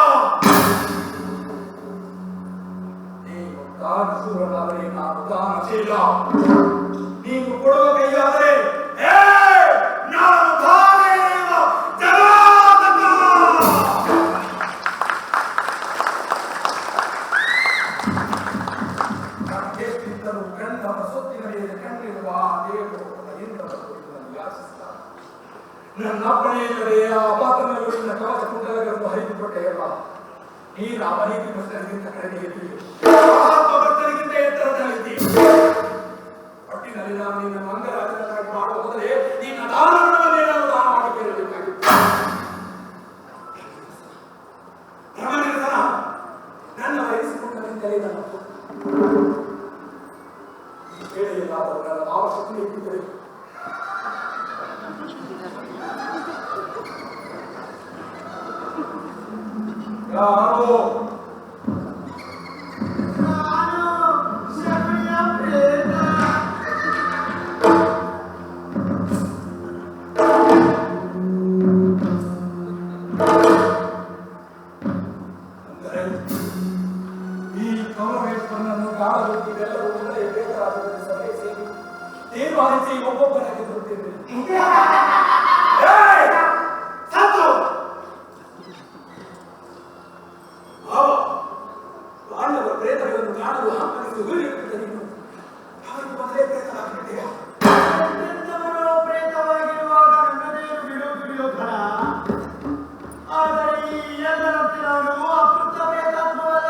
ನೀನು ದಾನಶೂರನಾದರೆ ನಾನು ದಾನಶೀಲ. ನೀನು ಕೊಡುವ ಕೈಯಾದರೆ ನಾನು ದಾನೇವ ಜನಾರ್ದನ. ನನಗೆಷ್ಟಿದ್ದರೂ ಗಂಡನ ಸೊತ್ತಿನ ಮೇಲೆ ಕಂಡಿರುವ ಆ ದೇವರು ಯಾಚಿಸುತ್ತಾರೆ. ನನ್ನ ಅಪ್ಪಣೆಯಿಲ್ಲದೆ ಆ ಪಾತ್ರನಲ್ಲಿ ನಿನ್ನ ಕವಚ ಕುಂಡಲಗಳನ್ನು ಹರಿದುಕೊಟ್ಟೆಯಲ್ಲ. ನೀನು ಅವನಿಗೆ ಭಕ್ತರಿಗಿಂತ ಕಡಿಮೆ ಇದ್ದೀಯ, ಭಕ್ತರಿಗಿಂತ ಎತ್ತರದಲ್ಲಿದ್ದೀಯ. ಒಟ್ಟಿನಲ್ಲಿ ನಾನು ನಿನ್ನ ಮಂಗರಾಜನಾಗಿ ಮಾಡುವ ಮೊದಲೇ ನಿನ್ನ ದಾನಗಳನ್ನೇ ನಾನು ದಾನ ಮಾಡಿ ಕೇಳಬೇಕಾಗಿತ್ತು. ಧರ್ಮನಿರಸನ ನನ್ನ ವಹಿಸಿಕೊಂಡಂತೆಯೇ ನನ್ನ ಹೇಳೆಯಲ್ಲಾದರೂ ನನ್ನ ಅವಶ್ಯಕತೆ ಇಟ್ಟಿದ್ದರೆ ಯಾರೋ ತೀರ್ಮಾನಿಸಿ ಒಬ್ಬೊಬ್ಬರಾಗಿ ಬರುತ್ತೇವೆ. ಪಾಂಡವರ ಪ್ರೇತಗಳನ್ನು ಕಾಣಲು ಹಂಬಲಿಸಿ ಉರಿಯುತ್ತದೆ. ನೀನು ಅವರಿಗೆ ಮೊದಲೇ ಪ್ರೇತವಾಗಿಬಿಟ್ಟೆಯಾ? ಪ್ರೇತವಾಗಿರುವಾಗ ನನ್ನದೇನು ಬಿಡು ಘನ. ಆದರೆ ಈ ಎಲ್ಲರಂತೆ ನಾನು ಅತೃಪ್ತ ಪ್ರೇತಾತ್ಮವಲ್ಲ.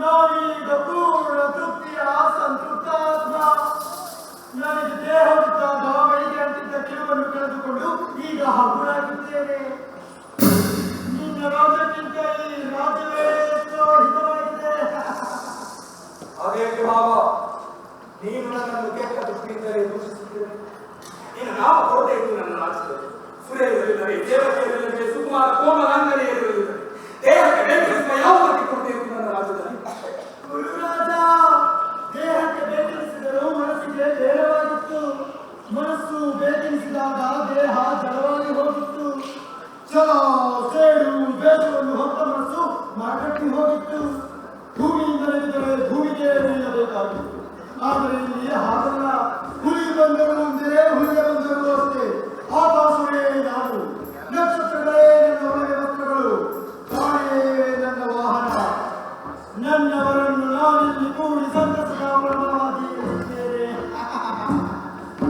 ನಾನೀಗ ಪೂರ್ಣ ತೃಪ್ತಿಯ ಸಂತೃಪ್ತಾತ್ಮ. ನನಗೆ ದೇಹವಿದ್ದಾಗ ಬಳಿಗೆ ಅಂಟಿದ್ದ ಕಿರುವನ್ನು ಕಳೆದುಕೊಂಡು ಈಗ ಹಗುರಾಗಿದ್ದೇನೆ. ನಿನ್ನ ರಾಜ್ಯಕ್ಕಿಂತ ಈ ರಾಜ್ಯವೇ ಎಷ್ಟೋ ಹಿತವಾಗಿದೆ. ಅದೇಕೆ ಮಾವ, ನೀನು ನನ್ನನ್ನು ಕೆಟ್ಟ ದೃಷ್ಟಿಯಿಂದಲೇ ದೂಷಿಸುತ್ತೇನೆ. ನಿನ್ನ ನಾಮ ಕೊರತೆ ಇದ್ದು ನನ್ನ ರಾಜ್ಯದಲ್ಲಿ ಸುರೇರಲಿಲ್ಲವೇ, ದೇವತೆಯರಿಲ್ಲವೇ, ಸುಕುಮಾರ ಕೋಮಲಾಂಗನೇ ಇರಲಿಲ್ಲವೇ, ದೇಹಕ್ಕೆ ಬೇಕಿರಿಸುವ ಯಾವುದಕ್ಕೆ ಕೊರತೆ ಇತ್ತು ನನ್ನ ರಾಜ್ಯದಲ್ಲಿ? ಗುರುರಾಜ, ದೇಹಕ್ಕೆ ಬೇಕೆನಿಸಿದರೂ ಮನಸ್ಸಿಗೆ ಬೇಡವಾಗಿತ್ತು. ಮನಸ್ಸು ಬೇಕೆನಿಸಿದಾಗ ದೇಹ ಜಡವಾಗಿ ಹೋಗಿತ್ತು. ಛಲ, ಸೇಡು, ದ್ವೇಷವನ್ನು ಹೊತ್ತ ಮನಸ್ಸು ಮರಗಟ್ಟಿ ಹೋಗಿತ್ತು. ಭೂಮಿಯಿಂದ ನೆನೆದರೆ ಭೂಮಿಗೆ ನಿಲ್ಲಬೇಕಾಗಿತ್ತು. ಆದರೆ ಇಲ್ಲಿ ಹಾಗಲ್ಲ. ಹುಲಿ ಬಂದರು ಒಂದೇ, ಹುಲಿಗೆ ಬಂದರು ಅಷ್ಟೇ. ಆಕಾಶವೇ ನಾನು, ನಕ್ಷತ್ರಗಳೇ ನನ್ನ ಒಳಗೆ ವಸ್ತ್ರಗಳು, ಪ್ರಾಣೇ ನನ್ನ ವಾಹನ. ನನ್ನವರನ್ನು ನಾನಿಲ್ಲಿ ಕೂಡಿ ಸಂತಸದ ಬ್ರಹ್ಮವಾದಿಯಲ್ಲಿದ್ದೇನೆ.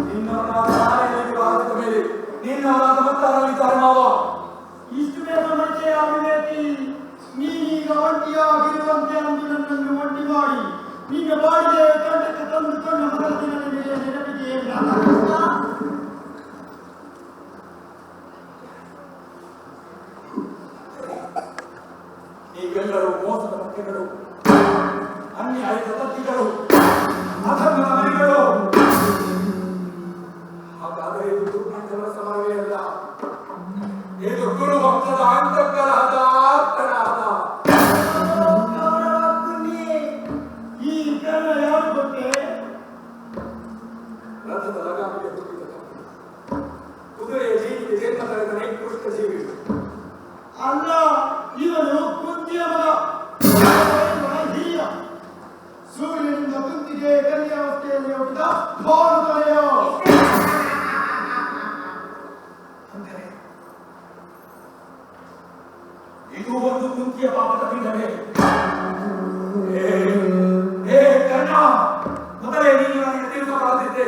ನಿನ್ನವರಾದ ಮೇಲೆ ನಿನ್ನವರಾದ ಮತ್ತಾರಲ್ಲಿದ್ದಾರೆ ಮಾವ. ಇಷ್ಟು ಬೇಗ ಮಧ್ಯೆ ಅವಿವೇಕಿ, ನೀನೀಗ ಒಂಟಿಯಾಗಿರುವಂತೆ ಅಂದು ನನ್ನನ್ನು ಒಂಟಿ ಮಾಡಿ ನಿನ್ನ ಬಾಡಿಗೆ ಕಂಡಕ್ಕೆ ತಂದುಕೊಂಡ ಮೊದಲ ದಿನ ನಿನಗೆ ನೆನಪಿದೆಯೇ? ನೀವೆಲ್ಲರೂ ಮೋಸದ ಮಕ್ಕಳು, ಅನ್ಯಾಯದ ತಪ್ಪಿಗಳು, ಅಧರ್ಮದ ಮರಿಗಳು. ಹಾಗಾದರೆ ಇದು ದುರ್ಭಂಗದ ಸಮಯವೇ ಅಲ್ಲ, ಇದು ಗುರು ಭಕ್ತದ ಅಂತಃಕಲಹದ ಆರ್ತನಾದ. ಈ ಕರ್ಣ ಯಾರು ಗೊತ್ತೇ? ರಥದ ಲಗಾಮಿಗೆ ಹುಟ್ಟಿದ ಕುದುರೆಯ ಜೀವಿಗೆ ಜನ್ಮ ತಳೆದ ನೈಕೃಷ್ಟ ಜೀವಿ ಅಲ್ಲ, ಇವನು ಕುಂತಿಯ ಮಗ, ಹಿರಿಯ. ಸೂರ್ಯನಿಂದ ಕುಂತಿಗೆ ಕನ್ಯಾವಸ್ಥೆಯಲ್ಲಿ ಹುಟ್ಟಿದ ಭಾನುತಲೆಯ. ಬುದ್ಧಿಯ ಪಾಪದ ಪಿಂಡವೇ. ಕರ್ಣ, ಮೊದಲೇ ನೀನು ನನಗೆ ತಿಳಿಸಬಾರದಿದ್ದೆ.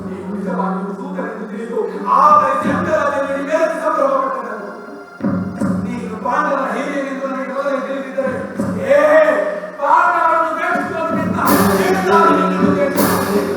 ನೀನು ನಿಜವಾಗಿಯೂ ಸೂತನೆಂದು ತಿಳಿದು ಆಧರಿಸಿ ಅಂತರದಲ್ಲಿ ಮೇರೆಸಿ ಸಂಭ್ರಮಪಟ್ಟನು. ನೀನು ಪಾಂಡವರ ಹಿರಿಯನೆಂದು ನನಗೆ ಮೊದಲೇ ತಿಳಿದಿದ್ದರೆ ಪಾಂಡವರನ್ನು ದ್ವೇಷಿಸುವುದಕ್ಕಿಂತ ಹೆಚ್ಚಾಗಿ ನಿನ್ನನ್ನು ದ್ವೇಷಿಸುತ್ತೇನೆ.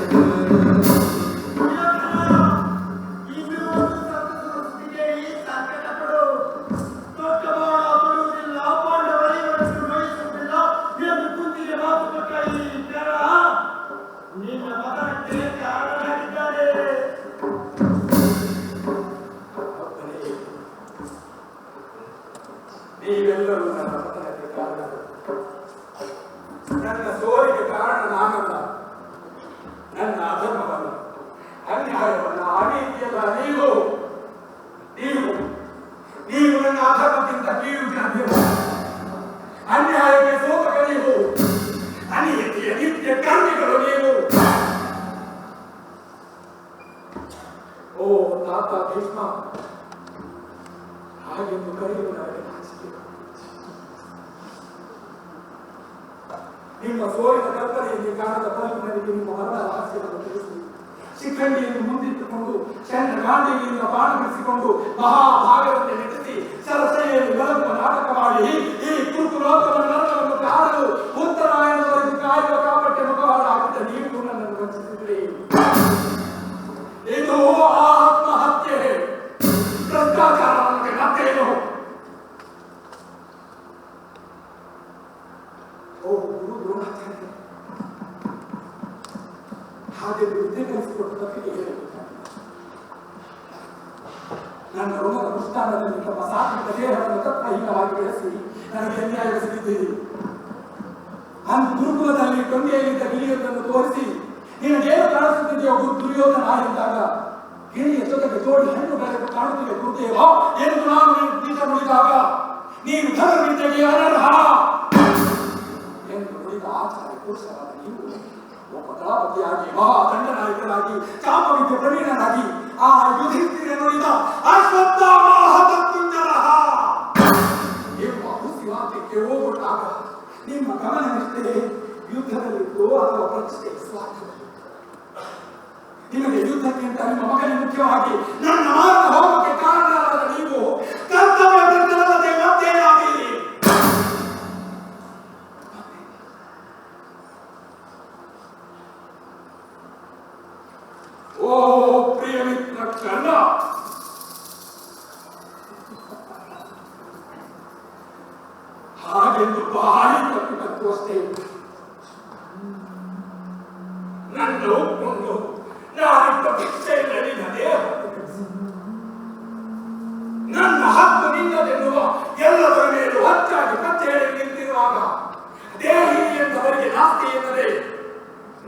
ನೀವೆಲ್ಲರೂ ನನ್ನ ಪತನಕ್ಕೆ ಕಾರಣರು. ನನ್ನ ಸೋಲಿಗೆ ಕಾರಣ ನಾನಲ್ಲ, ನನ್ನ ಅಧರ್ಮವಲ್ಲ, ಅನ್ಯಾಯವಲ್ಲ, ಅನೀತಿಯಲ್ಲ. ನೀವು ನನ್ನ ಅಧರ್ಮಕ್ಕಿಂತ ಕೀಳು ಜಾತಿಯಲ್ಲ. ಅನ್ಯಾಯಕ್ಕೆ ಸೋತಕ ನೀವು, ಅನೀತಿಯ ನಿತ್ಯ ಕರ್ಮಿಗಳು ನೀವು. ಓ ತಾತ ಭೀಷ್ಮ, ಹಾಗೆಂದು ಕರೆಯುವ ನನಗೆ ನಾಚಿಕೆ. ನಿಮ್ಮ ಸೋಲಿನ ಕಲ್ಪನೆಯಲ್ಲಿ ಕಾಣದ ಫಲವು ನನಗೆ ನಿಮ್ಮ ಮರಣದ ಹಾಸ್ಯವನ್ನು ತಿಳಿಸಿ, ಶಿಖಂಡಿಯನ್ನು ಮುಂದಿಟ್ಟುಕೊಂಡು ಚಂದ್ರಗಾಂಧಿಯಿಂದ ಬಾಣ ಬಿಡಿಸಿಕೊಂಡು ಮಹಾಭಾಗವಂತೆ ನೆಟ್ಟಿಸಿ ಸರಸೆಯಲ್ಲಿ ಬೆಳಗುವ ನಾಟಕ ಮಾಡಿ ಈ ಕುರುಕುಲೋತ್ತಮ ನರಕವನ್ನು ಕಾಣಲು ಉತ್ತರಾಯಣದವರೆಗೂ ಕಾಯುವ ಕಾಪಟ್ಯ ಮುಖವಾಡ ಹಾಕಿದ ನೀವು ನನ್ನನ್ನು ವಂಚಿಸಿದ್ರಿ. ಇದು ಆತ್ಮಹತ್ಯೆ, ಭ್ರಷ್ಟಾಚಾರ. ನನಗೆ ಮತ್ತೇನು? ಓ ಗುರು ದ್ರೋಣಾಚಾರ್ಯ, ಹಾಗೆ ಬುದ್ಧಿ ಕಲಿಸಿಕೊಟ್ಟು ತಪ್ಪಿಗೆ ಹೇಳುತ್ತಾರೆ. ನನ್ನ ಋಣದ ಅನುಷ್ಠಾನದಲ್ಲಿ ತಮ್ಮ ಸಾತ್ವಿಕ ದೇಹವನ್ನು ತತ್ವಹೀನವಾಗಿ ಬೆಳೆಸಿ ನನಗೆ ಅನ್ಯಾಯವೆಸಗಿದ್ದೀರಿ. ಅಂದು ಗುರುಕುಲದಲ್ಲಿ ಕೊಂಡೆಯಲ್ಲಿದ್ದ ಗಿಳಿಯೊಂದನ್ನು ತೋರಿಸಿ ನಿನಗೇನು ಕಾಣಿಸುತ್ತಿದೆಯೋ ದುರ್ಯೋಧನ ಎಂದಾಗ ಗಿಳಿಯ ಜೊತೆಗೆ ಜೋಡಿ ಹಣ್ಣು ಬೆಳೆದು ಕಾಣುತ್ತಿದೆ ಗುರುದೇವ ಎಂದು ನಾನು ನಿಜ ನುಡಿದಾಗ ನೀನು ಧರ್ಮವಿದ್ಯೆಗೆ ಅನರ್ಹ ಎಂದು ನುಡಿದ ಆಚಾರ್ಯ ಪುರುಷರಾದ ನೀವು ಒಬ್ಬ ದಳಪತಿಯಾಗಿ ಮಹಾದಂಡನಾಯಕರಾಗಿ ಚಾಪವಿದ್ಯೆ ಪ್ರವೀಣನಾಗಿ ಆ ಯುಧಿಷ್ಠಿರ ನುಡಿದ ಅಶ್ವತ್ಥಾಮ ತತ್ಪುಂಜರಃ ಎಂಬ ಹುಸಿ ವಾಕ್ಯಕ್ಕೆ ಹೋಗುತ್ತಾಗ ನಿಮ್ಮ ಗಮನವಿಷ್ಟೇ ಯುದ್ಧದಲ್ಲಿತ್ತು ಅಥವಾ ಪ್ರತಿಷ್ಠೆ ಸ್ವಾರ್ಥದಲ್ಲಿ. ನಿಮಗೆ ಯುದ್ಧಕ್ಕಿಂತ ನಿಮ್ಮ ಮಗನೇ ಮುಖ್ಯವಾಗಿ ನನ್ನ ಮಾರ್ಗ ಹೋಗಕ್ಕೆ ಕಾರಣರಾದ ನೀವು ಕರ್ತವ್ಯ ಭ್ರಷ್ಟರಲ್ಲದೆ ಮತ್ತೇನಾಗಿರಿ? ಓ ಪ್ರಿಯ ಮಿತ್ರ ಕರ್ಣ, ಹಾಗೆಂದು ಬಾಯಿ ತಪ್ಪಿತ್ತು ಅಷ್ಟೇ. ನನ್ನ ಒಪ್ಪಿಕೊಂಡು ನಾನಿದ್ದ ಭಿಕ್ಷೆಯಲ್ಲಿ ನದೇ ನನ್ನ ಹಕ್ಕು ನಿನ್ನದೆನ್ನುವ ಎಲ್ಲದರ ಮೇಲೂ ಹಚ್ಚಾಗಿ ಕಚ್ಚೇಳಿ ನಿಂತಿರುವಾಗ ದೇಹಿ ಎಂದವರಿಗೆ ನಾಸ್ತಿ ಎನ್ನದೆ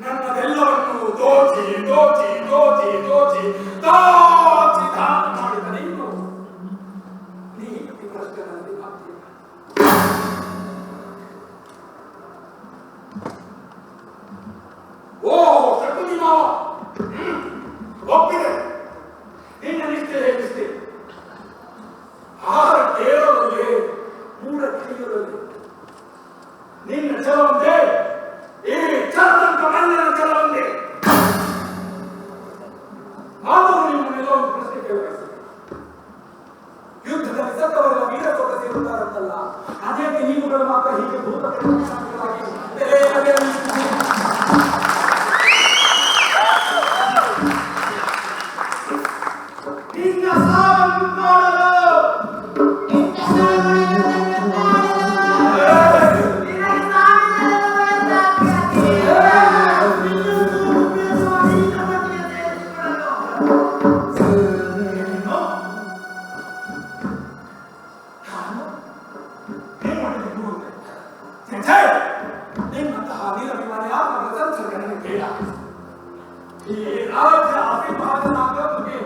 ನನ್ನದೆಲ್ಲವನ್ನು ದೋಚಿ ದೋಚಿ ದೋಚಿ ದೋಚಿ ದೋಚಿ ದಾನ ಮಾಡಿದ ನೀನು ನೀತಿ ಭ್ರಷ್ಟನಲ್ಲಿ ಮಾತಿಲ್ಲ. ಓ ಶಕುನಿ ಮಾವ, ಒಪ್ಪಿದೆ ನಿನ್ನ ನಿಷ್ಠೆ ನಿಷ್ಠೆ. ಆಹಾರ ಕೇಳೋದಲ್ಲಿ ಮೂಢ ತಿಳಿಯೋದಲ್ಲಿ ನಿನ್ನ ಛಲವಂದೇ, ಈ ಛಲದಂತ ಮನ್ನನ ಛಲವಂದೇ. ಆದರೂ ನಿಮ್ಮನ್ನೆಲ್ಲ ಒಂದು ಪ್ರಶ್ನೆ ಕೇಳಬೇಕು. ಯುದ್ಧದಲ್ಲಿ ಸತ್ತವರೆಲ್ಲ ವೀರ ಸೊಗಸಿರುತ್ತಾರಂತಲ್ಲ, ಅದೇಕೆ ನೀವುಗಳು ಮಾತ್ರ ಹೀಗೆ ಭೂತ ಪ್ರೇರಣಾಗಿ ನಿನ್ನ ಸಾವನ್ನು ನೋಡಲು ನಿಮ್ಮಂತಹ ವೀರಭಿಮಾನಿ ಆತ್ಮಗಳ ಸಂಸರ್ಗ ನನಗೆ ಬೇಡ. ಈ ರಾಜ್ಯ ಅಭಿಮಾನನಾಗೋದಕ್ಕೆ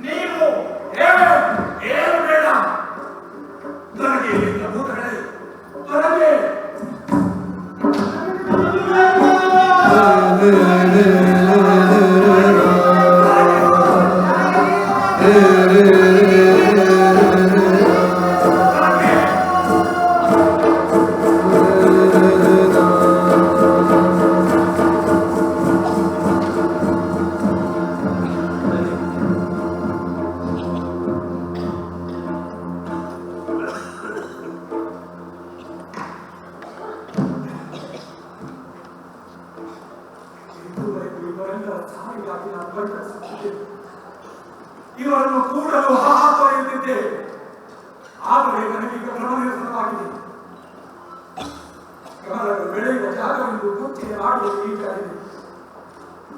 ನೀವು ಏನು ಬೇಡ. ನನಗೆ ಇಲ್ಲಿಂದ ಭೂತಗಳೇ ಹೊರಗೆ. ಎಂಬುದಾಗಿ ನಾನು ಪರಿಗಣಿಸುತ್ತಿದ್ದೇನೆ. ಇವರನ್ನು ಕೂಡಲು ಹಾತೊರೆಯುತ್ತಿದ್ದೇವೆ. ಆದರೆ ನನಗೀಗ ಭ್ರಮನಿರಸನವಾಗಿದೆ. ಕಮಲಗಳು ಬೆಳೆಯುವ ಜಾಗವೆಂದು ಕುಚ್ಚೆಯ ಆಡುವ ಈಗಾಗಿದೆ.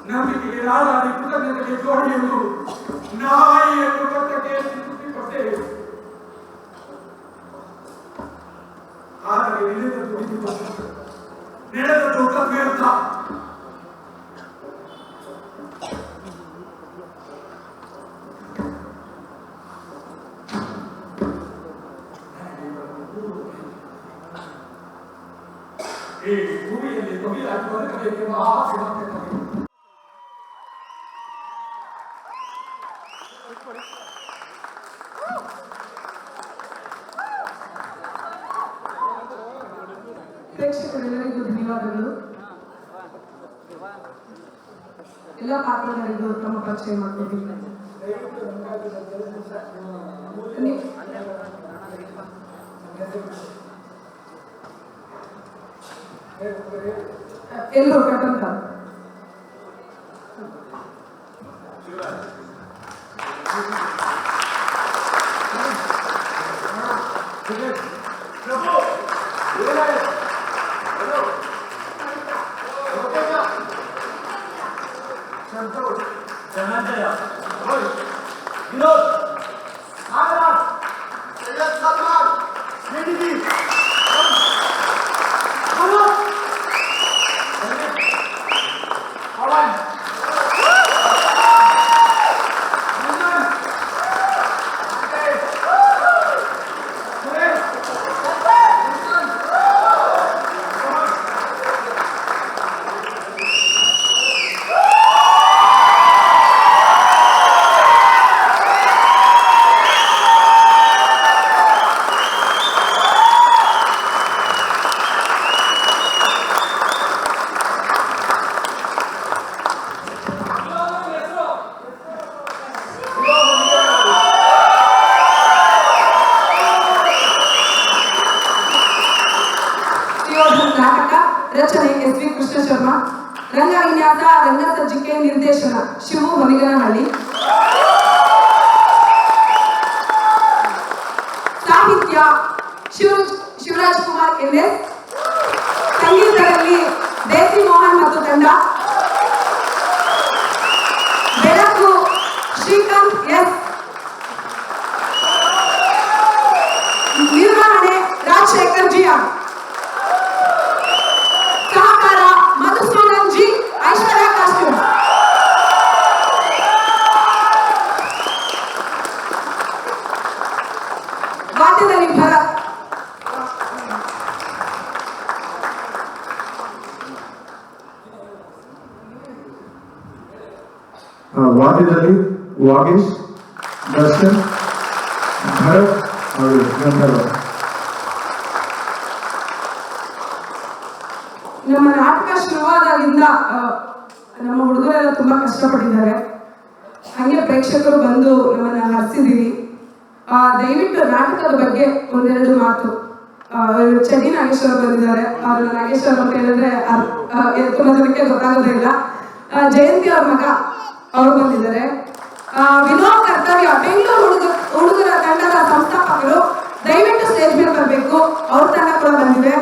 ನಂಬಿಕೆಗೆ ನಾಡಾಡಿ ಕೃತಜ್ಞತೆಗೆ ಜೋಡಿಯೆಂದು ನಾಯಿಯನ್ನು ಕೊಟ್ಟಕ್ಕೆ ಸಿದ್ಧಿಕೊಟ್ಟೇವೆ. ಆದರೆ ನಡೆದದ್ದು ವ್ಯರ್ಥ. ಈ ಭೂಮಿಯಲ್ಲಿ ಕವಿಯಾಗಿ ಬದುಕಬೇಕೆಂಬ ಆಸೆ ಮತ್ತೆ ಪ್ರೇಕ್ಷಕರೆಲ್ಲರಿಗೂ ಧನ್ಯವಾದಗಳು. ಎಲ್ಲ ಪಾತ್ರಗಳಿಗೂ ತಮ್ಮ ಪರಿಚಯ ಮಾಡ್ಕೊಳ್ತೀನಿ. ಎಲ್ಲರೂ ಕಟ್ಟಂತ ವಿನೋದ್ ನಾಟಕ ರಚನೆ ಎಸ್ ವಿ ಕೃಷ್ಣ ಶರ್ಮಾ, ರಂಗ ವಿನ್ಯಾಸ ರಂಗ ಸಜ್ಜಿಕೆ ನಿರ್ದೇಶನ ಶಿವು ಹೊನಿಗನಹಳ್ಳಿ, ಸಾಹಿತ್ಯ ಶಿವರಾಜ್ ಕುಮಾರ್ NS, ಸಂಗೀತದಲ್ಲಿ ದೇಸಿ ಮೋಹನ್ ಮತ್ತು ತಂಡ, ಬೆಳಕು ಶ್ರೀಕಾಂತ್ S, ನಿರ್ವಹಣೆ ರಾಜಶೇಖರ್ GR, ಸಹಕಾರ ಮಧುಸೂದನ್ G, ಐಶ್ವರ್ಯ ಕಾಸ್ಟ್ಯೂಮ್. ವಾದ್ಯದಲ್ಲಿ ಭರತ್, ವಾದ್ಯದಲ್ಲಿ ವಾಗೇಶ್, ದರ್ಶನ್, ಭರತ್ ಹಾಗೂ ಗಂಧರ್ವ. ನಮ್ಮ ನಾಟಕ ಶುರುವಾದಾಗಿಂದ ನಮ್ಮ ಹುಡುಗರೆಲ್ಲ ತುಂಬಾ ಕಷ್ಟಪಟ್ಟಿದ್ದಾರೆ. ಹಂಗೆ ಪ್ರೇಕ್ಷಕರು ಬಂದು ನಮ್ಮನ್ನ ಹರಿಸಿದೀವಿ. ದಯವಿಟ್ಟು ನಾಟಕದ ಬಗ್ಗೆ ಒಂದೆರಡು ಮಾತು. ಚಡಿ ನಾಗೇಶ್ವರ ಬಂದಿದ್ದಾರೆ. ಅವ್ರು ನಾಗೇಶ್ವರ ಅಂತ ಹೇಳಿದ್ರೆ ತುಂಬಾ ಜನಕ್ಕೆ ಗೊತ್ತಾಗೋದೇ ಇಲ್ಲ. ಜಯಂತಿ ಅವ್ರ ಮಗ ಅವ್ರು ಬಂದಿದ್ದಾರೆ. ವಿನೋದ್ ಕರ್ತವ್ಯ ಬೆಂಗಳೂರು ಹುಡುಗರ ತಂಡದ ಸಂಸ್ಥಾಪಕರು ದಯವಿಟ್ಟು ಸ್ಟೇಜ್ ಮೇಲೆ ಬರಬೇಕು. ಅವ್ರ ತಂಡ ಕೂಡ ಬಂದಿದೆ.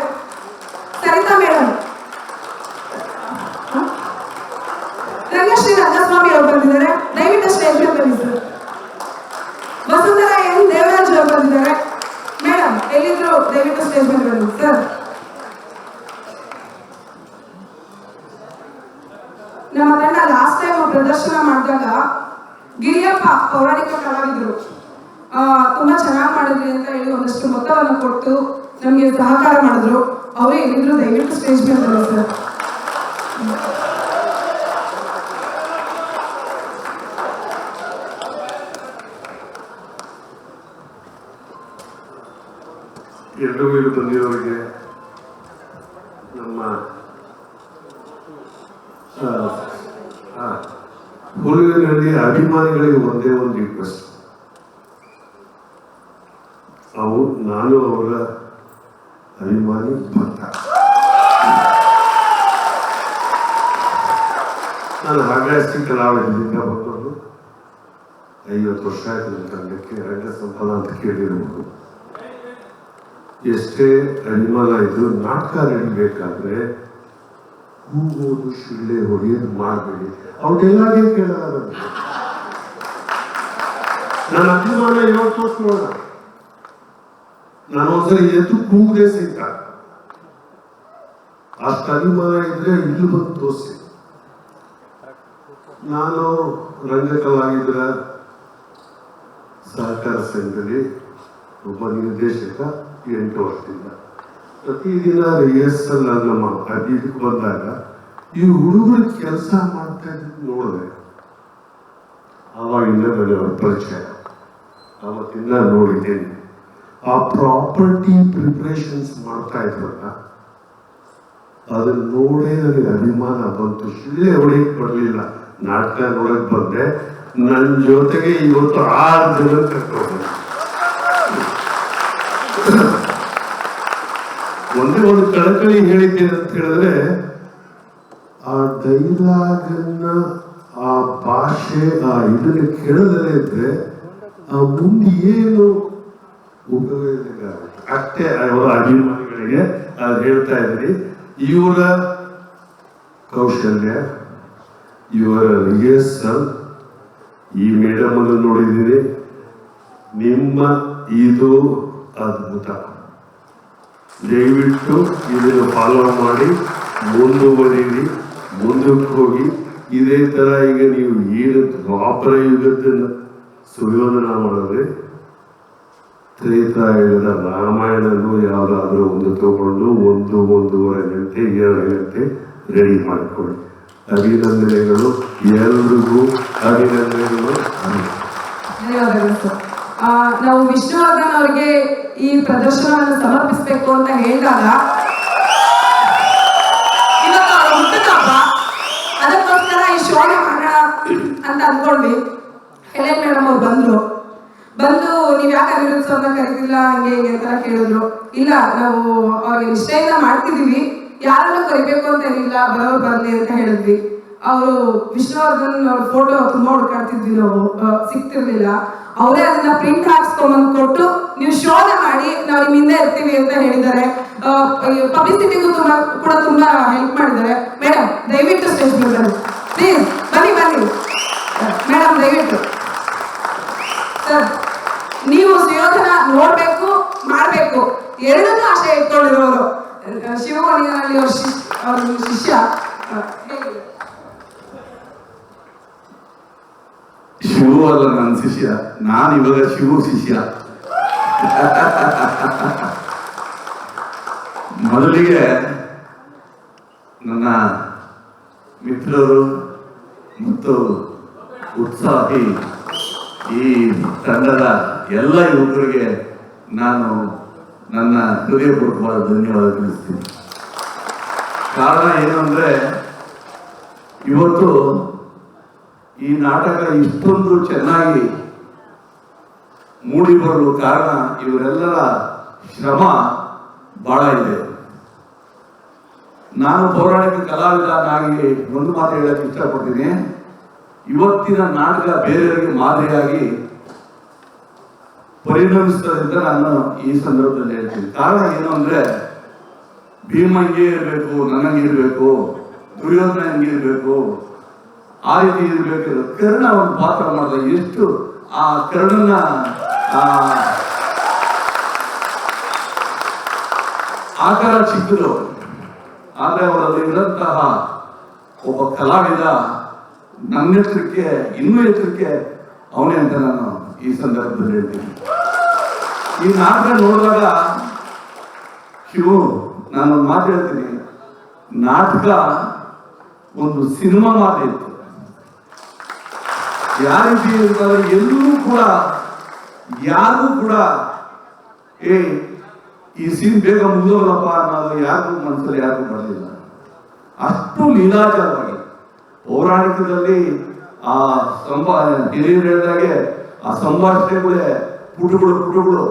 ಸರಿತಾ ಮೇಡಮ್, ರಂಗಶ್ರೀ ರಂಗಸ್ವಾಮಿ ಅವರು ಬಂದಿದ್ದಾರೆ. ದಯವಿಟ್ಟು ಸ್ಟೇಜ್ ಮೇಲೆ ಬನ್ನಿ ಸರ್. ವಸುಂಧರಾ ಎನ್ ದೇವರಾಜ್ ಅವರು ಬಂದಿದ್ದಾರೆ. ಮೇಡಮ್ ಎಲ್ಲಿದ್ರು ದಯವಿಟ್ಟು ಸ್ಟೇಜ್ ಮೇಲೆ ಬನ್ನಿ ಸರ್. ನಮ್ಮ ತಂಡ ಲಾಸ್ಟ್ ಟೈಮ್ ಪ್ರದರ್ಶನ ಮಾಡಿದಾಗ ಗಿರಿಯಪ್ಪ ಪೌರಾಣಿಕ ಕಲಾವಿದರು ತುಂಬಾ ಚೆನ್ನಾಗಿ ಮಾಡಿದ್ರಿ ಅಂತ ಹೇಳಿ ಒಂದಷ್ಟು ಮೊತ್ತವನ್ನು ಕೊಟ್ಟು ನಮ್ಗೆ ಸಹಕಾರ ಮಾಡಿದ್ರು. ಅವರೇ ಎಲ್ಲಿದ್ರು ದಯವಿಟ್ಟು ಸ್ಟೇಜ್ ಮೇಲೆ ಬನ್ನಿ ಸರ್. ಎಲ್ಲರೂ ಇಲ್ಲಿ ಬಂದಿರೋರಿಗೆ, ನಮ್ಮ ಹುಡುಗನಲ್ಲಿ ಅಭಿಮಾನಿಗಳಿಗೆ ಒಂದೇ ಒಂದು ರಿಕ್ವೆಸ್ಟ್. ನಾನು ಅವರ ಅಭಿಮಾನಿ ಭಕ್ತ. ನಾನು ಹಾಗಾಸಿ ಕಲಾವಿದರಿಂದ ಬಂದವರು 50 ವರ್ಷ ಆಯ್ತು ನನ್ನ ತಂಡಕ್ಕೆ ರಂಗ ಸಂಪದ ಅಂತ ಕೇಳಿರ್ಬೋದು. ಎಷ್ಟೇ ಅಭಿಮಾನ ಇದ್ರು ನಾಟಕ ನಡಿಬೇಕಾದ್ರೆ ಹೂಗೋದು ಶಿಳ್ಳೆ ಹೊಡೆಯೋದು ಮಾಡಬೇಡಿ, ಅವ್ರಿಗೆಲ್ಲಾಗೆ ಕೇಳಲ್ಲ. ನನ್ನ ಅಭಿಮಾನ ಇವಾಗ ತೋರಿಸ್ಕೊಳ್ಳೋಣ. ನಾನು ಒಂದ್ಸರಿ ಎದ್ದು ಕೂಗದೆ ಸಹಿತ ಅಷ್ಟು ಅಭಿಮಾನ ಇದ್ರೆ ಇಲ್ಲಿ ಬಂದು ತೋರಿಸಿ. ನಾನು ರಂಗಕಲಾವಿದರ ಸಹಕಾರ ಸಂಘದಲ್ಲಿ ಒಬ್ಬ ನಿರ್ದೇಶಕ 8 ವರ್ಷದಿಂದ ಪ್ರತಿದಿನ ರಿಹರ್ಸಲ್ ನಮ್ಮ ಇದಕ್ಕೆ ಬಂದಾಗ ಈ ಹುಡುಗರು ಕೆಲಸ ಮಾಡ್ತಾ ಇದ್ದು ನೋಡಿದೆ. ಆವಾಗಿಂದ ನನಗೆ ಅವ್ರ ಪರಿಚಯ, ಅವತ್ತಿಂದ ನೋಡಿದ್ದೇನೆ. ಆ ಪ್ರಾಪರ್ಟಿ ಪ್ರಿಪ್ರೇಷನ್ಸ್ ಮಾಡ್ತಾ ಇದ್ರಲ್ಲ, ಅದನ್ನ ನೋಡೇ ನನಗೆ ಅಭಿಮಾನ ಬಂತು. ಶಿಳ್ಳೆ ಹೊಡೆಯಕ್ಕೆ ಬರಲಿಲ್ಲ, ನಾಟಕ ನೋಡಕ್ ಬಂದೆ. ನನ್ನ ಜೊತೆಗೆ ಇವತ್ತು 6 ಜನ ಕರ್ಕೊಂಡು ಒಂದೇ ಒಂದು ಕಳಕಳಿ ಹೇಳಿದ್ದೇನೆ ಅಂತ ಹೇಳಿದ್ರೆ, ಆ ಡೈಲಾಗನ್ನ, ಆ ಭಾಷೆ, ಆ ಇದನ್ನ ಕೇಳದಲ್ಲೇ ಇದ್ರೆ ಆ ಮುಂದೆ ಏನು ಉಪಯೋಗ ಅಷ್ಟೇ. ಅವರ ಅಭಿಮಾನಿಗಳಿಗೆ ಅದು ಹೇಳ್ತಾ ಇದ್ದೀನಿ. ಇವರ ಕೌಶಲ್ಯ, ಇವರ ರಿಹರ್ಸಲ್, ಈ ಮೇಡಮ್ ಅನ್ನು ನೋಡಿದ್ದೀನಿ. ನಿಮ್ಮ ಇದು ಅದ್ಭುತ. ದಯವಿಟ್ಟು ಇದನ್ನು ಫಾಲೋ ಮಾಡಿ ಮುಂದುವರಿರಿ, ಮುಂದಕ್ಕೆ ಹೋಗಿ. ಇದೇ ತರ ಈಗ ನೀವು ಏನು ದ್ವಾಪರ ಯುಗದನ್ನು ಸುಯೋಧನ ಮಾಡಿದ್ರೆ, ತ್ರೇತಾಯುಗದ ರಾಮಾಯಣನು ಯಾವುದಾದ್ರೂ ಒಂದು ತಗೊಂಡು 1-1.5 ಗಂಟೆ 2 ಗಂಟೆ ರೆಡಿ ಮಾಡಿಕೊಳ್ಳಿ. ಅಭಿನಂದನೆಗಳು ಎಲ್ರಿಗೂ, ಅಭಿನಂದನೆಗಳು. ಧನ್ಯವಾದಗಳು ಸರ್. ನಾವು ವಿಷ್ಣುವರ್ಧನ್ ಅವರಿಗೆ ಈ ಪ್ರದರ್ಶನವನ್ನು ಸಮರ್ಪಿಸಬೇಕು ಅಂತ ಹೇಳಿದಾಗ ಇವತ್ತು ಅವ್ರ ಹುಟ್ಟುಹಬ್ಬ, ಅದಕ್ಕೋಸ್ಕರ ಈ ಶೋನ ಮಾಡೋಣ ಅಂತ ಅಂದ್ಕೊಂಡ್ವಿ. ಹೆಲೆನ್ ಮೇಡಮ್ ಅವ್ರು ಬಂದು ನೀವ್ ಯಾಕೆ ಅನಿರುದ್ಧವ್ರನ್ನ ಕರೀತಿಲ್ಲ ಹಂಗೆ ಹಿಂಗೆ ಅಂತೆಲ್ಲ ಕೇಳಿದ್ರು. ಇಲ್ಲ, ನಾವು ಅವ್ರಿಗೆ ನಿಷ್ಠೆಯಿಂದ ಮಾಡ್ತಿದೀವಿ, ಯಾರನ್ನು ಕರಿಬೇಕು ಅಂತ ಏನಿಲ್ಲ, ಬರೋರು ಬರ್ಲಿ ಅಂತ ಹೇಳಿದ್ವಿ. ಅವರು ವಿಷ್ಣುವರ್ಧನ್ ಅವ್ರ ಫೋಟೋ ತುಂಬಾ ಹುಡುಕಾಡ್ತಿದ್ವಿ, ನಾವು ಸಿಗ್ತಿರ್ಲಿಲ್ಲ. ಅವರೇ ಅದನ್ನ ಪ್ರಿಂಟ್ ಹಾಕ್ಸ್ಕೊಂಬಂದು ಕೊಟ್ಟು ನೀವು ಶೋಧ ಮಾಡಿ ನಾವು ನಿಮ್ ಹಿಂದೆ ಇರ್ತೀವಿ ಅಂತ ಹೇಳಿದ್ದಾರೆ. ಪಬ್ಲಿಸಿಟಿಗೂ ತುಂಬಾ ಹೆಲ್ಪ್ ಮಾಡಿದ್ದಾರೆ. ಮೇಡಮ್ ದಯವಿಟ್ಟು ಸ್ಟೇಜ್ ಮೇಲೆ ಪ್ಲೀಸ್ ಬನ್ನಿ ಮೇಡಮ್, ದಯವಿಟ್ಟು ಸರ್. ನೀವು ಸುಯೋಧನ ನೋಡ್ಬೇಕು, ಮಾಡ್ಬೇಕು, ಎರಡನ್ನೂ ಆಶೆ ಇಟ್ಕೊಂಡಿರೋರು. ಶಿವಮೊಗ್ಗನಲ್ಲಿ ಅವ್ರ ಶಿಷ್ಯ ಶಿವು ಅಲ್ಲ ನನ್ನ ಶಿಷ್ಯ, ನಾನು ಇವಾಗ ಶಿವು ಶಿಷ್ಯ. ಮೊದಲಿಗೆ ನನ್ನ ಮಿತ್ರರು ಮತ್ತು ಉತ್ಸಾಹಿ ಈ ತಂಡದ ಎಲ್ಲ ಯುವಕರಿಗೆ ನಾನು ನನ್ನ ಹೃದಯಪೂರ್ವಕವಾದ ಧನ್ಯವಾದ ತಿಳಿಸ್ತೀನಿ. ಕಾರಣ ಏನು ಅಂದ್ರೆ, ಇವತ್ತು ಈ ನಾಟಕ ಇಷ್ಟೊಂದು ಚೆನ್ನಾಗಿ ಮೂಡಿ ಬರಲು ಕಾರಣ ಇವರೆಲ್ಲರ ಶ್ರಮ ಬಹಳ ಇದೆ. ನಾನು ಪೌರಾಣಿಕ ಕಲಾವಿದನಾಗಿ ಒಂದು ಮಾತು ಹೇಳಕ್ಕೆ ಇಷ್ಟಪಡ್ತೀನಿ. ಇವತ್ತಿನ ನಾಟಕ ಬೇರೆಯವರಿಗೆ ಮಾದರಿಯಾಗಿ ಪರಿಣಮಿಸ್ತದೆ ಅಂತ ನಾನು ಈ ಸಂದರ್ಭದಲ್ಲಿ ಹೇಳ್ತೀನಿ. ಕಾರಣ ಏನು ಅಂದ್ರೆ, ಭೀಮಂಗೆ ಇರಬೇಕು, ನನಗೆ ಇರಬೇಕು, ದುರ್ಯೋಧನ ಹಂಗೆ ಇರಬೇಕು, ಆ ರೀತಿ ಇರಬೇಕು. ಕರ್ಣ ಒಂದು ಪಾತ್ರ ಮಾಡಿದ, ಎಷ್ಟು ಆ ಕರ್ಣನ ಆಕಾರ ಚಿಕ್ಕದು, ಆದ್ರೆ ಅವರಲ್ಲಿ ಇರಂತಹ ಒಬ್ಬ ಕಲಾವಿದ ನನ್ನ ಎತ್ತರಕ್ಕೆ, ಇನ್ನೂ ಎತ್ತರಕ್ಕೆ ಅವನೇ ಅಂತ ನಾನು ಈ ಸಂದರ್ಭದಲ್ಲಿ ಹೇಳ್ತೀನಿ. ಈ ನಾಟಕ ನೋಡಿದಾಗ ಶಿವು, ನಾನೊಂದು ಮಾತು ಹೇಳ್ತೀನಿ, ನಾಟಕ ಒಂದು ಸಿನಿಮಾ ಮಾತಿತ್ತು. ಯಾವ ರೀತಿ ಇರ್ತಾರೆ, ಎಲ್ಲರೂ ಕೂಡ ಯಾರು ಕೂಡ ಈ ಸೀನ್ ಬೇಗ ಮುಗಿದೋಗಲ್ಲಪ್ಪ ಅನ್ನೋದು ಯಾರಿಗೂ ಮನಸ್ಸಲ್ಲಿ ಯಾರಿಗೂ ಬರಲಿಲ್ಲ. ಅಷ್ಟು ಲೀಲಾಚಾರವಾಗಿ ಪೌರಾಣಿಕದಲ್ಲಿ ಆ ಹಿರಿಯರು ಹೇಳಿದಾಗೆ ಆ ಸಂಭಾಷಣೆಗಳೇ ಪುಟಗಳು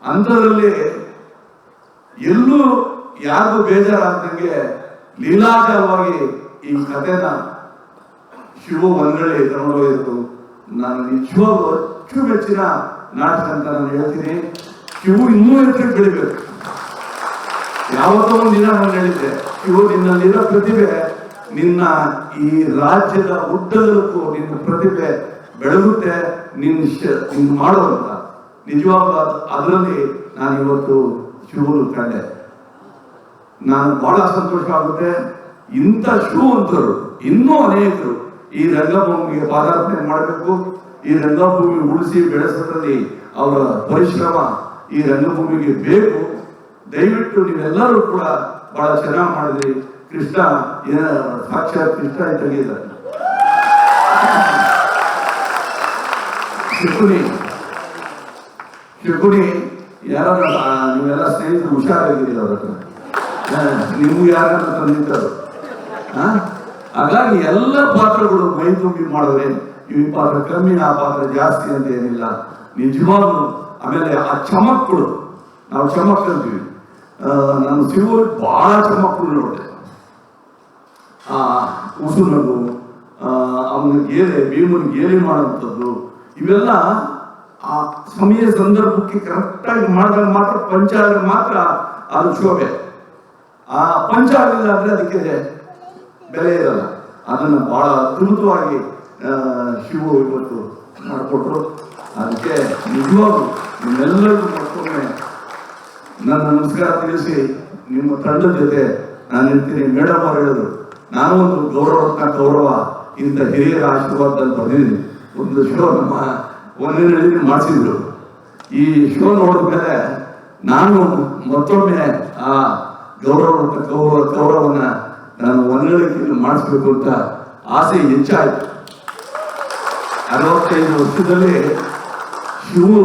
ಅಂಥದ್ರಲ್ಲಿ ಎಲ್ಲೂ ಯಾರಿಗೂ ಬೇಜಾರಾಗ್ದಂಗೆ ಲೀಲಾಚಾರವಾಗಿ ಈ ಕಥೆನ ಶಿವ ಒಂದರಲ್ಲಿ ತಗೊಂಡೋಗಿತ್ತು. ನಾನು ನಿಜವಾಗ್ಲೂ ಅಚ್ಚುಮೆಚ್ಚಿನ ನಾಟಕ ಅಂತ ನಾನು ಹೇಳ್ತೀನಿ. ಶಿವ ಇನ್ನೂ ಎತ್ತರಕ್ಕೆ ಬೆಳಿಬೇಕು. ಯಾವತ್ತೋ ಒಂದು ದಿನ ನಾನು ಹೇಳಿದ್ದೆ, ಶಿವ ನಿನ್ನಲ್ಲಿರೋ ಪ್ರತಿಭೆ ನಿನ್ನ ಈ ರಾಜ್ಯದ ಉದ್ದಗಲಕ್ಕೂ ನಿನ್ನ ಪ್ರತಿಭೆ ಬೆಳಗುತ್ತೆ, ನಿನ್ನ ಮಾಡುವಂತ. ನಿಜವಾಗ್ಲೂ ಅದರಲ್ಲಿ ನಾನು ಇವತ್ತು ಶಿವನು ಕಂಡೆ. ನಾನು ಬಹಳ ಸಂತೋಷ ಆಗುತ್ತೆ. ಇಂಥ ಶಿವಂತರು ಇನ್ನೂ ಅನೇಕರು ಈ ರಂಗಭೂಮಿಗೆ ಪಾದಾರ್ಪಣೆ ಮಾಡಬೇಕು. ಈ ರಂಗಭೂಮಿ ಉಳಿಸಿ ಬೆಳೆಸೋದ್ರಲ್ಲಿ ಅವರ ಪರಿಶ್ರಮ ಈ ರಂಗಭೂಮಿಗೆ ಬೇಕು. ದಯವಿಟ್ಟು ನೀವೆಲ್ಲರೂ ಕೂಡ ಬಹಳ ಚೆನ್ನಾಗಿ ಮಾಡಿದ್ರಿ. ಕೃಷ್ಣ ಸಾಕ್ಷಾತ್ ಕೃಷ್ಣ ಇದ್ದಾಗಿದ್ದಾರೆ. ಶಕುನಿ ಯಾರು ನೀವೆಲ್ಲ ಸ್ನೇಹಿತರು ಹುಷಾರಾಗಿದ್ದೀರಿ. ಅವ್ರ ಹತ್ರ ನಿಮ್ಗೆ ಯಾರನ್ನ ತಂದಿದ್ದರು. ಹಾಗಾಗಿ ಎಲ್ಲ ಪಾತ್ರಗಳು ಮೈ ತುಂಬಿ ಮಾಡಿದ್ರೆ ಈ ಪಾತ್ರ ಕಮ್ಮಿ, ಆ ಪಾತ್ರ ಜಾಸ್ತಿ ಅಂತ ಏನಿಲ್ಲ. ನಿಜವಾಗ್ಲು ಆಮೇಲೆ ಆ ಚಮಕ್ಗಳು, ನಾವು ಚಮಕ್ ಅಂತೀವಿ. ನಾನು ಶಿವರು ಬಹಳ ಚಮಕ್ಗಳು ನೋಡಿದೆ. ಆ ಉಸುನಗು, ಅವನ ಗೇಲೆ, ಭೀಮನ ಗೇಲಿ ಮಾಡುವಂಥದ್ದು, ಇವೆಲ್ಲ ಆ ಸಮಯ ಸಂದರ್ಭಕ್ಕೆ ಕರೆಕ್ಟಾಗಿ ಮಾಡಿದಾಗ ಮಾತ್ರ, ಪಂಚ ಆದ್ರೆ ಮಾತ್ರ ಅದು ಶೋಭೆ. ಆ ಪಂಚ ಆಗಲಿಲ್ಲ ಅಂದ್ರೆ ಅದಕ್ಕೆ ಬೆಲೆ ಇರಲ್ಲ. ಅದನ್ನು ಬಹಳ ಅದ್ಭುತವಾಗಿ ಶಿವ ಇವತ್ತು ಮಾಡಿಕೊಟ್ರು. ಅದಕ್ಕೆ ನಿಜವಾಗ್ಲೂ ನಿಮ್ಮೆಲ್ಲರಿಗೂ ಮತ್ತೊಮ್ಮೆ ನನ್ನ ನಮಸ್ಕಾರ ತಿಳಿಸಿ, ನಿಮ್ಮ ತಂಡದ ಜೊತೆ ನಾನು ಇರ್ತೀನಿ. ಮೇಡಮ್ ಅವರು ಹೇಳಿದ್ರು, ನಾನು ಒಂದು ಗೌರವ ಇಂಥ ಹಿರಿಯರ ಆಶೀರ್ವಾದದಲ್ಲಿ ಬಂದಿದ್ದೀನಿ. ಒಂದು ಶೋ ನಮ್ಮ ಒಂದನೇ ಮಾಡಿಸಿದ್ರು. ಈ ಶೋ ನೋಡಿದ್ಮೇಲೆ ನಾನು ಮತ್ತೊಮ್ಮೆ ಆ ಗೌರವನ ನಾನು ಒಂದನೇ ಮಾಡಿಸ್ಬೇಕು ಅಂತ ಆಸೆ ಹೆಚ್ಚಾಯಿತು. 65 ವರ್ಷದಲ್ಲಿ ಶಿವು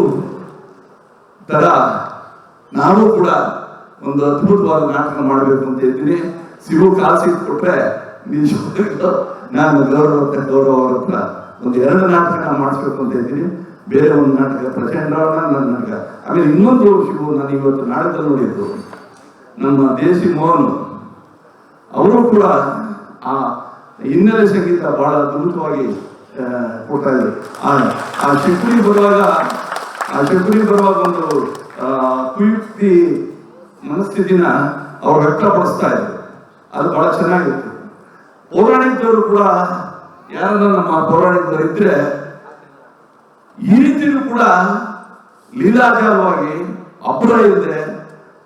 ತರ ನಾನು ಕೂಡ ಒಂದು ಅದ್ಭುತವಾದ ನಾಟಕ ಮಾಡಬೇಕು ಅಂತ ಇದ್ದೀನಿ. ಶಿವು ಕಾಲ್ಸಿ ಕೊಟ್ರೆ ನಾನು ಗೌರವ ಅವ್ರ ಹತ್ರ ಒಂದು 2 ನಾಟಕ ಮಾಡಿಸ್ಬೇಕು ಅಂತ ಇದ್ದೀನಿ. ಬೇರೆ ಒಂದು ನಾಟಕ ಪ್ರಚಂಡವನ್ನ ನನ್ನ ನಾಟಕ. ಆಮೇಲೆ ಇನ್ನೊಂದು ಶಿವು ನಾನು ಇವತ್ತು ನಾಟಕದಲ್ಲಿ ನೋಡಿದ್ದು, ನಮ್ಮ ದೇಸಿ ಮೋಹನ್ ಅವರು ಕೂಡ ಆ ಹಿನ್ನೆಲೆ ಸಂಗೀತ ಬಹಳ ಅದ್ಭುತವಾಗಿ ಕೊಡ್ತಾ ಇದ್ರು. ಆ ಶಕುನಿ ಬರುವಾಗ ಒಂದು ಕುಯುಕ್ತಿ ಮನಸ್ಥಿತಿನ ಅವ್ರು ವ್ಯಕ್ತಪಡಿಸ್ತಾ ಇದ್ರು. ಅದು ಬಹಳ ಚೆನ್ನಾಗಿತ್ತು. ಪೌರಾಣಿಕದವರು ಕೂಡ ಯಾರನ್ನ ನಮ್ಮ ಪೌರಾಣಿಕರು ಇದ್ರೆ ಈ ರೀತಿಯೂ ಕೂಡ ಲೀಲಾಜಾಲವಾಗಿ ಅಪರ ಇದ್ರೆ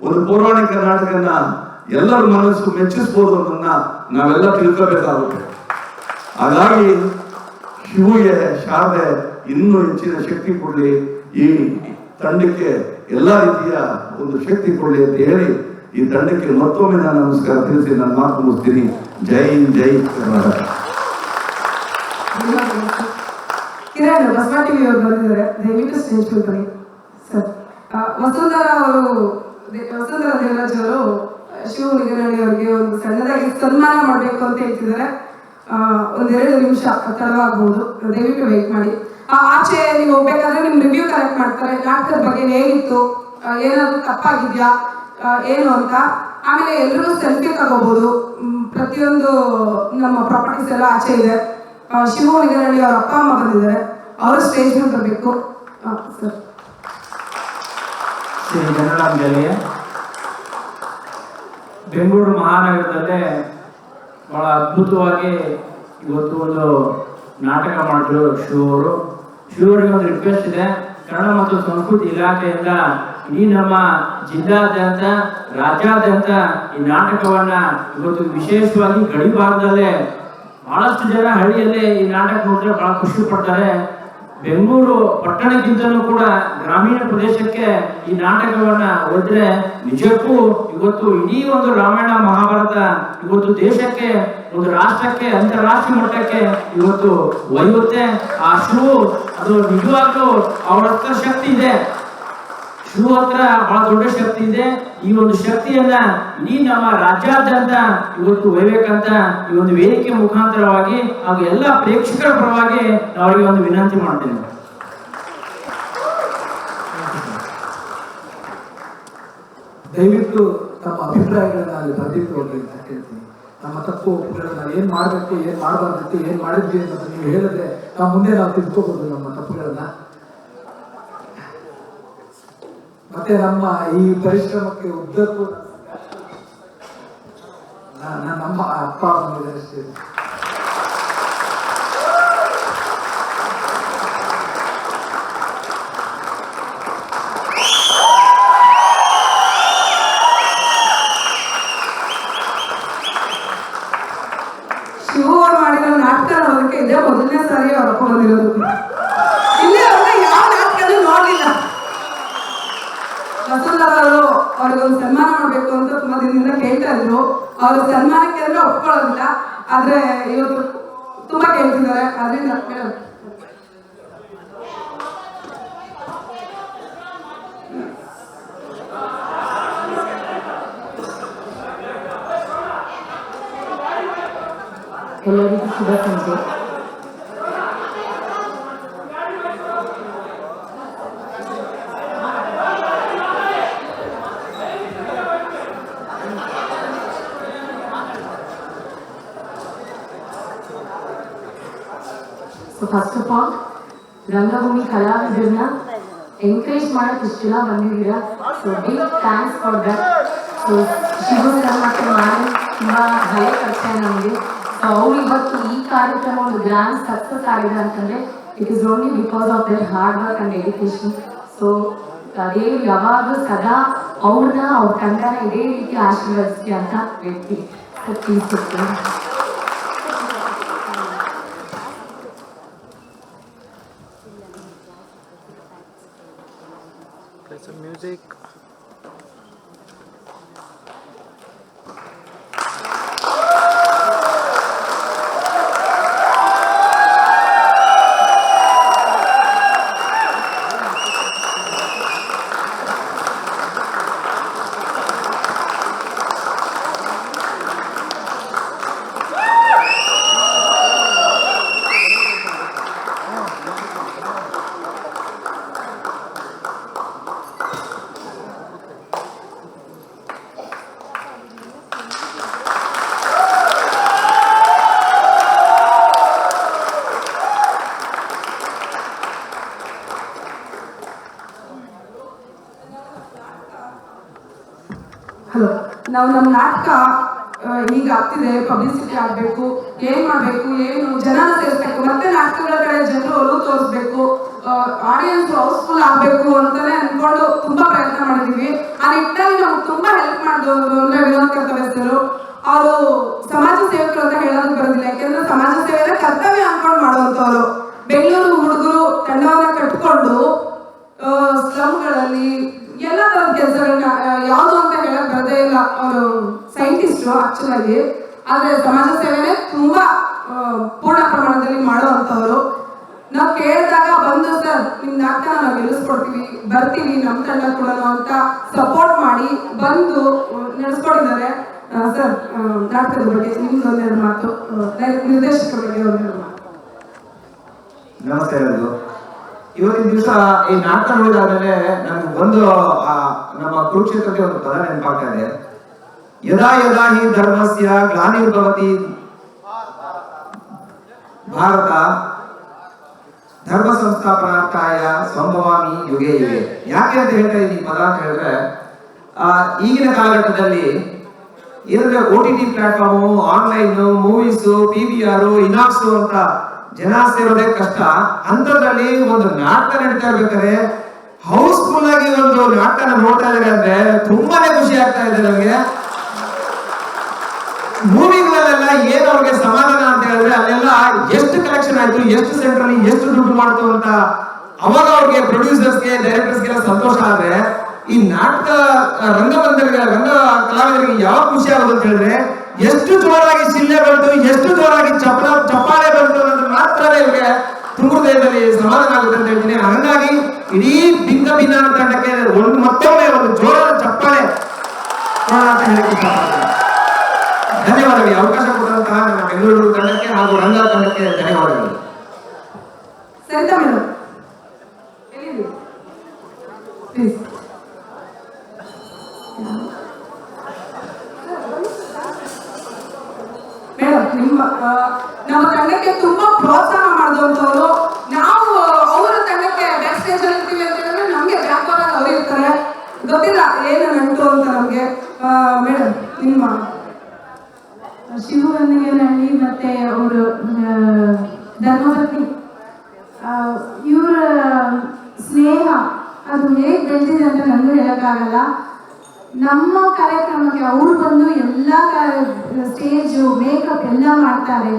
ಒಂದು ಪೌರಾಣಿಕ ನಾಟಕನ ಎಲ್ಲರ ಮನಸ್ಸು ಮೆಚ್ಚಿಸ್ಬೋದು ಅನ್ನೋದನ್ನ ನಾವೆಲ್ಲ ತಿಳ್ಕೋಬೇಕಾಗುತ್ತೆ. ಹಾಗಾಗಿ ಶಿವಗೆ ಶಾರದೆ ಇನ್ನೂ ಹೆಚ್ಚಿನ ಶಕ್ತಿ ಕೊಡ್ಲಿ, ಈ ತಂಡಕ್ಕೆ ಎಲ್ಲ ರೀತಿಯ ಒಂದು ಶಕ್ತಿ ಕೊಡ್ಲಿ ಅಂತ ಹೇಳಿ ಈ ತಂಡಕ್ಕೆ ಮತ್ತೊಮ್ಮೆ ನಾನು ನಮಸ್ಕಾರ ತಿಳಿಸಿ ನಾನು ಮಾತು ಮುಗಿಸ್ತೀನಿ. ಜೈ ಕರ್ನಾಟಕ. ಕಿರಣ್ ಬಸವ ಟಿವಿ ಅವರು ಬಂದಿದ್ದಾರೆ, ದಯವಿಟ್ಟು ಸ್ಟೇಜ್ ಬನ್ನಿ ಸರ್. ವಸುಂಧರಾ ದೇವರಾಜ್ ಅವರು ಶಿವ ನಿಗರಣಿ ಅವರಿಗೆ ಒಂದು ಸಣ್ಣದಾಗಿ ಸನ್ಮಾನ ಮಾಡಬೇಕು ಅಂತ ಹೇಳ್ತಿದ್ದಾರೆ. 1-2 ನಿಮಿಷ ತಡವಾಗಬಹುದು, ದಯವಿಟ್ಟು ವೇಟ್ ಮಾಡಿ. ಆಚೆ ನೀವು ಹೋಗ್ಬೇಕಾದ್ರೆ ನಿಮ್ ರಿವ್ಯೂ ಕಲೆಕ್ಟ್ ಮಾಡ್ತಾರೆ, ನಾಟಕದ ಬಗ್ಗೆ ಹೇಗಿತ್ತು, ಏನಾದ್ರು ತಪ್ಪಾಗಿದ್ಯಾ ಏನು ಅಂತ. ಆಮೇಲೆ ಎಲ್ಲರೂ ಸೆಲ್ಫಿ ತಗೋಬಹುದು. ಪ್ರತಿಯೊಂದು ನಮ್ಮ ಪ್ರಾಪರ್ಟೀಸ್ ಎಲ್ಲ ಆಚೆ ಇದೆ. ಶಿವ ನಿಗರಣಿ ಅವ್ರ ಅಪ್ಪ ಅಮ್ಮ ಬಂದಿದ್ದಾರೆ, ಅವರು ಸ್ಟೇಜ್ ಮೇಲೆ ಬರಬೇಕು ಸರ್. ಶ್ರೀ ಜನರಾಮ್ ಗೆಳೆಯ ಬೆಂಗಳೂರು ಮಹಾನಗರದಲ್ಲೇ ಬಹಳ ಅದ್ಭುತವಾಗಿ ಇವತ್ತು ಒಂದು ನಾಟಕ ಮಾಡಿದ್ರು ಶಿವರು. ಶಿವರಿಗೆ ಒಂದು ರಿಕ್ವೆಸ್ಟ್ ಇದೆ, ಕನ್ನಡ ಮತ್ತು ಸಂಸ್ಕೃತಿ ಇಲಾಖೆಯಿಂದ ಇಡೀ ನಮ್ಮ ಜಿಲ್ಲಾದ್ಯಂತ ರಾಜ್ಯಾದ್ಯಂತ ಈ ನಾಟಕವನ್ನ ಇವತ್ತು ವಿಶೇಷವಾಗಿ ಗಡಿ ಭಾಗದಲ್ಲೇ ಬಹಳಷ್ಟು ಜನ ಹಳ್ಳಿಯಲ್ಲೇ ಈ ನಾಟಕ ನೋಡಿದ್ರೆ ಬಹಳ ಖುಷಿ ಪಡ್ತಾರೆ. ಬೆಂಗಳೂರು ಪಟ್ಟಣಕ್ಕಿಂತಲೂ ಕೂಡ ಗ್ರಾಮೀಣ ಪ್ರದೇಶಕ್ಕೆ ಈ ನಾಟಕವನ್ನ ಹೋದ್ರೆ ನಿಜಕ್ಕೂ ಇವತ್ತು ಇಡೀ ಒಂದು ರಾಮಾಯಣ ಮಹಾಭಾರತ ಇವತ್ತು ದೇಶಕ್ಕೆ, ಒಂದು ರಾಷ್ಟ್ರಕ್ಕೆ, ಅಂತಾರಾಷ್ಟ್ರೀಯ ಮಟ್ಟಕ್ಕೆ ಇವತ್ತು ಒಯ್ಯುತ್ತೆ. ಆ ಶಿವು ಅದು ನಿಜವಾಗ್ಲೂ ಅವರ ಹತ್ರ ಶಕ್ತಿ ಇದೆ. ಶಿವ ಹತ್ರ ಬಹಳ ದೊಡ್ಡ ಶಕ್ತಿ ಇದೆ. ಈ ಒಂದು ಶಕ್ತಿಯನ್ನ ಇಡೀ ನಮ್ಮ ರಾಜ್ಯಾದ್ಯಂತ ಇವತ್ತು ಒಯ್ಯಬೇಕಂತ ಈ ಒಂದು ವೇದಿಕೆ ಮುಖಾಂತರವಾಗಿ ಹಾಗೂ ಎಲ್ಲ ಪ್ರೇಕ್ಷಕರ ಪರವಾಗಿ ಅವರಿಗೆ ಒಂದು ವಿನಂತಿ ಮಾಡ್ತೇನೆ. ದಯವಿಟ್ಟು ತಮ್ಮ ಅಭಿಪ್ರಾಯಗಳನ್ನ ಅಲ್ಲಿ ಬರೆದಿಟ್ಟು ಅಂತ ಹೇಳ್ತೀನಿ. ನಮ್ಮ ತಪ್ಪು ಒಪ್ಪುಗಳನ್ನ ಏನು ಮಾಡಬೇಕು, ಏನು ಮಾಡಬಾರ್ದಿತ್ತು, ಏನು ಮಾಡಿದ್ವಿ ಅನ್ನೋದು ನೀವು ಹೇಳಿದ್ರೆ ಮುಂದೆ ನಾವು ತಿಳ್ಕೋಬಹುದು ನಮ್ಮ ತಪ್ಪುಗಳನ್ನ. ಮತ್ತೆ ನಮ್ಮ ಈ ಪರಿಶ್ರಮಕ್ಕೆ ಉದ್ದಕ್ಕೂ ನಮ್ಮ ಅಪ್ಪ ಬಂದಿದ್ದಾರೆ ಅಷ್ಟೇ. ಶಿವರು ಮಾಡಿರೋ ನಾಟಕ ನೋಡೋದಕ್ಕೆ ಇದೇ ಮೊದಲನೇ ಸಾರಿ ಅವರಪ್ಪ ಬಂದಿರೋದು. ಇಲ್ಲಿ ಅವ್ರನ್ನ ಯಾವ ನಾಟಕನೂ ನೋಡ್ಲಿಲ್ಲ. ವಸುಂಧರಾ ಅವರು ಅವ್ರಿಗೊಂದು ಸನ್ಮಾನ ಮಾಡ್ಬೇಕು ಅಂತ ತುಂಬಾ ದಿನದಿಂದ ಕೇಳ್ತಾ ಇದ್ರು. ಅವ್ರ ಸನ್ಮಾನಕ್ಕೆ ಅಂದ್ರೆ ಒಪ್ಕೊಳ್ಳೋದಿಲ್ಲ, ಆದ್ರೆ ಇವತ್ತು ತುಂಬಾ ಕೇಳ್ತಿದ್ದಾರೆ. ಅದರಿಂದ ಎಲ್ಲರಿಗೂ ಶುಭ ಸಂಜೆ. ಸೊ ಫಸ್ಟ್ ಆಫ್ ಆಲ್ ರಂಗಭೂಮಿ ಕಲಾವಿದರನ್ನ ಎನ್ಕರೇಜ್ ಮಾಡಕ್ಕೆ ಇಷ್ಟೆಲ್ಲ ಬಂದಿದ್ದೀರಾ. So big thanks for that. So Shivu sir ಮತ್ತು ನಾನು ತುಂಬ ಹಳೆ ಪರಿಚಯ ನಮಗೆ. ಸೊ ಅವ್ರು ಇವತ್ತು ಈ ಕಾರ್ಯಕ್ರಮ ಒಂದು ಗ್ರ್ಯಾಂಡ್ ಸಕ್ಸಸ್ ಆಗಿದೆ ಅಂತಂದರೆ it is only because of their hard work and dedication. So ದೇವ್ರು ಯಾವಾಗಲೂ ಸದಾ ಅವ್ರನ್ನ ಅವ್ರ ತಂಡನ ಇದೇ ರೀತಿ ಆಶೀರ್ವದಿಸಿ ಅಂತ ಹೇಳ್ತೀವಿ. ಸೊ ತಿಳಿಸ್ಕೊಡ್ತೀನಿ. Music. ಹಲೋ, ನಾವು ನಮ್ಮ ನಾಟಕ ಈಗ ಆಗ್ತಿದೆ, ಪಬ್ಲಿಸಿಟಿ ಆಗಬೇಕು, ಏನ್ ಮಾಡಬೇಕು, ಏನು ಜನನ ಸೇರಿಸ್ಬೇಕು, ಮತ್ತೆ ನಾಟಕಗಳ ಕಡೆ ಜನರು ಒಲವು ತೋರಿಸ್ಬೇಕು, ಆಡಿಯನ್ಸ್ ಹೌಸ್ಫುಲ್ ಆಗಬೇಕು ಅಂತಾನೆ ಅನ್ಕೊಂಡು ತುಂಬಾ ಪ್ರಯತ್ನ ಮಾಡಿದೀವಿ. ಆ ನಿಟ್ಟಿನಲ್ಲಿ ನಮ್ಗೆ ತುಂಬಾ ಹೆಲ್ಪ್ ಮಾಡಿದವರು ಅಂದ್ರೆ ವಿನೋದ್ ಕರ್ತವ್ಯಸ್ಥರು. ಅವರು ಸಮಾಜ ಸೇವಕರು ಅಂತ ಹೇಳೋದಕ್ಕೆ ಬರೋದಿಲ್ಲ, ಯಾಕೆಂದ್ರೆ ಸಮಾಜ ಸೇವೆ ಕರ್ತವ್ಯ ಅನ್ಕೊಂಡು ಮಾಡುವಂತವ್ರು. ಬೆಂಗಳೂರು ಹುಡುಗರು ತಂಡವನ್ನ ಕಟ್ಕೊಂಡು ಸ್ಲಮ್ಗಳಲ್ಲಿ ಎಲ್ಲ ತರದ ಕೆಲಸಗಳನ್ನ ಯಾವುದು ಅಂತ ಹೇಳಕ್ ಬರದೇ ಇಲ್ಲ. ಅವರು ಸೈಂಟಿಸ್ಟು ಆಕ್ಚುಲ್ ಆಗಿ, ಆದ್ರೆ ಸಮಾಜ ಸೇವೆನೇ ತುಂಬಾ ಪೂರ್ಣ ಪ್ರಮಾಣದಲ್ಲಿ ಮಾಡುವಂತವ್ರು. ನಾವು ಕೇಳಿದಾಗ ಬಂದು ಸರ್ ನಿಮ್ ನಾಟಕ ನಾವು ಗೆಲ್ಲಿಸ್ಕೊಡ್ತೀವಿ, ಬರ್ತೀವಿ ನಮ್ಮ ತಂಡ ಕೂಡ ಅಂತ ಸಪೋರ್ಟ್ ಮಾಡಿ ಬಂದು ನಡೆಸ್ಕೊಟ್ಟಿದ್ದಾರೆ. ಸರ್ ನಾಟಕದ ಬಗ್ಗೆ ನಿಮ್ದು ಒಂದೆರಡು ಮಾತು, ನಿರ್ದೇಶಕರ ಬಗ್ಗೆ ಒಂದೆರಡು ಮಾತು. ನಮಸ್ತೆ ಎಲ್ಲರಿಗೂ. ಇವತ್ತಿನ ದಿವಸ ಈ ನಾಟಕ ನೋಡಿದಾದ್ಮೇಲೆ ನಮ್ಗೆ ಒಂದು ನಮ್ಮ ಕುರುಕ್ಷೇತ್ರಕ್ಕೆ ಒಂದು ಪದ ನೆನಪಾಗ್ತಾ ಇದೆ. ಯದಾ ಯದಾ ಹಿ ಧರ್ಮಸ್ಯ ಗ್ಲಾನಿರ್ಭವತಿ ಭಾರತ ಧರ್ಮ ಸಂಸ್ಥಾಪನಾರ್ಥಾಯ ಸಂಭವಾಮಿ ಯುಗೆ ಯುಗೆ. ಯಾಕೆ ಅಂತ ಹೇಳ್ತಾ ಇದ್ದೀನಿ ಪದ ಅಂತ ಹೇಳಿದ್ರೆ, ಈಗಿನ ಕಾಲಘಟ್ಟದಲ್ಲಿ ಏನಂದ್ರೆ OTT platform, online movies, PVR, ಇನಾಕ್ಸು ಅಂತ ಜನ ಸೇರೋದೇ ಕಷ್ಟ. ಅಂಥದ್ರಲ್ಲಿ ಒಂದು ನಾಟಕ ನಡೀತಾ ಇರ್ಬೇಕಾದ್ರೆ ಹೌಸ್ಫುಲ್ ಆಗಿ ಒಂದು ನಾಟಕ ನೋಡ್ತಾ ಇದ್ದಾರೆ ಅಂದ್ರೆ ತುಂಬಾನೇ ಖುಷಿ ಆಗ್ತಾ ಇದೆ ನಮಗೆ. ಮೂವಿಗಳಲ್ಲೆಲ್ಲ ಏನು ಅವ್ರಿಗೆ ಸಮಾಧಾನ ಅಂತ ಹೇಳಿದ್ರೆ ಅಲ್ಲೆಲ್ಲ ಎಷ್ಟು ಕಲೆಕ್ಷನ್ ಆಯ್ತು, ಎಷ್ಟು ಸೆಂಟ್ರಲ್ಲಿ ಎಷ್ಟು ದುಡ್ಡು ಮಾಡ್ತು ಅಂತ ಅವಾಗ ಅವ್ರಿಗೆ ಪ್ರೊಡ್ಯೂಸರ್ಸ್ಗೆ ಡೈರೆಕ್ಟರ್ಸ್ಗೆಲ್ಲ ಸಂತೋಷ. ಆದ್ರೆ ಈ ನಾಟಕ ರಂಗ ಕಲಾವಿದರಿಗೆ ಯಾವ ಖುಷಿ ಆಗೋದು ಅಂತ ಹೇಳಿದ್ರೆ ಎಷ್ಟು ಜೋರಾಗಿ ಶಿಲ್ಲೆ ಬಂತು, ಎಷ್ಟು ಜೋರಾಗಿ ಚಪ್ಪಾಳೆ ಬಂತು ಅನ್ನೋದು ಮಾತ್ರವೇ ಇವ್ರಿಗೆ ಹೃದಯದಲ್ಲಿ ಸಮಾಧಾನ ಆಗುತ್ತೆ ಅಂತ ಹೇಳ್ತೀನಿ. ಹಂಗಾಗಿ ಇಡೀ ಭಿನ್ನ ಭಿನ್ನ ತಂಡಕ್ಕೆ ಮತ್ತೊಮ್ಮೆ ಒಂದು ಜೋರಾದ ಚಪ್ಪಾಳೆ ಅಂತ ಹೇಳಕ್ಕೆ ಇಷ್ಟಪಡ್ತೀನಿ. ಧನ್ಯವಾದಗಳು. ಅವಕಾಶ ಕೊಟ್ಟಂತಹ ನಮ್ಮ ಬೆಂಗಳೂರು ತಂಡಕ್ಕೆ ಹಾಗೂ ರಂಗ ತಂಡಕ್ಕೆ ಧನ್ಯವಾದಗಳು. Saritha madam please. ಹೇಳಕ್ಕಾಗಲ್ಲ. ನಮ್ಮ ಕಾರ್ಯಕ್ರಮಕ್ಕೆ ಅವ್ರು ಬಂದು ಎಲ್ಲ ಸ್ಟೇಜು ಮೇಕಪ್ ಎಲ್ಲ ಮಾಡ್ತಾರೆ.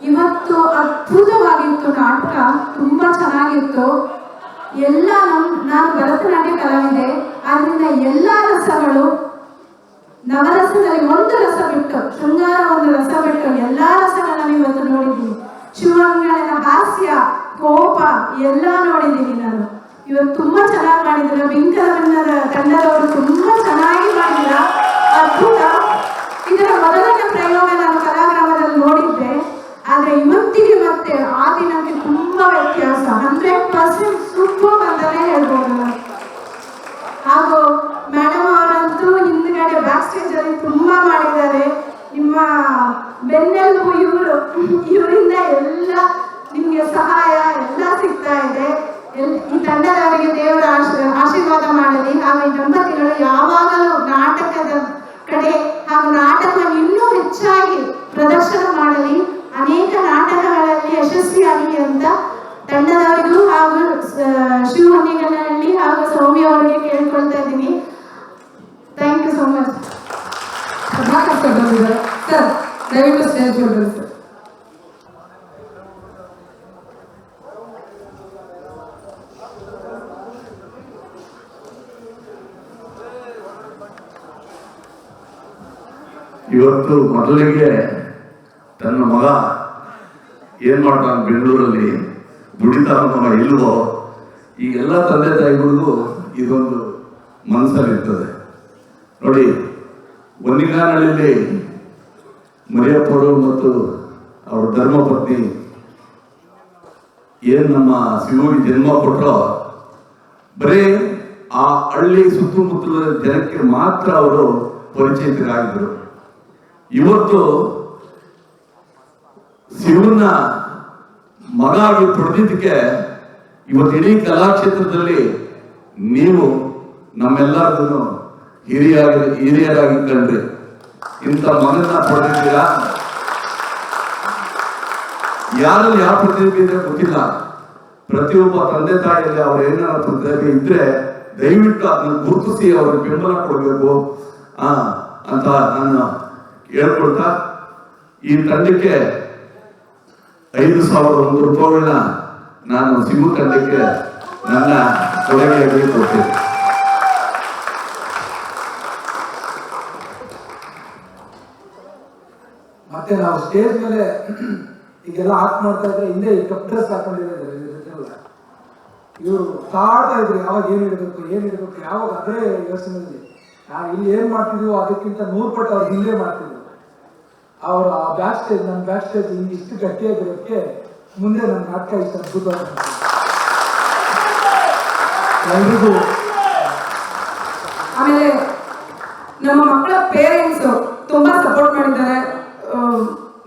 ಇವತ್ತು ಅದ್ಭುತವಾಗಿತ್ತು ನಾಟಕ, ತುಂಬಾ ಚೆನ್ನಾಗಿತ್ತು. ಎಲ್ಲ ನಾನು ಭರತನಾಟ್ಯ ಕಲಾವಿದೆ, ಆದ್ರಿಂದ ಎಲ್ಲ ರಸಗಳು ನವರಸದಲ್ಲಿ ಒಂದು ರಸ ಬಿಟ್ಟು, ಶೃಂಗಾರ ಒಂದು ರಸ ಬಿಟ್ಟು ಎಲ್ಲಾ ರಸಗಳನ್ನ ಇವತ್ತು ನೋಡಿದ್ದೀನಿ. ಶಿವಮಂಗಳದ ಹಾಸ್ಯ, ಕೋಪ ಎಲ್ಲ ನೋಡಿದ್ದೀನಿ ನಾನು. ಇವತ್ತು ತುಂಬಾ ಚೆನ್ನಾಗಿ ಮಾಡಿದ್ರು. ಬಿಂಕದ ಬಣ್ಣದ ತಂಡದವರು ತುಂಬಾ ಚೆನ್ನಾಗಿ ಮಾಡಿದ್ರ, ಅದ್ಭುತ. ಇದರ ಮೊದಲನೇ ಪ್ರಯೋಗ ನಾನು ಕಲಾಗ್ರಾಮದಲ್ಲಿ ನೋಡಿದ್ದೆ, ಆದ್ರೆ ಇವತ್ತಿಗೆ ಮತ್ತೆ ಆ ದಿನಕ್ಕೆ ತುಂಬಾ ವ್ಯತ್ಯಾಸ. 100% ಸೂಪರ್ ಅಂತಾನೆ ಹೇಳ್ಬೋದು ನಾನು. ಹಾಗೂ ಮೇಡಮ್ ಅವರಂತೂ ಹಿಂದ್ಗಡೆ ಬ್ಯಾಕ್ ಸ್ಟೇಜ್ ಅಲ್ಲಿ ತುಂಬಾ ಮಾಡಿದ್ದಾರೆ. ನಿಮ್ಮ ಬೆನ್ನೆಲುಬು ಇವರಿಂದ ಎಲ್ಲ ನಿಮ್ಗೆ ಸಹಾಯ ಎಲ್ಲ ಸಿಗ್ತಾ ಇದೆ. ಈ ತಂಡದವರಿಗೆ ದೇವರ ಆಶೀರ್ವಾದ ಮಾಡಲಿ. ಹಾಗೂ ಈ ದಂಪತಿಗಳು ಯಾವಾಗಲೂ ನಾಟಕದ ಕಡೆ ಹಾಗೂ ನಾಟಕವನ್ನು ಇನ್ನೂ ಹೆಚ್ಚಾಗಿ ಪ್ರದರ್ಶನ ಮಾಡಲಿ, ಅನೇಕ ನಾಟಕಗಳಲ್ಲಿ ಯಶಸ್ವಿಯಾಗಲಿ ಅಂತ ತಂಡದವರಿಗೂ ಹಾಗೂ ಶಿವಮೊಗ್ಗನಲ್ಲಿ ಹಾಗೂ ಸೌಮ್ಯ ಅವರಿಗೆ ಕೇಳ್ಕೊಳ್ತಾ ಇದ್ದೀನಿ. Thank you so much. Prabhakar sir ಬಂದಿದ್ದಾರೆ. ಸರ್ ದಯವಿಟ್ಟು ಸ್ಟೇಜ್ ಹೊರಡಿ ಸರ್. ಇವತ್ತು ಮೊದಲಿಗೆ ತನ್ನ ಮಗ ಏನ್ ಮಾಡ್ತಾನೆ ಬೆಂಗಳೂರಲ್ಲಿ ದುಡಿತಾನ ಇಲ್ವೋ, ಈ ಎಲ್ಲ ತಂದೆ ತಾಯಿಗಳಿಗೂ ಇದೊಂದು ಮನಸ್ಸಲ್ಲಿರ್ತದೆ. ನೋಡಿ, ಒನ್ನಿಗಾನಹಳ್ಳಿಯಲ್ಲಿ ಮರಿಯಪ್ಪರು ಮತ್ತು ಅವರ ಧರ್ಮಪತ್ನಿ ಏನ್ ನಮ್ಮ ಶಿವನಿಗೆ ಜನ್ಮ ಕೊಟ್ಟರೋ, ಬರೀ ಆ ಹಳ್ಳಿ ಸುತ್ತಮುತ್ತಲ ಜನಕ್ಕೆ ಮಾತ್ರ ಅವರು ಪರಿಚಯಿತರಾಗಿದ್ರು. ಇವತ್ತು ಶಿವನ ಮಗ ಆಗಿ ಪಡೆದಿದ್ದಕ್ಕೆ ಇವತ್ತು ಇಡೀ ಕಲಾಕ್ಷೇತ್ರದಲ್ಲಿ ನೀವು ನಮ್ಮೆಲ್ಲರದನ್ನು ಹಿರಿಯರಾಗಿ ಕಂಡ್ರಿ. ಇಂಥ ಮಗನ ಪಡೆದಿದ್ದೀರಾ. ಯಾರಲ್ಲಿ ಯಾವ ಪ್ರತಿಭೆ ಇದ್ರೆ ಗೊತ್ತಿಲ್ಲ. ಪ್ರತಿಯೊಬ್ಬ ತಂದೆ ತಾಯಿಯಲ್ಲಿ ಅವ್ರ ಏನಾರ ಪ್ರತಿಭೆ ಇದ್ರೆ ದಯವಿಟ್ಟು ಅದನ್ನು ಗುರುತಿಸಿ ಅವ್ರಿಗೆ ಬೆಂಬಲ ಕೊಡಬೇಕು ಅಂತ ನಾನು ಹೇಳ್ಕೊಳ್ತಾ, ಈ ತಂಡಕ್ಕೆ 5,001 ರೂಪಾಯಿಗಳನ್ನ ನಾನು ಸಿಗು ತಂಡಕ್ಕೆ ನನ್ನ ಕೊಡುಗೆಯಾಗಿ ಕೊಡ್ತೇನೆ. ಮತ್ತೆ ನಾವು ಸ್ಟೇಜ್ ಮೇಲೆ ಈಗೆಲ್ಲ ಆಕ್ಟ್ ಮಾಡ್ತಾ ಇದ್ರೆ ಹಿಂದೆ ಈ ಕಪ್ ಡ್ರೆಸ್ ಹಾಕೊಂಡಿದ್ದಾರೆ ಇವರು ಕಾಡ್ತಾ ಇದ್ರು. ಯಾವಾಗ ಏನಿಡಬೇಕು ಯಾವಾಗ ಅದೇ ಯೋಚನೆಯಲ್ಲಿ ನಾವು ಇಲ್ಲಿ ಏನ್ ಮಾಡ್ತಿದ್ವೋ ಅದಕ್ಕಿಂತ 100 ಪಟ್ಟು ಅವ್ರು ಹಿಂದೆ ಮಾಡ್ತಿದ್ರು. ಅವರು ಆ ಬ್ಯಾಕ್ ಸ್ಟೇಜ್, ನನ್ನ ಬ್ಯಾಕ್ ಸ್ಟೇಜ್ ಹಿಂಗೆ ಇಷ್ಟು ಗಟ್ಟಿಯಾಗಿರೋಕ್ಕೆ ಮುಂದೆ ನನ್ನ ನಾಟಕ ಇಷ್ಟು ಅದ್ಭುತವಾಗಿ ಎಲ್ರಿಗೂ. ಆಮೇಲೆ ನಮ್ಮ ಮಕ್ಕಳ ಪೇರೆಂಟ್ಸ್ ತುಂಬಾ ಸಪೋರ್ಟ್ ಮಾಡಿದ್ದಾರೆ.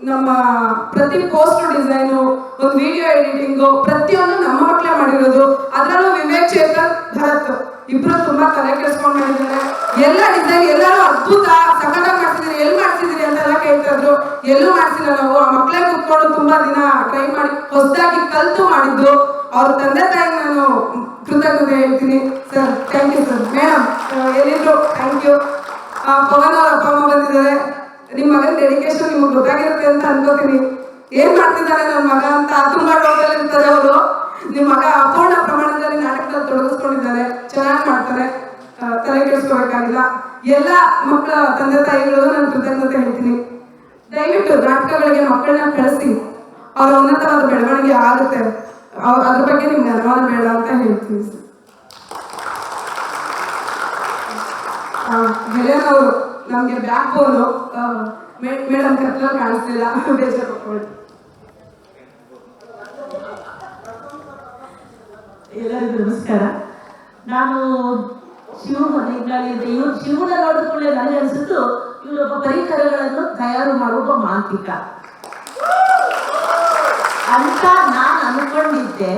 ನಮ್ಮ ಪ್ರತಿ ಪೋಸ್ಟರ್ ಡಿಸೈನು, ಒಂದು ವಿಡಿಯೋ ಎಡಿಟಿಂಗು ಪ್ರತಿಯೊಂದು ನಮ್ಮ ಮಕ್ಕಳೇ ಮಾಡಿರೋದು. ಅದರಲ್ಲೂ ವಿವೇಕ್ ಚೇತನ್, ಭರತ್ ಇಬ್ರು ತುಂಬಾ ತಲೆ ಕೆಡಿಸ್ಕೊಂಡು ಮಾಡಿದ್ದಾರೆ. ಎಲ್ಲ ಡಿಸೈನ್ ಎಲ್ಲರೂ ಅದ್ಭುತ ಸಕಲಾಗಿ ಮಾಡ್ತಿದ್ದೀರಿ, ಎಲ್ಲಿ ಮಾಡ್ತಿದ್ದೀರಿ ಅಂತೆಲ್ಲ ಕೇಳ್ತಾ ಇದ್ರು. ಎಲ್ಲೂ ಮಾಡ್ತಿಲ್ಲ ನಾವು. ಆ ಮಕ್ಕಳೇ ಕುತ್ಕೊಂಡು ತುಂಬಾ ದಿನ ಟ್ರೈ ಮಾಡಿ ಹೊಸದಾಗಿ ಕಲ್ತು ಮಾಡಿದ್ದು. ಅವ್ರ ತಂದೆ ತಾಯಿಗೆ ನಾನು ಕೃತಜ್ಞತೆ ಹೇಳ್ತೀನಿ. Sir thank you sir. Madam ಏನಿದ್ರು ಥ್ಯಾಂಕ್ ಯು. ಪವನ್ ಅವ್ರ ಅಪ್ಪ ಅಮ್ಮ ಬಂದಿದ್ದಾರೆ. ನಿಮ್ಮ ಮಗನ ಡೆಡಿಕೇಶನ್ ನಿಮಗೆ ಗೊತ್ತಾಗಿರುತ್ತೆ ಅಂತ ಅನ್ಕೋತೀನಿ. ಏನ್ ಮಾಡ್ತಿದ್ದಾರೆ ನನ್ನ ಮಗ ಅಂತ ತುಂಬಾ ಡೌಟಲ್ಲಿ ಇರ್ತಾರೆ ಅವರು. ನಿಮ್ಮ ಮಗ ಅಪೂರ್ಣ ಪ್ರಮಾಣದಲ್ಲಿ ನಾಟಕದಲ್ಲಿ ತೊಡಗಿಸ್ಕೊಂಡಿದ್ದಾರೆ, ಚೆನ್ನಾಗಿ ಮಾಡ್ತಾರೆ, ತಲೆ ಕೆಡಿಸ್ಕೋಬೇಕಾಗಿಲ್ಲ. ಎಲ್ಲ ಮಕ್ಕಳ ತಂದೆ ತಾಯಿಗಳು ನಾನು ಕೃತಜ್ಞತೆ ಹೇಳ್ತೀನಿ. ದಯವಿಟ್ಟು ನಾಟಕಗಳಿಗೆ ಮಕ್ಕಳನ್ನ ಕಳಿಸಿ, ಅವರ ಉನ್ನತವಾದ ಬೆಳವಣಿಗೆ ಆಗುತ್ತೆ. ಅದ್ರ ಬಗ್ಗೆ ನಿಮ್ಗೆ ಅನುಮಾನ ಬೇಡ ಅಂತ ಹೇಳ್ತೀನಿ. ಹೆಲೆನ್ ಅವರು ನಮ್ಗೆ ಬ್ಯಾಕ್ ಬೋನು. ಮೇಡಮ್ ಕತ್ಲಲ್ಲಿ ಕಾಣಿಸ್ತಿಲ್ಲ, ಬೇಜಾರು ಮಾಡ್ಕೊಳ್ಳಿ. ಎಲ್ಲರಿಗೂ ನಮಸ್ಕಾರ. ನಾನು ಶಿವ ಮನೆಗಳಲ್ಲಿ ಇವರು ಶಿವನ ನೋಡಿದ್ಕೊಳ್ಳೆ ನನಗೆ ಅನಿಸಿದ್ದು ಇವರೊಬ್ಬ ಪರಿಕರಗಳನ್ನು ತಯಾರು ಮಾಡುವ ಮಾಂತ್ರಿಕ ಅಂತ ನಾನು ಅನ್ಕೊಂಡಿದ್ದೆ.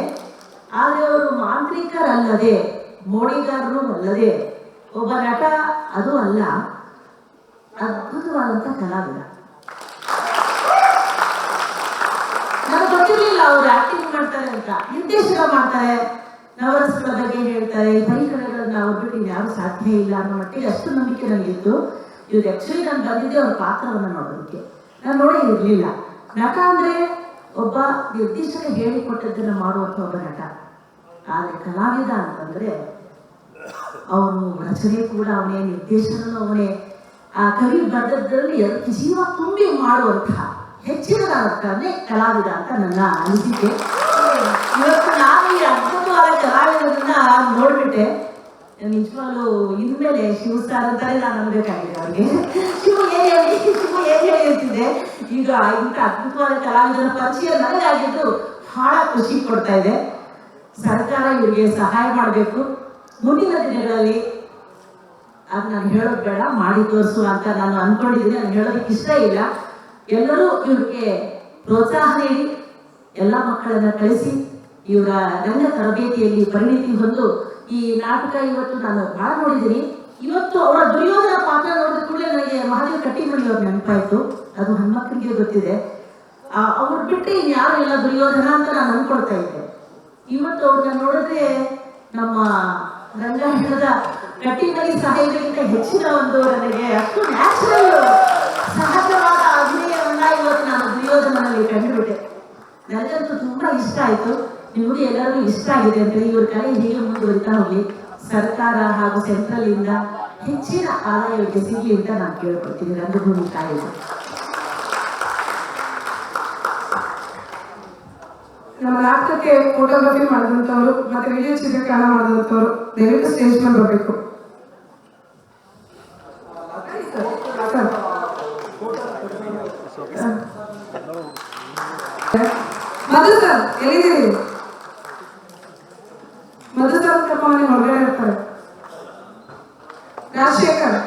ಆದರೆ ಅವರು ಮಾಂತ್ರಿಕರಲ್ಲದೆ, ಮೋಡಿಗಾರರು ಅಲ್ಲದೆ, ಒಬ್ಬ ನಟ ಅದು ಅಲ್ಲ, ಅದ್ಭುತವಾದಂತ ಕಲಾವಿದ. ನನಗೆ ಗೊತ್ತಿರಲಿಲ್ಲ ಅವ್ರು ಆಕ್ಟಿಂಗ್ ಮಾಡ್ತಾರೆ ಅಂತ, ನಿರ್ದೇಶನ ಮಾಡ್ತಾರೆ. ನವರಸಗಳ ಬಗ್ಗೆ ಹೇಳ್ತಾರೆ, ಈ ಪರಿಕರಗಳನ್ನ ಅವ್ರು ಬಿಟ್ಟು ಯಾರು ಸಾಧ್ಯ ಇಲ್ಲ ಅನ್ನೋ ಮಟ್ಟಿಗೆ ಅಷ್ಟು ನಂಬಿಕೆ ನನಗಿತ್ತು. ಇವಾಗ ಆಕ್ಚುಲಿ ನಾನು ಬಂದಿದ್ದೆ ಅವ್ರ ಪಾತ್ರವನ್ನು ನೋಡೋದಕ್ಕೆ, ನಾನು ನೋಡೇ ಇರಲಿಲ್ಲ. ನಟ ಅಂದ್ರೆ ಒಬ್ಬ ನಿರ್ದಿಷ್ಟ ಹೇಳಿಕೊಟ್ಟದ್ದನ್ನು ಮಾಡುವಂಥ ಒಬ್ಬ ನಟ. ಆದರೆ ಕಲಾವಿದ ಅಂತಂದ್ರೆ ಅವನು ರಚನೆ ಕೂಡ ಅವನೇ, ನಿರ್ದೇಶನ ಅವನೇ, ಆ ಕವಿ ಬರೆದದ್ರಲ್ಲಿ ಜೀವ ತುಂಬಿ ಮಾಡುವಂತಹ ಹೆಚ್ಚಿನ ಅರ್ಥನೇ ಕಲಾವಿದ ಅಂತ ನನ್ನ ಅನಿಸಿಕೆ. ಇವತ್ತು ನಾನು ಈ ಅದ್ಭುತವಾದ ಕಲಾವಿದರನ್ನ ನೋಡ್ಬಿಟ್ಟೆ. ನಿಜವಾಗ್ಲೂ ಇನ್ಮೇಲೆ ಶಿವ ಸರ್ ಅಂತಾನೆ ನಾನು ಅನ್ಬೇಕಾಗಿದೆ ಅವ್ರಿಗೆ. ಶಿವ ಏನ್ ಹೇಳಿರ್ತಿದ್ದೆ. ಈಗ ಇಂಥ ಅದ್ಭುತವಾದ ಕಲಾವಿದರ ಪರಿಚಯ ನನಗಾಗಿದ್ದು ಬಹಳ ಖುಷಿ ಕೊಡ್ತಾ ಇದೆ. ಸರ್ಕಾರ ಇವರಿಗೆ ಸಹಾಯ ಮಾಡಬೇಕು. ಮುಂದಿನ ದಿನಗಳಲ್ಲಿ ಅದು ನಾನು ಹೇಳೋದು ಬೇಡ, ಮಾಡಿ ತೋರಿಸು ಅಂತ ನಾನು ಅನ್ಕೊಂಡಿದ್ದೀನಿ. ನಾನು ಹೇಳೋದಕ್ಕೆ ಇಷ್ಟ ಇಲ್ಲ. ಎಲ್ಲರೂ ಇವ್ರಿಗೆ ಪ್ರೋತ್ಸಾಹ ನೀಡಿ ಎಲ್ಲ ಮಕ್ಕಳನ್ನ ಕಳಿಸಿ ಇವರ ರಂಗ ತರಬೇತಿಯಲ್ಲಿ ಪರಿಣಿತಿ ಹೊಂದು ಈ ನಾಟಕ ಇವತ್ತು ನಾನು ಬಹಳ ನೋಡಿದ್ದೀನಿ. ಇವತ್ತು ಅವರ ದುರ್ಯೋಧನ ಪಾತ್ರ ನೋಡಿದ ಕೂಡಲೇ ನನಗೆ ಮಹಾದೇವ್ ಕಟ್ಟಿಮನಿ ಅವ್ರ ನೆನಪಾಯ್ತು. ಅದು ಹೆಣ್ಮಕ್ಳಿಗೆ ಗೊತ್ತಿದೆ. ಅವ್ರು ಬಿಟ್ಟು ಇನ್ಯಾರು ಇಲ್ಲ ದುರ್ಯೋಧನ ಅಂತ ನಾನು ಅನ್ಕೊಳ್ತಾ ಇದ್ದೆ. ಇವತ್ತು ಅವ್ರನ್ನ ನೋಡಿದ್ರೆ ನಮ್ಮ ರಂಗಾಯಣದ ಕಟ್ಟಿಮನಿ ಸಾಹಿತ್ಯಕ್ಕಿಂತ ಹೆಚ್ಚಿನ ಒಂದು ನನಗೆ ಅಷ್ಟು ನ್ಯಾಚುರಲ್ ಸಹಜವಾದ ಅಭಿನಯವನ್ನ ಇವತ್ತು ನಾನು ದುರ್ಯೋಧನಲ್ಲಿ ಕಂಡುಬಿಟ್ಟೆ. ನನಗಂತೂ ತುಂಬಾ ಇಷ್ಟ ಆಯ್ತು. ನಿಮಗೂ ಎಲ್ಲರಿಗೂ ಇಷ್ಟ ಆಗಿದೆ ಅಂತ ಇವ್ರ ಕಲೆ ಹೀಗೆ ಮುಂದುವರಿತಾ ಹೋಗ್ಲಿ. ಸರ್ಕಾರ ಹಾಗೂ ಸೆಂಟ್ರಲ್ ಇಂದ ಹೆಚ್ಚಿನ ಆದಾಯ ಸಿಗಲಿ ಅಂತ ನಾನು ಕೇಳ್ಕೊಳ್ತೀನಿ ರಂಗಭೂಮಿ ಕಾಯಿದೆ. ನಮ್ಮ ನಾಟಕಕ್ಕೆ ಫೋಟೋಗ್ರಫಿ ಮಾಡಿದಂಥವ್ರು ಮತ್ತೆ ವಿಡಿಯೋ ಚಿತ್ರೀಕರಣ ಮಾಡಿದಂಥವ್ರು ದಯವಿಟ್ಟು ಸ್ಟೇಜ್ ಮೇಲೆ ಬರಬೇಕು. ಮಧು ಸರ್ ಎಲ್ಲಿದ್ದೀರಿ? ಮಧು ಸರ್ ತಮ್ಮ ಮನೆ ಹೊರಗಡೆ ಇರ್ತಾರೆ. ರಾಜಶೇಖರ್,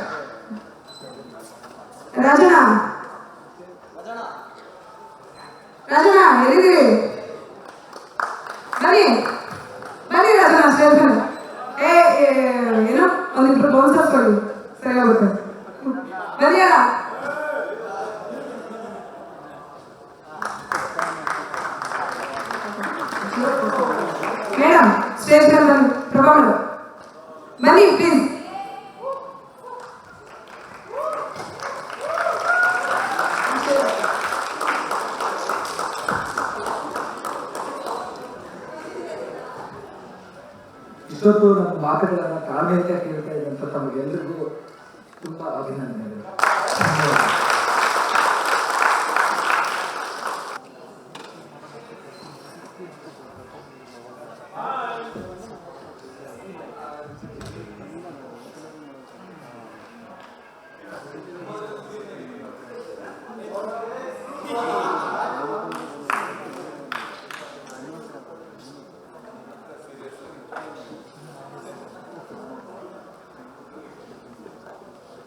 ರಾಜಣ್ಣ ಎಲ್ಲಿದ್ದೀರಿ? ಬನ್ನಿ ಬನ್ನಿ ರಾಜಣ್ಣ ಸ್ಟೇಜ್ ಮೇಲೆ. ಏನೋ ಒಂದಿಬ್ರು ಬೌನ್ಸರ್ಸ್ ಕೊಡಿ, ಸರಿ ಹೋಗುತ್ತೆ. ಬನ್ನಿ ಅಲ್ಲ. ಮೇಡಮ್ ಸ್ಟೇಜ್ ಮೇಲೆ ಬನ್ನಿ. ಪ್ರಭಾ ಮೇಡಮ್ ಬನ್ನಿ ಪ್ಲೀಸ್. ಇಷ್ಟೊತ್ತು ನಮ್ಮ ಮಾತುಗಳನ್ನು ತಾಳ್ಮೆಯಿಂದ ಕೇಳ್ತಾ ಇದ್ದಂಥ ತಮಗೆಲ್ಲರಿಗೂ ತುಂಬ ಅಭಿನಂದನೆಗಳು.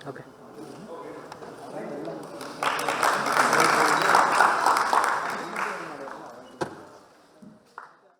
Okay.